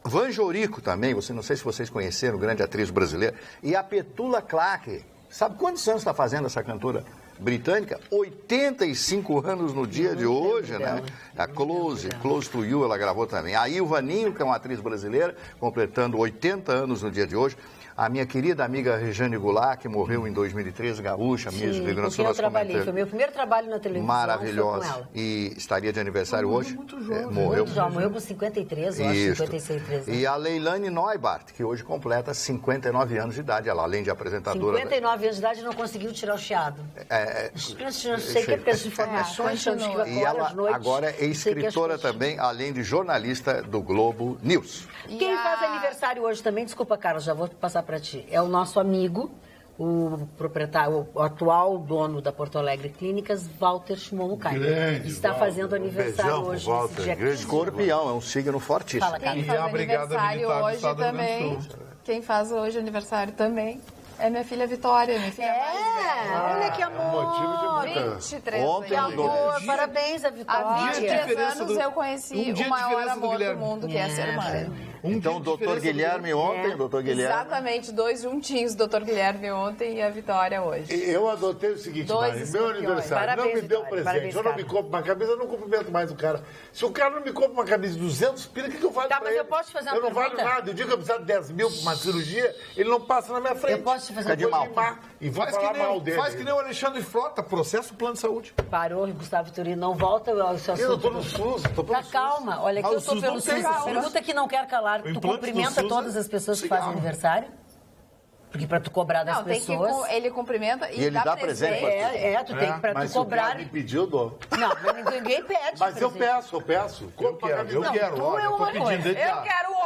[SPEAKER 4] Vanjorico também, não sei se vocês conheceram, grande atriz brasileira, e a Petula Clark. Sabe quantos anos está fazendo essa cantora britânica? 85 anos no dia de hoje, né? A Close to You, ela gravou também. A Ilva Ninho, que é uma atriz brasileira, completando 80 anos no dia de hoje. A minha querida amiga Rejane Goulart, que morreu em 2013, gaúcha mesmo, Rio Grande do Sul.
[SPEAKER 1] Eu trabalhei, foi meu primeiro trabalho na televisão.
[SPEAKER 4] Maravilhosa. E estaria de aniversário hoje.
[SPEAKER 5] Muito jovem.
[SPEAKER 4] Morreu
[SPEAKER 1] com 53, eu acho, 56, 13 anos.
[SPEAKER 4] E a Leilane Neubart, que hoje completa 59 anos de idade, ela além de apresentadora.
[SPEAKER 1] 59 anos de idade não conseguiu tirar o chiado. Não sei o que é, porque as informações são
[SPEAKER 4] e ela agora é escritora também, além de jornalista do Globo News.
[SPEAKER 1] Quem faz aniversário hoje também, desculpa, Carlos, já vou passar para ti, é o nosso amigo, o proprietário, o atual dono da Porto Alegre Clínicas, Walter Shimomukai. Está fazendo aniversário hoje, nesse dia.
[SPEAKER 4] Escorpião, é um signo fortíssimo.
[SPEAKER 3] Fala, quem faz aniversário hoje também, quem faz hoje aniversário também é minha filha Vitória, minha filha mais velha.
[SPEAKER 1] Olha que amor!
[SPEAKER 3] 23
[SPEAKER 4] Ontem,
[SPEAKER 1] amor, parabéns a Vitória.
[SPEAKER 3] Há 23 anos eu conheci o maior amor do mundo, que é ser mãe.
[SPEAKER 4] Então, o doutor Guilherme ontem, doutor Guilherme...
[SPEAKER 3] Exatamente, dois juntinhos, o doutor Guilherme ontem e a Vitória hoje.
[SPEAKER 5] Eu adotei o seguinte, Mari, meu aniversário,
[SPEAKER 1] parabéns,
[SPEAKER 5] não me deu um
[SPEAKER 1] Vitória.
[SPEAKER 5] presente,
[SPEAKER 1] Parabéns,
[SPEAKER 5] eu não me compro uma camisa, eu não cumprimento mais o cara. Se o cara não me compra uma camisa de 200 pila, o que eu faço pra
[SPEAKER 1] mas
[SPEAKER 5] ele?
[SPEAKER 1] eu posso te fazer uma
[SPEAKER 5] Eu não
[SPEAKER 1] pergunta?
[SPEAKER 5] valho nada, eu digo que eu preciso de 10 mil pra uma cirurgia, ele não passa na minha frente.
[SPEAKER 1] Eu posso te fazer
[SPEAKER 5] Eu vou
[SPEAKER 1] uma
[SPEAKER 5] limar e vou falar mal dele.
[SPEAKER 2] Faz que nem o Alexandre Frota, processo o plano de saúde.
[SPEAKER 1] Parou, Gustavo Vitorino, não volta ao seu assunto.
[SPEAKER 5] Eu tô no SUS, tô pelo SUS.
[SPEAKER 1] Calma, olha aqui, eu tô pelo SUS. Pergunta que não quer calar, tu cumprimenta todas as pessoas que fazem aniversário? Porque pra tu cobrar das pessoas...
[SPEAKER 3] ele cumprimenta e
[SPEAKER 4] ele dá presente.
[SPEAKER 1] Tu tem que pra tu cobrar...
[SPEAKER 5] Se o cara me pedir, eu dou.
[SPEAKER 1] Não, ninguém pede.
[SPEAKER 5] Mas eu peço.
[SPEAKER 2] Eu quero.
[SPEAKER 3] Eu quero o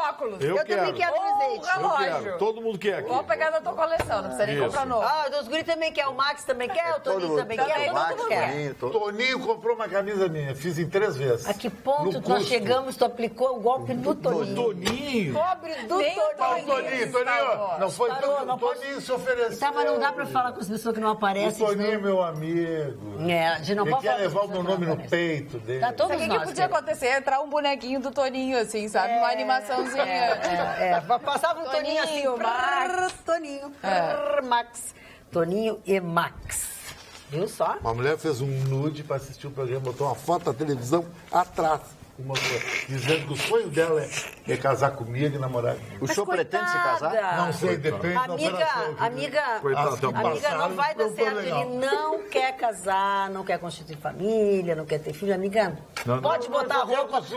[SPEAKER 3] óculos.
[SPEAKER 1] Eu também quero presente.
[SPEAKER 3] Relógio.
[SPEAKER 2] Todo mundo quer aqui.
[SPEAKER 3] Vou pegar da tua coleção, não precisa nem comprar novo.
[SPEAKER 1] Os guri também quer, o Max também quer, o Toninho também quer, todo mundo quer.
[SPEAKER 5] Toninho comprou uma camisa minha, fiz em 3 vezes.
[SPEAKER 1] A que ponto nós chegamos, tu aplicou o golpe do Toninho. Pobre do Toninho.
[SPEAKER 5] Toninho, não foi tudo. Toninho se ofereceu.
[SPEAKER 1] Mas não dá pra falar com as pessoas que não aparecem.
[SPEAKER 5] O Toninho é meu amigo.
[SPEAKER 1] Ele
[SPEAKER 5] quer levar o meu nome no peito dele.
[SPEAKER 3] O que podia acontecer? Entrar um bonequinho do Toninho, assim, sabe? Uma animaçãozinha.
[SPEAKER 1] Passava um Toninho assim. Toninho, Max. Toninho e Max. Viu só?
[SPEAKER 5] Uma mulher fez um nude pra assistir o programa, botou uma foto da televisão atrás. Dizendo que o sonho dela é casar comigo e namorar comigo.
[SPEAKER 4] O senhor pretende se casar?
[SPEAKER 5] Não sei, depende da operação.
[SPEAKER 1] Amiga, não vai dar certo. Ele não quer casar, não quer constituir família, não quer ter filho. Amiga, pode botar a roupa, porque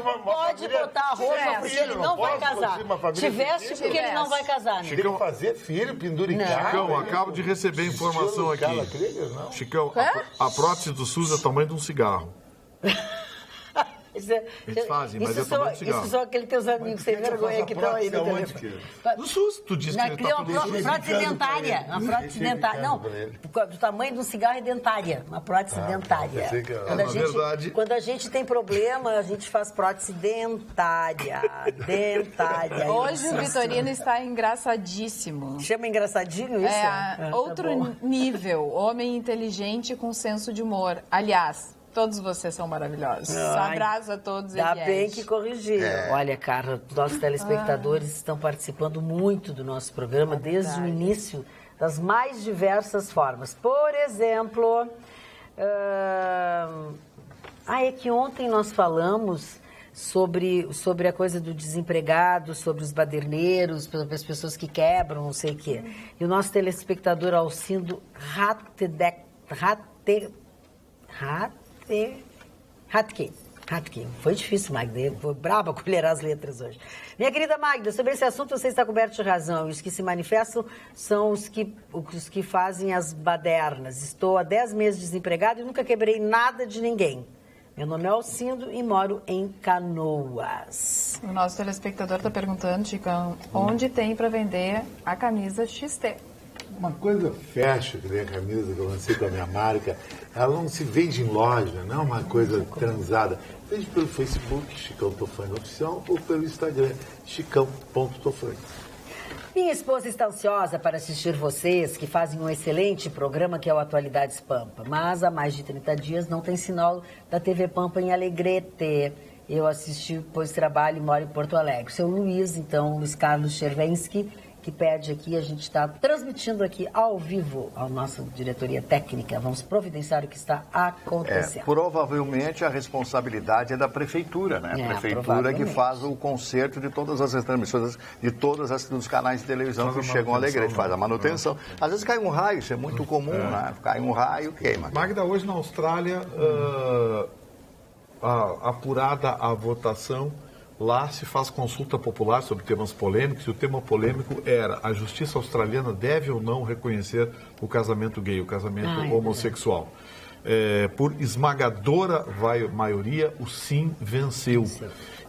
[SPEAKER 1] ele não vai casar. Se veste porque ele não vai casar.
[SPEAKER 5] Tem que fazer filho, penduricar.
[SPEAKER 2] Chicão, acabo de receber informação aqui. Chicão, a prótese do SUS é o tamanho de um cigarro. Eles fazem, mas é tamanho de cigarro.
[SPEAKER 1] Isso são aqueles teus amigos sem vergonha que estão aí no telefone.
[SPEAKER 2] No SUS, tu disse que ele está
[SPEAKER 1] uma prótese dentária. Uma prótese dentária. Não, do tamanho de um cigarro é dentária. Uma prótese dentária. Quando a gente tem problema, a gente faz prótese dentária.
[SPEAKER 3] Hoje o Vitorino está engraçadíssimo.
[SPEAKER 1] Chama engraçadinho isso?
[SPEAKER 3] Outro nível. Homem inteligente com senso de humor. Aliás... Todos vocês são maravilhosos. Abraço a todos.
[SPEAKER 1] Dá bem que corrigir. Olha, cara, nossos telespectadores estão participando muito do nosso programa desde o início, das mais diversas formas. Por exemplo, é que ontem nós falamos sobre a coisa do desempregado, sobre os baderneiros, sobre as pessoas que quebram, não sei o quê. E o nosso telespectador Alcindo Hatke. Foi difícil, Magda. Foi braba colher as letras hoje. Minha querida Magda, sobre esse assunto você está coberto de razão. E os que se manifestam são os que fazem as badernas. Estou há 10 meses desempregado e nunca quebrei nada de ninguém. Meu nome é Alcindo e moro em Canoas.
[SPEAKER 3] O nosso telespectador está perguntando, Chicão, onde tem para vender a camisa XT?
[SPEAKER 5] Uma coisa fashion, que nem a camisa que eu lancei com a minha marca, ela não se vende em loja, não é uma coisa transada. Vende pelo Facebook, Chicão Tofani Oficial, ou pelo Instagram, chicão.tofani.
[SPEAKER 1] Minha esposa está ansiosa para assistir vocês, que fazem um excelente programa que é o Atualidades Pampa. Mas há mais de 30 dias não tem sinal da TV Pampa em Alegrete. Eu assisti, pois trabalho e moro em Porto Alegre. Seu Luiz, então, Luiz Carlos Chervensky, que pede aqui, a gente está transmitindo aqui ao vivo a nossa diretoria técnica. Vamos providenciar o que está acontecendo.
[SPEAKER 4] Provavelmente a responsabilidade é da prefeitura, né? A prefeitura que faz o conserto de todas as transmissões, de todos os canais de televisão que chegam a Alegrete, faz a manutenção. Às vezes cai um raio, isso é muito comum, né? Cai um raio, queima.
[SPEAKER 2] Magda, hoje na Austrália, apurada a votação, lá se faz consulta popular sobre temas polêmicos, e o tema polêmico era: a justiça australiana deve ou não reconhecer o casamento gay, o casamento homossexual. Por esmagadora maioria, o sim venceu.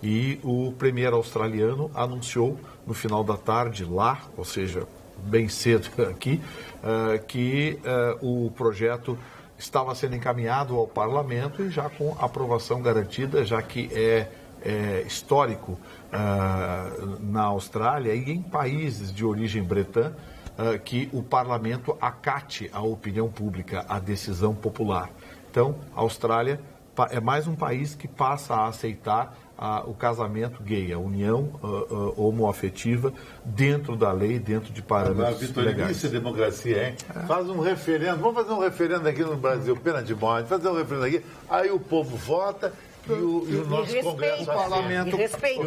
[SPEAKER 2] E o premier australiano anunciou no final da tarde lá, ou seja, bem cedo aqui, que o projeto estava sendo encaminhado ao parlamento e já com aprovação garantida, já que é histórico na Austrália e em países de origem bretã que o parlamento acate a opinião pública, a decisão popular. Então, a Austrália é mais um país que passa a aceitar o casamento gay, a união homoafetiva dentro da lei, dentro de parâmetros legais.
[SPEAKER 5] Isso é democracia, hein? Faz um referendo, vamos fazer um referendo aqui no Brasil, pena de morte, fazer um referendo aqui, aí o povo vota. E o nosso Congresso, o
[SPEAKER 1] parlamento,
[SPEAKER 5] o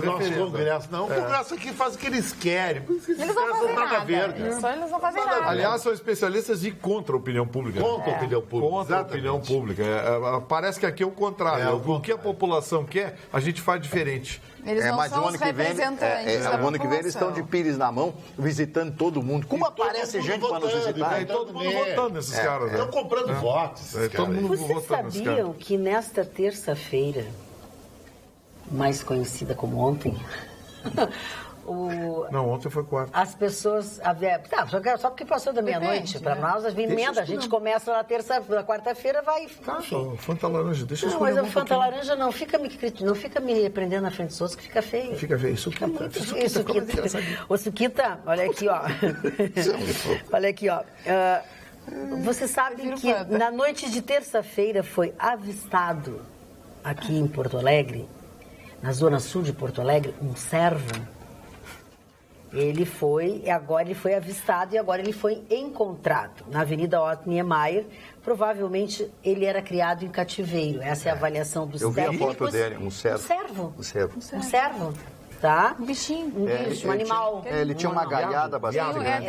[SPEAKER 5] nosso Congresso, não. O Congresso aqui faz o que eles querem.
[SPEAKER 3] Eles não fazem nada. Eles não fazem nada.
[SPEAKER 2] Aliás, são especialistas e contra a opinião pública.
[SPEAKER 5] Contra a opinião pública.
[SPEAKER 2] Contra a opinião pública. Parece que aqui é o contrário. O que a população quer, a gente faz diferente.
[SPEAKER 3] Eles não são os representantes.
[SPEAKER 4] O ano que vem eles estão de pires na mão, visitando todo mundo. Como aparece gente para nos visitar?
[SPEAKER 2] Todo mundo votando nesses caras.
[SPEAKER 5] Estão comprando votos.
[SPEAKER 1] Vocês sabiam que nesta terça-feira, mais conhecida como ontem...
[SPEAKER 2] Não, ontem foi quarta.
[SPEAKER 1] As pessoas... só porque passou da meia-noite. Para nós, a emenda, a gente começa na quarta-feira, vai...
[SPEAKER 2] Fanta laranja, deixa eu
[SPEAKER 1] escolher. Não, mas a Fanta laranja não fica me repreendendo na frente dos outros, que fica feio.
[SPEAKER 2] Fica feio.
[SPEAKER 1] Ô, Suquita, olha aqui, ó. Olha aqui, ó. Você sabe que na noite de terça-feira foi avistado aqui em Porto Alegre, na zona sul de Porto Alegre, um cervo. Agora ele foi avistado e agora ele foi encontrado na Avenida Otto Niemeyer. Provavelmente ele era criado em cativeiro. Essa é a avaliação dos técnicos.
[SPEAKER 4] Eu vi a foto dele, um cervo.
[SPEAKER 1] Um cervo. Tá?
[SPEAKER 3] Um bichinho.
[SPEAKER 1] Um bicho, um animal.
[SPEAKER 4] Ele tinha uma galhada bastante grande.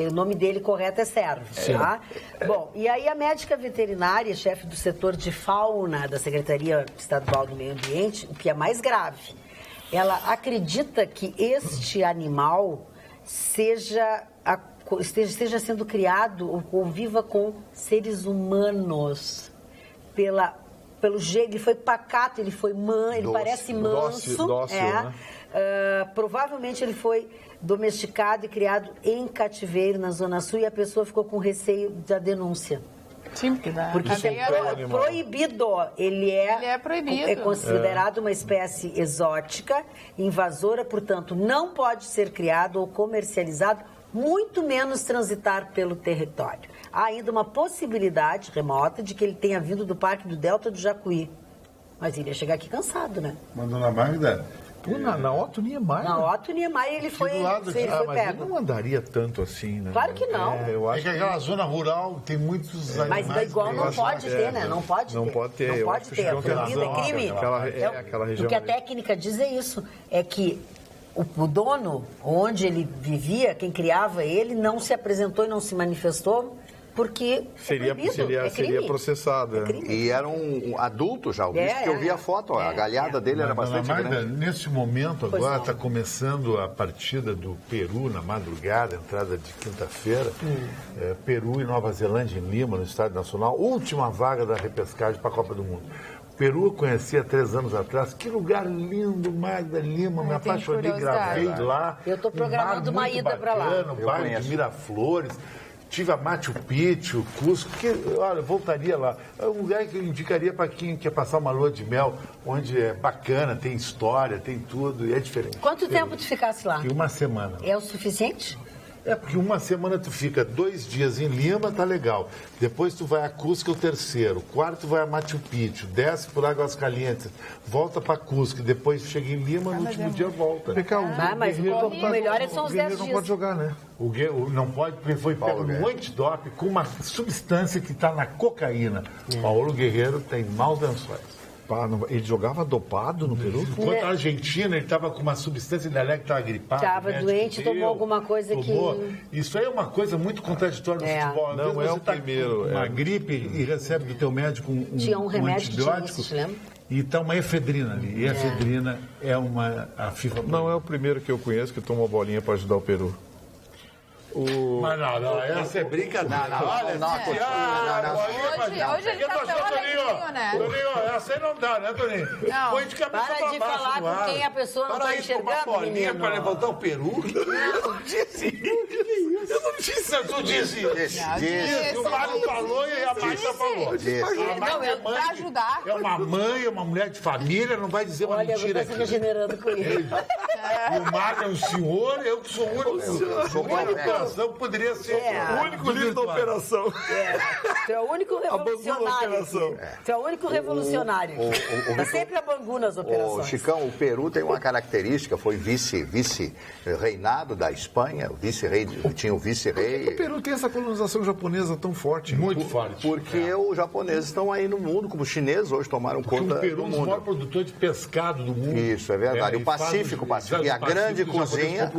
[SPEAKER 1] O nome dele correto é cervo. Tá? Bom, e aí a médica veterinária, chefe do setor de fauna da Secretaria Estadual do Meio Ambiente, o que é mais grave, ela acredita que este animal esteja sendo criado ou conviva com seres humanos pelo jeito. Ele foi pacato, ele foi ele parece manso. Dócil, né? Provavelmente ele foi domesticado e criado em cativeiro na Zona Sul e a pessoa ficou com receio da denúncia.
[SPEAKER 3] Sim,
[SPEAKER 1] porque é proibido. Ele é proibido. É considerado uma espécie exótica, invasora, portanto, não pode ser criado ou comercializado, muito menos transitar pelo território. Há ainda uma possibilidade remota de que ele tenha vindo do Parque do Delta do Jacuí. Mas ele ia chegar aqui cansado, né?
[SPEAKER 5] Mas, dona Magda...
[SPEAKER 2] Na Otto Niemeyer?
[SPEAKER 1] Na Otto Niemeyer ele foi
[SPEAKER 2] mas
[SPEAKER 1] pego.
[SPEAKER 2] Ele não andaria tanto assim, né?
[SPEAKER 1] Claro que não.
[SPEAKER 2] Eu acho
[SPEAKER 5] que aquela zona rural tem muitos animais.
[SPEAKER 1] Mas igual não pode ter, né? Não pode ter.
[SPEAKER 2] Não pode ter.
[SPEAKER 1] Não pode ter. É crime.
[SPEAKER 2] Aquela região.
[SPEAKER 1] O que a técnica diz é isso. É que o dono, onde ele vivia, quem criava ele, não se apresentou e não se manifestou, porque
[SPEAKER 2] seria processado.
[SPEAKER 4] E era um adulto já, o bicho que eu vi a foto, a galhada dele era bastante grande.
[SPEAKER 5] Nesse momento agora está começando a partida do Peru na madrugada, entrada de quinta-feira. Peru e Nova Zelândia em Lima, no Estádio Nacional, última vaga da repescagem para a Copa do Mundo. Peru eu conheci há 3 anos atrás. Que lugar lindo, Magda Lima. Me apaixonei, gravei lá.
[SPEAKER 1] Eu estou programando uma ida para lá.
[SPEAKER 5] O bairro de Miraflores. Tive a Machu Picchu, Cusco, olha, voltaria lá. É um lugar que eu indicaria para quem quer passar uma lua de mel, onde é bacana, tem história, tem tudo, e é diferente.
[SPEAKER 1] Quanto tempo tu ficasse lá?
[SPEAKER 5] E 1 semana.
[SPEAKER 1] É o suficiente?
[SPEAKER 5] É porque 1 semana tu fica 2 dias em Lima, tá legal. Depois tu vai a Cusco, é o terceiro. 4º tu vai a Machu Picchu, desce por Águas Calientes, volta para Cusco, depois chega em Lima, no último dia volta.
[SPEAKER 1] Mas o melhor são os 10 dias.
[SPEAKER 2] Não pode jogar, né?
[SPEAKER 5] Não pode, porque foi pego um antidope com uma substância que está na cocaína. Paulo Guerreiro tem maus lençóis.
[SPEAKER 2] Ele jogava dopado no Peru?
[SPEAKER 5] Enquanto a Argentina, ele estava com uma substância, ele alega que estava gripado.
[SPEAKER 1] Estava doente, tomou alguma coisa que...
[SPEAKER 5] Isso aí é uma coisa muito contraditória no futebol. Às
[SPEAKER 2] não é o primeiro.
[SPEAKER 5] Com uma gripe e recebe do teu médico
[SPEAKER 1] um remédio
[SPEAKER 5] antibiótico.
[SPEAKER 1] Que tinha isso, lembra?
[SPEAKER 5] E está uma efedrina ali. E a efedrina é a FIFA...
[SPEAKER 2] Não é o primeiro que eu conheço que tomou bolinha para ajudar o Peru.
[SPEAKER 5] Mas não, essa é brincadeira.
[SPEAKER 3] Hoje ele tá tão alegrinho, né?
[SPEAKER 5] Toninho, essa aí não dá, né, Toninho?
[SPEAKER 3] Não.
[SPEAKER 5] Põe de cabeça
[SPEAKER 1] para de falar com quem a pessoa não está enxergando, menino.
[SPEAKER 5] Para levantar o peru? Eu não disse. Eu não disse. Tu disse. O Mário falou e a Marta falou.
[SPEAKER 3] Não, é para ajudar.
[SPEAKER 5] É uma mãe, é uma mulher de família, não vai dizer uma mentira aqui.
[SPEAKER 1] Olha, você regenerando com ele.
[SPEAKER 5] E o Mário é um senhor, eu que sou o único. Poderia ser
[SPEAKER 2] o único líder da operação.
[SPEAKER 1] Tu é o único revolucionário. Tu é o único revolucionário. Tá sempre a Bangu nas operações.
[SPEAKER 4] Chicão, o Peru tem uma característica, foi vice-reinado da Espanha, tinha o vice-rei.
[SPEAKER 2] O Peru tem essa colonização japonesa tão forte.
[SPEAKER 5] Muito forte.
[SPEAKER 4] Porque os japoneses estão aí no mundo, como os chineses hoje tomaram conta do mundo.
[SPEAKER 5] O Peru é o maior produtor de pescado do mundo.
[SPEAKER 4] Isso, é verdade. O Pacífico. E a grande cozinha,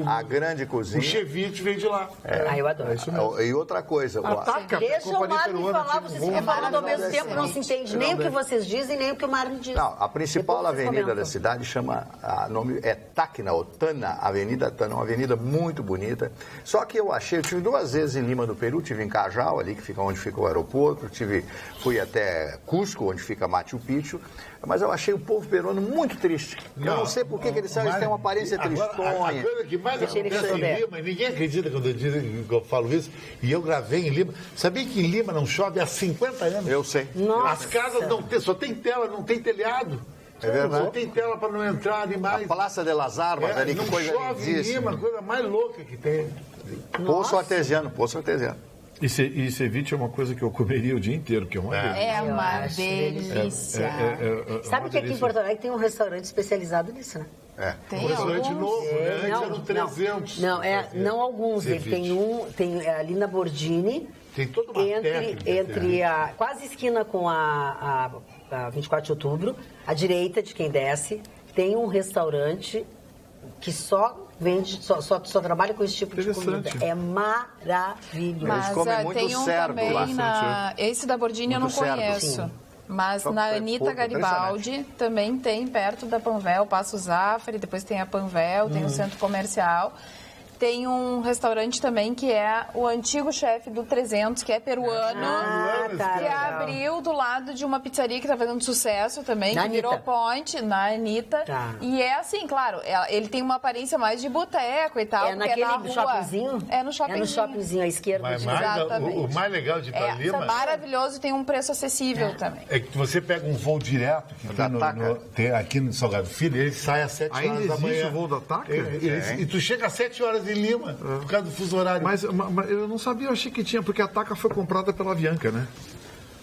[SPEAKER 4] O
[SPEAKER 5] ceviche vem de lá.
[SPEAKER 1] Eu adoro.
[SPEAKER 4] E outra coisa...
[SPEAKER 1] Deixa o Mário falar, vocês ficam falando ao mesmo tempo, não se entende nem o que vocês dizem, nem o que o Mário diz.
[SPEAKER 4] Não, a principal avenida da cidade é Tacna, ou Tana, Avenida Tana, uma avenida muito bonita. Só que eu tive 2 vezes em Lima do Peru, tive em Cajal, ali onde fica o aeroporto, fui até Cusco, onde fica Machu Picchu, mas eu achei o povo peruano muito triste. Eu não sei por que eles têm uma aparência tristonha.
[SPEAKER 5] A coisa que mais acontece em Lima, ninguém acredita quando eu falo isso, e eu gravei em Lima. Sabia que em Lima não chove há 50 anos?
[SPEAKER 4] Eu sei.
[SPEAKER 1] Nossa.
[SPEAKER 5] As casas só tem tela, não tem telhado.
[SPEAKER 4] É verdade.
[SPEAKER 5] Só tem tela para não entrar animais.
[SPEAKER 4] A Praça de las Armas, ali, que coisa
[SPEAKER 5] chove em Lima, a coisa mais louca que tem.
[SPEAKER 4] Poço artesiano.
[SPEAKER 2] E ceviche é uma coisa que eu comeria o dia inteiro, que é uma delícia.
[SPEAKER 3] É uma delícia.
[SPEAKER 1] Sabe que aqui em Porto Alegre tem um restaurante especializado nisso, né?
[SPEAKER 5] Tem um restaurante novo, né? Antes eram 300.
[SPEAKER 1] Não alguns. Ele tem ali na Bordini.
[SPEAKER 5] Tem toda uma
[SPEAKER 1] entre a quase esquina com a 24 de outubro, à direita de quem desce, tem um restaurante que só vende, só trabalha com esse tipo de comida. É maravilhoso.
[SPEAKER 4] Mas eles comem muito
[SPEAKER 3] tem um
[SPEAKER 4] cerdo
[SPEAKER 3] também
[SPEAKER 4] lá.
[SPEAKER 3] Esse da Bordini eu não conheço.
[SPEAKER 1] Sim.
[SPEAKER 3] Mas na Anitta Garibaldi também tem, perto da Panvel, Passo Zafari, depois tem a Panvel, tem um centro comercial. Tem um restaurante também que é o antigo chefe do 300, que é peruano, que abriu do lado de uma pizzaria que está fazendo sucesso também, que virou point, na Anitta. E é assim, claro, ele tem uma aparência mais de boteco e tal.
[SPEAKER 1] É naquele shoppingzinho?
[SPEAKER 3] É no shoppingzinho.
[SPEAKER 1] É no shoppingzinho, à esquerda.
[SPEAKER 5] Mas o mais legal de Ipanema...
[SPEAKER 3] É maravilhoso e tem um preço acessível também.
[SPEAKER 5] É que você pega um voo direto, que tem aqui no Salgado Filho, ele sai às 7 horas da manhã.
[SPEAKER 2] Ainda existe o voo da TACA?
[SPEAKER 5] E tu chega às 7 horas em Lima, por causa do fuso horário.
[SPEAKER 2] Mas eu não sabia, eu achei que tinha, porque a TACA foi comprada pela Avianca, né?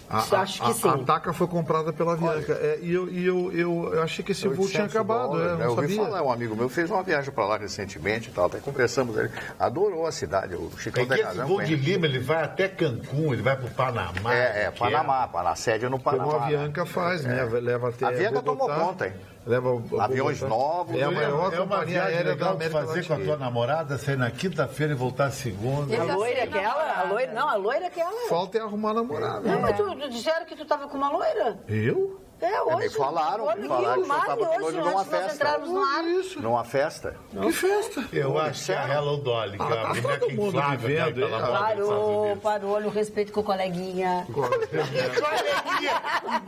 [SPEAKER 1] Acho que sim.
[SPEAKER 2] A TACA foi comprada pela Avianca. E eu achei que esse voo tinha acabado.
[SPEAKER 4] Eu ouvi falar, um amigo meu fez uma viagem para lá recentemente e tal, até conversamos, ele adorou a cidade. O Chico
[SPEAKER 5] tem razão. Esse voo de Lima, ele vai até Cancún, ele vai para o Panamá.
[SPEAKER 4] Panamá, a sede é no Panamá.
[SPEAKER 2] Como a Avianca faz, né? Leva até
[SPEAKER 4] a Avianca tomou conta, hein?
[SPEAKER 2] Leva
[SPEAKER 4] aviões novos.
[SPEAKER 2] É a maior companhia aérea da América
[SPEAKER 5] Latina. Fazer com a tua namorada, sair na quinta-feira e voltar segunda.
[SPEAKER 1] A loira é aquela? A loira é aquela.
[SPEAKER 2] Falta é arrumar namorada.
[SPEAKER 1] Não, mas tu disseram que tu tava com uma loira.
[SPEAKER 2] Eu?
[SPEAKER 1] Hoje.
[SPEAKER 4] Me falaram que eu estava com hoje numa festa. Numa festa?
[SPEAKER 2] Que festa?
[SPEAKER 5] Eu acho que é a Hello Dolly, que é a boneca inflável.
[SPEAKER 1] Parou, olha o respeito com o coleguinha.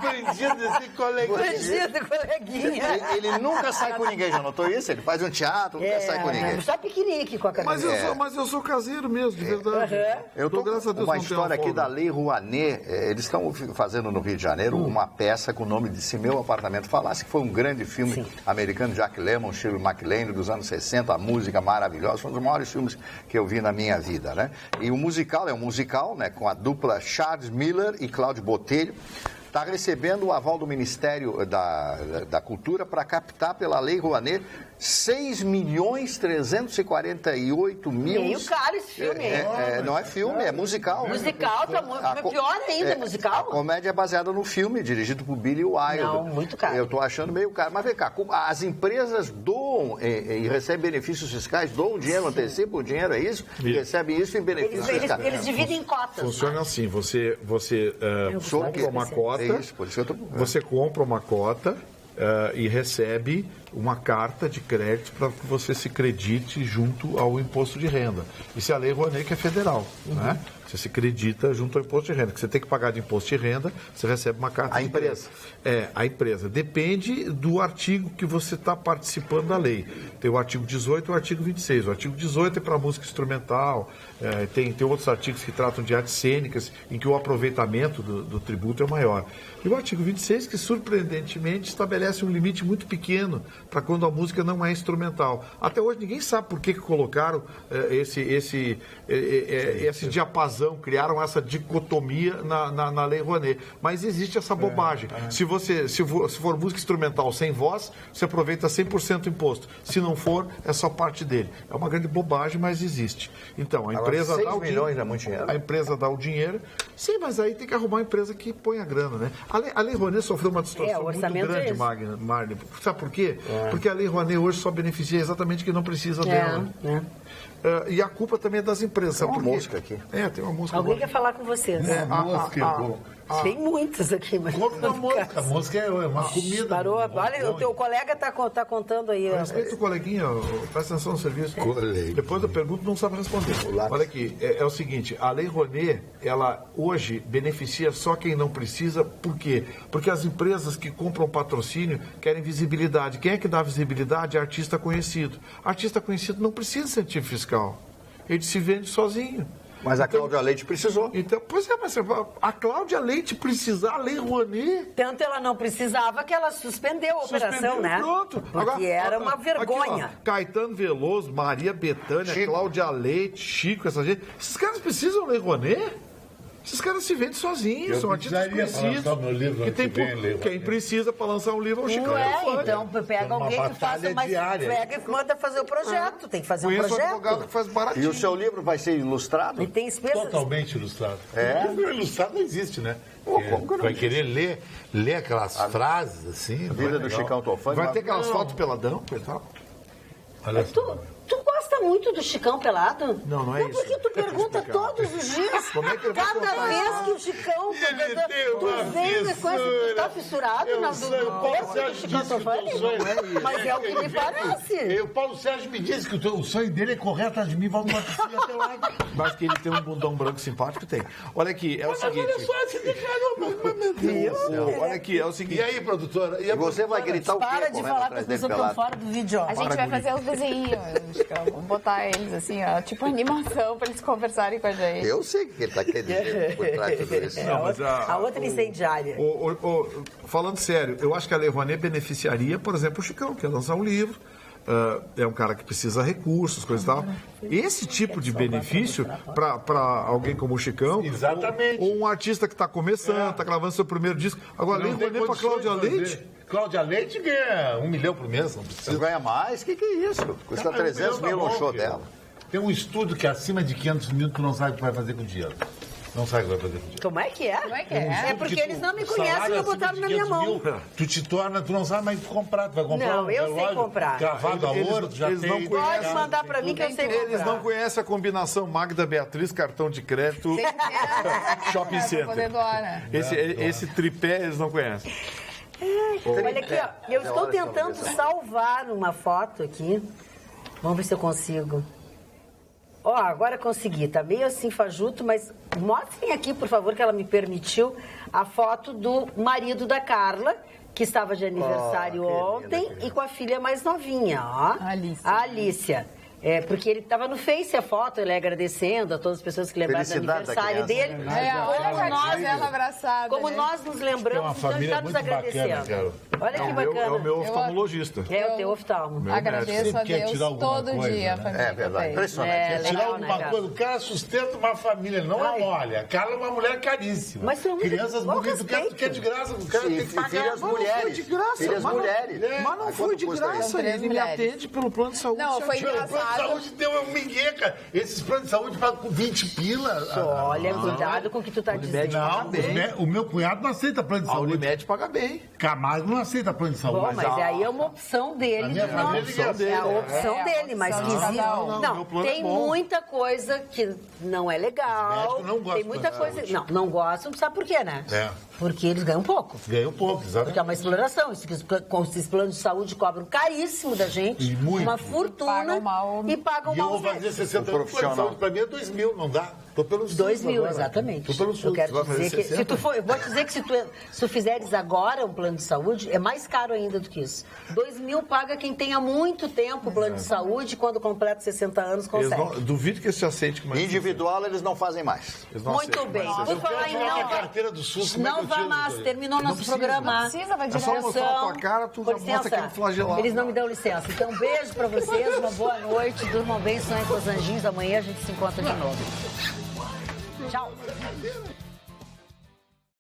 [SPEAKER 5] Bandido esse coleguinha.
[SPEAKER 1] Bandido, coleguinha.
[SPEAKER 4] Ele nunca sai com ninguém, já notou isso? Ele faz um teatro, nunca sai com ninguém.
[SPEAKER 1] Só piquenique com a cabeça.
[SPEAKER 2] Mas eu sou caseiro mesmo, de verdade.
[SPEAKER 4] Eu tô
[SPEAKER 2] graças a Deus,
[SPEAKER 4] uma história aqui da Lei Rouanet. Eles estão fazendo no Rio de Janeiro uma peça com o nome de Se Meu Apartamento Falasse, que foi um grande filme americano, Jack Lemmon, Shirley MacLaine, dos anos 60, a música maravilhosa, foi um dos maiores filmes que eu vi na minha vida, né? E o musical é um musical, né, com a dupla Charles Miller e Cláudio Botelho. Está recebendo o aval do Ministério da Cultura para captar pela Lei Rouanet 6.348.000...
[SPEAKER 1] Meio caro esse filme, hein?
[SPEAKER 4] Não é filme, é musical.
[SPEAKER 1] Musical, pior ainda, musical.
[SPEAKER 4] A comédia é baseada no filme, dirigido por Billy Wilder.
[SPEAKER 1] Não, muito caro.
[SPEAKER 4] Eu estou achando meio caro. Mas vem cá, as empresas doam e recebem benefícios fiscais, doam dinheiro, antecipam o dinheiro, é isso? E recebem isso em benefícios fiscais.
[SPEAKER 1] Eles dividem em cotas.
[SPEAKER 2] Funciona assim, você compra uma cota, você compra uma cota e recebe uma carta de crédito para que você se credite junto ao imposto de renda. Isso é a Lei Rouanet, que é federal, né? Você se acredita junto ao imposto de renda. Que você tem que pagar de imposto de renda, você recebe uma carta.
[SPEAKER 4] A empresa?
[SPEAKER 2] A empresa. Depende do artigo que você está participando da lei. Tem o artigo 18 e o artigo 26. O artigo 18 é para música instrumental, tem outros artigos que tratam de artes cênicas, em que o aproveitamento do tributo é maior. E o artigo 26, que surpreendentemente estabelece um limite muito pequeno para quando a música não é instrumental. Até hoje ninguém sabe por que colocaram esse diapasão, criaram essa dicotomia na Lei Rouanet. Mas existe essa bobagem. Se for música instrumental sem voz, você aproveita 100% do imposto. Se não for, é só parte dele. É uma grande bobagem, mas existe. Então, a empresa dá o dinheiro.
[SPEAKER 4] É muito dinheiro.
[SPEAKER 2] A empresa dá o dinheiro. Sim, mas aí tem que arrumar uma empresa que põe a grana, né? A Lei Rouanet sofreu uma distorção muito grande, Marli. Sabe por quê? Porque a Lei Rouanet hoje só beneficia exatamente quem não precisa dela. E a culpa também é das empresas.
[SPEAKER 4] Tem uma mosca aqui.
[SPEAKER 2] Tem uma mosca.
[SPEAKER 1] Alguém quer falar com vocês? Tem muitas aqui, mas...
[SPEAKER 5] Compra uma mosca. A mosca é uma comida.
[SPEAKER 1] Parou. Olha, o teu colega está contando aí.
[SPEAKER 2] Respeita o coleguinha, presta atenção no serviço. Depois eu pergunto, não sabe responder. Olha aqui, é o seguinte, a Lei Rouanet, ela hoje beneficia só quem não precisa. Por quê? Porque as empresas que compram patrocínio querem visibilidade. Quem é que dá visibilidade? É artista conhecido. Artista conhecido não precisa de incentivo fiscal. Ele se vende sozinho.
[SPEAKER 4] Mas a Cláudia Leite precisou.
[SPEAKER 2] Então, mas a Cláudia Leite precisar, a Lei Rouanet...
[SPEAKER 1] Tanto ela não precisava que ela suspendeu a operação, né?
[SPEAKER 2] Pronto.
[SPEAKER 1] Porque agora, era uma vergonha.
[SPEAKER 2] Aqui, Caetano Veloso, Maria Bethânia, Cláudia Leite, Chico, essa gente. Esses caras precisam Lei Rouanet? Esses caras se vendem sozinhos, são artistas conhecidos. Quem precisa para lançar um livro é o Chico.
[SPEAKER 1] Então pega alguém que faça mais. Pega e manda fazer o projeto. Tem que fazer um projeto.
[SPEAKER 2] Advogado que faz baratinho.
[SPEAKER 4] E o seu livro vai ser ilustrado?
[SPEAKER 1] E tem
[SPEAKER 5] Totalmente ilustrado.
[SPEAKER 4] O
[SPEAKER 5] livro ilustrado não existe, né? Vai querer ler aquelas frases assim.
[SPEAKER 4] A vida do Chicão Tofani.
[SPEAKER 2] Vai ter aquelas fotos peladão e tal.
[SPEAKER 1] Olha Tu gosta muito do Chicão pelado?
[SPEAKER 2] Não é isso.
[SPEAKER 1] Porque tu pergunta todos os dias.
[SPEAKER 2] Como é que ele vai
[SPEAKER 1] cada vez que o Chicão... Tu vem com esse... Tu tá fissurado no corpo do Chicão Tofani? Mas é o que me parece.
[SPEAKER 5] O Paulo Sérgio me disse que o sonho dele é correr atrás de mim e vamos até lá.
[SPEAKER 2] Mas que ele tem um bundão branco simpático, tem. Olha aqui, é o seguinte... Olha só, você olha aqui, é o seguinte...
[SPEAKER 5] E aí, produtora?
[SPEAKER 4] E você vai gritar o quê?
[SPEAKER 1] Para de falar que as pessoas estão fora do vídeo.
[SPEAKER 3] A gente vai fazer os desenhinhos. Vamos botar eles assim, ó, tipo animação para eles conversarem com a gente.
[SPEAKER 4] Eu sei o que ele está querendo dizer por trás de tudo isso.
[SPEAKER 2] Não, mas
[SPEAKER 1] a outra incendiária.
[SPEAKER 2] Falando sério, eu acho que a Lei Rouanet beneficiaria, por exemplo, o Chicão, que ia lançar um livro. É um cara que precisa de recursos, coisa e tal. Esse tipo de benefício para alguém como o Chicão,
[SPEAKER 5] exatamente,
[SPEAKER 2] ou um artista que está começando, está gravando seu primeiro disco. Agora, Lei Rouanet para Cláudia Leite?
[SPEAKER 5] Cláudia Leite ganha 1 milhão por mês, não precisa.
[SPEAKER 4] Você ganha mais? Que é isso? Custa 300 mil no show dela.
[SPEAKER 5] Tem um estudo que acima de 500 mil tu não sabe o que vai fazer com o dinheiro. Não sabe o que vai fazer com o dinheiro.
[SPEAKER 1] Como é que é? É porque eles não me conhecem e botaram na minha mão.
[SPEAKER 5] Tu não sabe mais comprar. Tu vai comprar
[SPEAKER 1] não, eu sei comprar.
[SPEAKER 5] Gravado a ouro, já
[SPEAKER 2] eles
[SPEAKER 5] tem.
[SPEAKER 1] Pode mandar pra mim que eu sei comprar.
[SPEAKER 2] Eles não conhecem a combinação Magda Beatriz, cartão de crédito, shopping center. Esse tripé eles não conhecem.
[SPEAKER 1] Olha aqui, ó. Eu estou tentando salvar uma foto aqui. Vamos ver se eu consigo. Ó, agora consegui, tá meio assim fajuto, mas mostrem aqui, por favor, que ela me permitiu a foto do marido da Carla, que estava de aniversário ontem, e com a filha mais novinha, ó. A Alícia. Porque ele estava no Face a foto, ele agradecendo a todas as pessoas que lembraram do aniversário dele. Como nós nos lembramos, então ele está nos agradecendo. Olha que bacana.
[SPEAKER 2] É o meu oftalmologista.
[SPEAKER 1] É o teu oftalmo.
[SPEAKER 3] Agradeço a Deus todo dia, a família.
[SPEAKER 4] É verdade, impressionante.
[SPEAKER 6] Tirar alguma coisa, o cara sustenta uma família, não é mole. A Carla é uma mulher caríssima.
[SPEAKER 1] Mas
[SPEAKER 6] crianças bonitas, tu quer de graça, o cara tem que pagar.
[SPEAKER 4] Filhas mulheres. Filhas mulheres.
[SPEAKER 6] Mas não foi de graça, ele me atende pelo plano de saúde.
[SPEAKER 3] Não, foi engraçado.
[SPEAKER 6] O plano de saúde deu um migué, cara. Esses planos de saúde pagam com 20 pila.
[SPEAKER 1] Olha, cuidado com o que tu tá dizendo.
[SPEAKER 6] Não, o meu cunhado não aceita plano de saúde.
[SPEAKER 5] A Unimed paga bem.
[SPEAKER 6] Camargo não aceita plano de saúde.
[SPEAKER 1] Bom, mas aí é uma opção dele.
[SPEAKER 6] A minha família
[SPEAKER 1] É a opção dele, mas que não, tem muita coisa que não é legal.
[SPEAKER 6] Não gosta.
[SPEAKER 1] Tem muita coisa. Não gostam, sabe por quê, né? Porque eles ganham pouco.
[SPEAKER 6] Ganham pouco, exatamente.
[SPEAKER 1] Porque é uma exploração. Esses planos de saúde cobram caríssimo da gente, uma fortuna, e pagam mal.
[SPEAKER 6] E eu vou fazer 60 anos de plano de saúde, pra mim é 2.000, não dá? Tô pelo SUS
[SPEAKER 1] 2.000,
[SPEAKER 6] agora.
[SPEAKER 1] exatamente.
[SPEAKER 6] Tô pelo SUS.
[SPEAKER 1] Eu quero dizer que, se tu for, eu vou te dizer que se tu fizeres agora um plano de saúde, é mais caro ainda do que isso. 2.000 paga quem tem há muito tempo o plano de saúde, quando completa 60 anos consegue.
[SPEAKER 2] Duvido que esse aceite.
[SPEAKER 4] Individual eles não fazem mais.
[SPEAKER 1] Muito bem. Por falar em
[SPEAKER 6] não, carteira do SUS,
[SPEAKER 1] não vá mais, terminou nosso programa.
[SPEAKER 3] Não precisa, vai
[SPEAKER 2] É só mostrar a tua cara, tu já mostra aquele flagelado.
[SPEAKER 1] Eles não me dão licença. Então, beijo pra vocês, uma boa noite, durmam bem, sonhem com os anjinhos. Amanhã a gente se encontra de novo. Tchau.